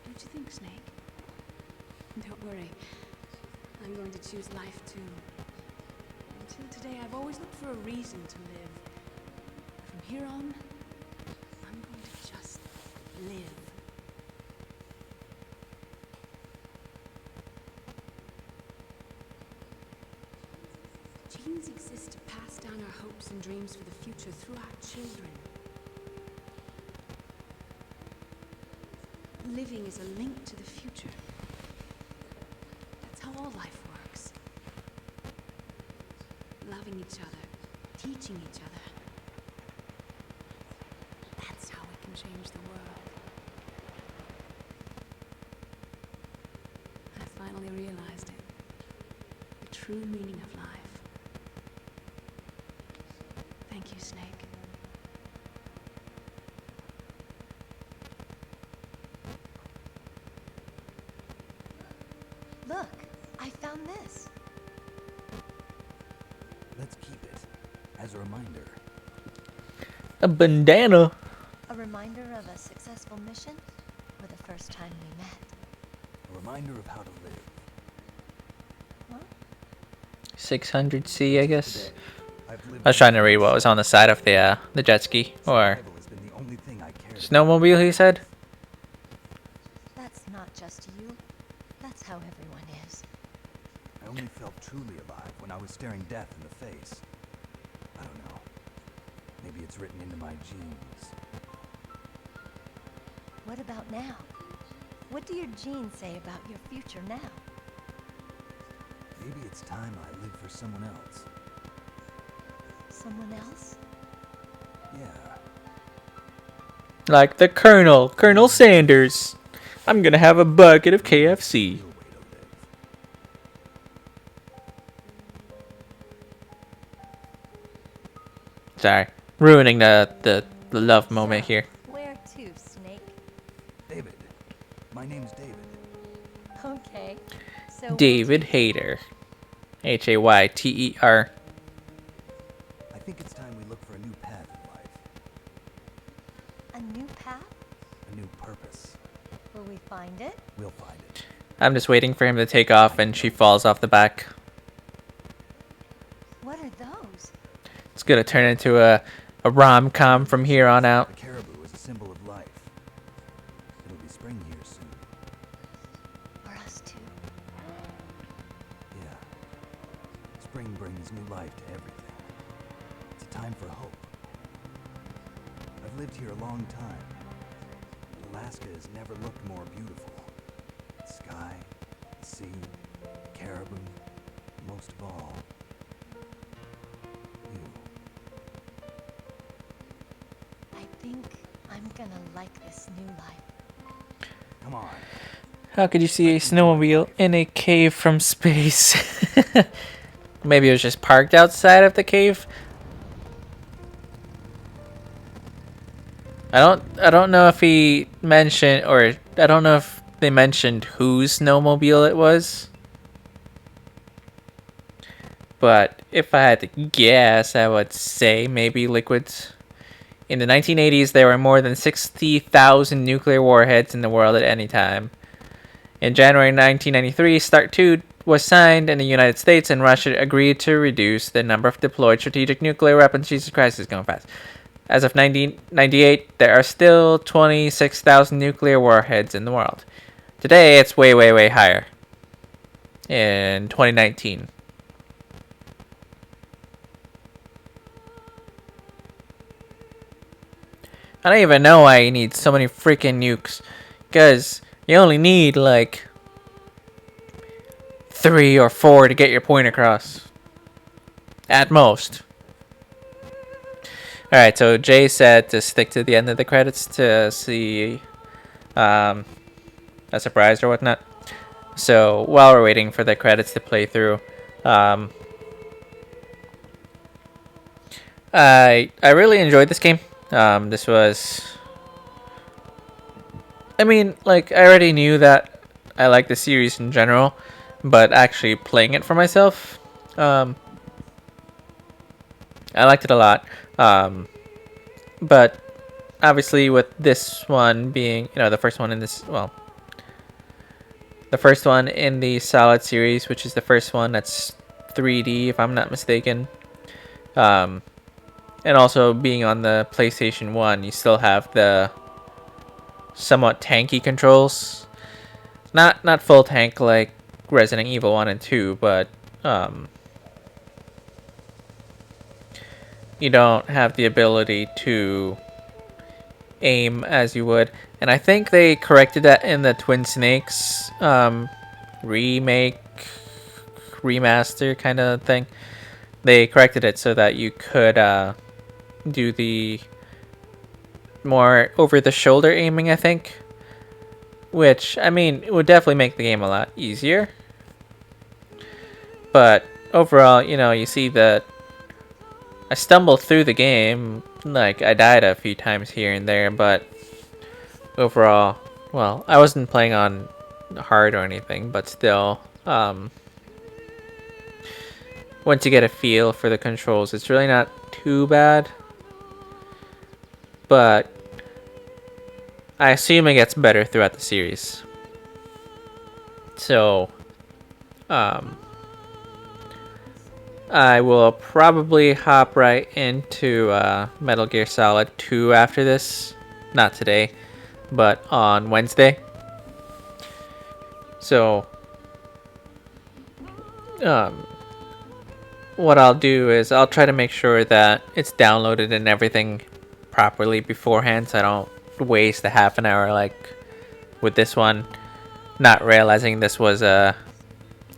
Don't you think, Snake? Don't worry. I'm going to choose life too. Until today, I've always looked for a reason to live. From here on, I'm going to just live. Genes exist to pass down our hopes and dreams for the future through our children. Living is a link to the future. That's how all life works. Loving each other, teaching each other. That's how we can change the world. I finally realized it. The true meaning of life. Thank you, Snake. Look, I found this. Let's keep it. As a reminder. A bandana. A reminder of a successful mission, or the first time we met? A reminder of how to live. What? 600C, I guess. I was trying to read what was on the side of the jet ski or snowmobile. He said. That's not just you. That's how everyone is. I only felt truly alive when I was staring death in the face. I don't know. Maybe it's written into my genes. What about now? What do your genes say about your future now? Maybe it's time I live for someone else. Someone else? Yeah. Like the Colonel Sanders. I'm gonna have a bucket of KFC. Sorry, ruining the love moment here. Where to, Snake? David. My name's David. Okay. So David Hayter. Hayter. I think it's time we look for a new path in life. A new path? A new purpose. Will we find it? We'll find it. I'm just waiting for him to take off and she falls off the back. What are those? It's gonna turn into a rom-com from here on out. The caribou is a symbol of life. It'll be spring here soon. For us too. Yeah. Spring brings new life to everything. It's a time for hope. I've lived here a long time. Alaska has never looked more beautiful. The sky, the sea, caribou, and most of all, you. I think I'm gonna like this new life. Come on. How could you see a snowmobile in a cave from space? Maybe it was just parked outside of the cave. I don't know if he mentioned, or I don't know if they mentioned whose snowmobile it was. But if I had to guess, I would say maybe Liquid's. In the 1980s, there were more than 60,000 nuclear warheads in the world at any time. In January 1993, START 2 was signed in the United States, and Russia agreed to reduce the number of deployed strategic nuclear weapons. Jesus Christ, it's going fast. As of 1998, there are still 26,000 nuclear warheads in the world. Today, it's way, way, way higher. In 2019. I don't even know why you need so many freaking nukes. Because you only need like 3 or 4 to get your point across. At most. Alright, so Jay said to stick to the end of the credits to see a surprise or whatnot. So while we're waiting for the credits to play through, I really enjoyed this game. This was, I mean, like, I already knew that I like the series in general, but actually playing it for myself, I liked it a lot. But obviously with this one being, the first one in this, well, the first one in the Solid series, which is the first one that's 3D, if I'm not mistaken. And also being on the PlayStation 1, you still have the somewhat tanky controls. Not full tank like Resident Evil 1 and 2, but you don't have the ability to aim as you would. And I think they corrected that in the Twin Snakes remake, remaster kind of thing. They corrected it so that you could do the more over-the-shoulder aiming, I think. Which, I mean, it would definitely make the game a lot easier. But overall, you see that I stumbled through the game. Like, I died a few times here and there, but overall, well, I wasn't playing on hard or anything, but still, once you get a feel for the controls, it's really not too bad. But I assume it gets better throughout the series. So, I will probably hop right into Metal Gear Solid 2 after this. Not today, but on Wednesday. So, what I'll do is I'll try to make sure that it's downloaded and everything properly beforehand, so I don't waste a half an hour like with this one, not realizing this was a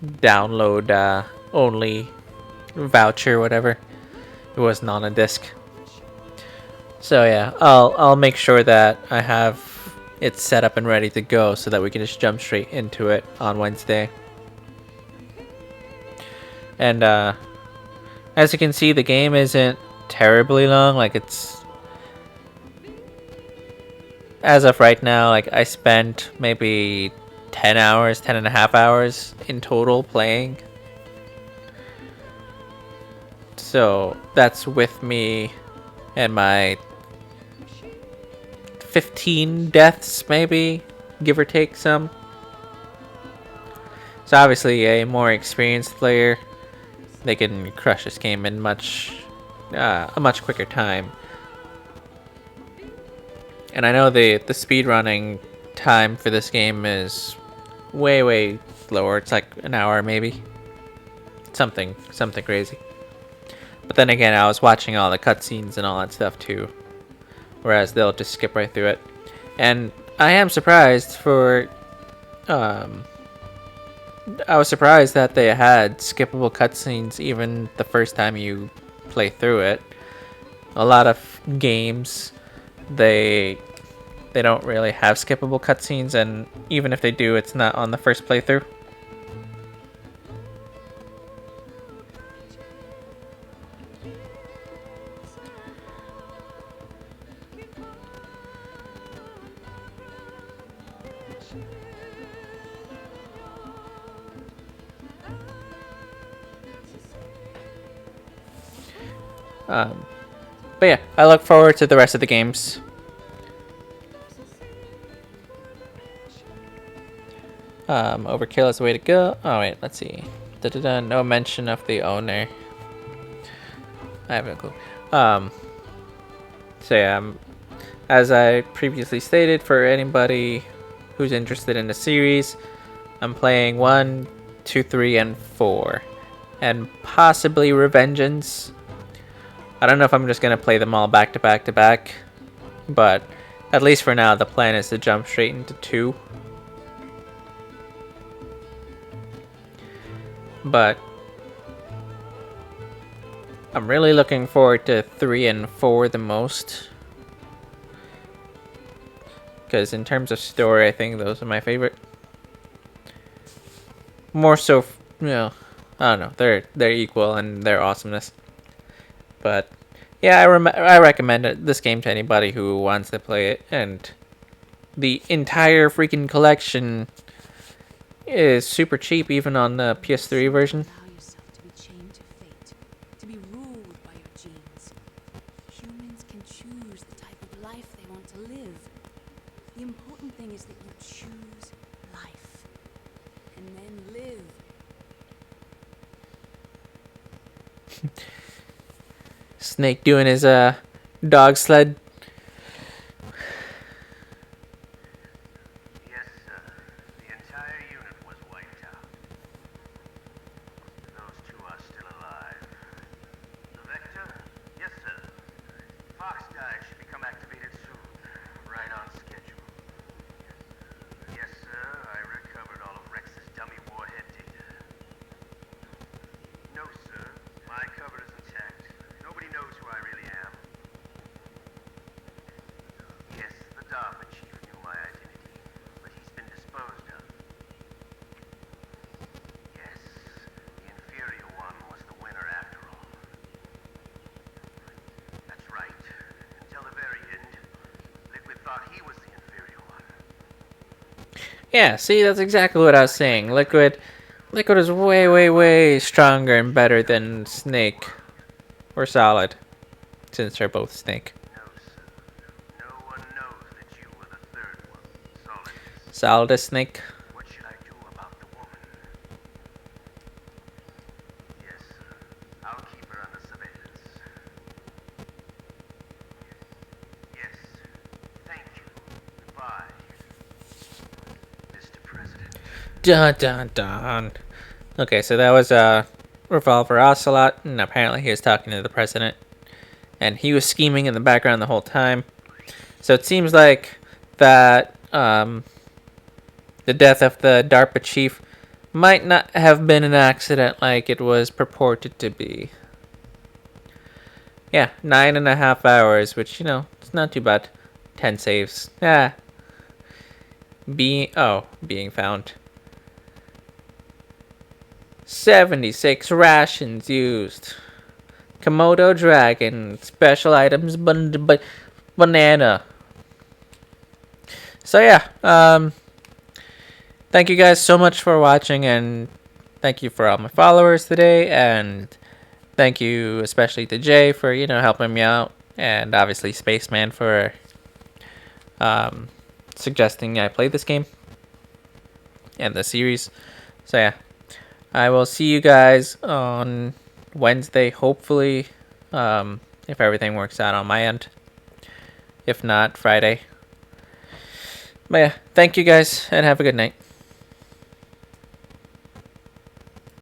download only voucher, whatever. It wasn't on a disc. So yeah, I'll make sure that I have it set up and ready to go so that we can just jump straight into it on Wednesday. And as you can see, the game isn't terribly long. Like, it's, as of right now, like, I spent maybe 10 hours, 10 and a half hours in total playing. So that's with me and my 15 deaths, maybe, give or take some. So obviously a more experienced player, they can crush this game in a much quicker time. And I know the speedrunning time for this game is way lower. It's like an hour maybe. Something crazy. But then again, I was watching all the cutscenes and all that stuff too. Whereas they'll just skip right through it. And I am surprised for I was surprised that they had skippable cutscenes even the first time you play through it. A lot of games, they don't really have skippable cutscenes, and even if they do, it's not on the first playthrough. But yeah, I look forward to the rest of the games. Overkill is the way to go. Oh wait, let's see. No mention of the owner. I have no clue. So yeah, as I previously stated, for anybody who's interested in the series, I'm playing 1, 2, 3, and 4. And possibly Revengeance. I don't know if I'm just going to play them all back to back to back. But at least for now, the plan is to jump straight into 2. But I'm really looking forward to 3 and 4 the most. Because in terms of story, I think those are my favorite. More so, you know, I don't know. They're equal in their awesomeness. But yeah, I recommend this game to anybody who wants to play it. And the entire freaking collection is super cheap, even on the PS3 version. Allow yourself to be chained to fate, to be ruled by your genes. Humans can choose the type of life they want to live. The important thing is that you choose life, and then live. Snake doing his dog sled. Yes, sir. The entire unit was wiped out. Those two are still alive. The Vector? Yes, sir. Fox dive should become activated soon. Right on schedule. Yes, sir. I recovered all of Rex's dummy warhead data. No, sir. My cover is intact. Nobody knows who I really am. Yes, the DARPA chief knew my identity, but he's been disposed of. Yes, the inferior one was the winner after all. That's right. Until the very end, Liquid thought he was the inferior one. Yeah, see, that's exactly what I was saying. Liquid is way stronger and better than Snake or Solid. since they're both Snake. No, sir. No one knows that you were the third one. Solidus Snake. What should I do about the woman? Yes, sir. I'll keep her under surveillance. Yes. Thank you. Goodbye, Mr. President. Dun dun dun. Okay, so that was Revolver Ocelot, and apparently he was talking to the president, and he was scheming in the background the whole time. So it seems like that the death of the DARPA chief might not have been an accident like it was purported to be. Yeah, 9.5 hours, which, you know, it's not too bad. 10 saves. Yeah. Being found. 76 rations used. Komodo dragon. Special items. Banana. So yeah. Thank you guys so much for watching, and thank you for all my followers today, and thank you especially to Jay for, you know, helping me out, and obviously Spaceman for suggesting I play this game and the series. So yeah, I will see you guys on Wednesday, hopefully, if everything works out on my end. If not, Friday. But yeah, thank you guys, and have a good night.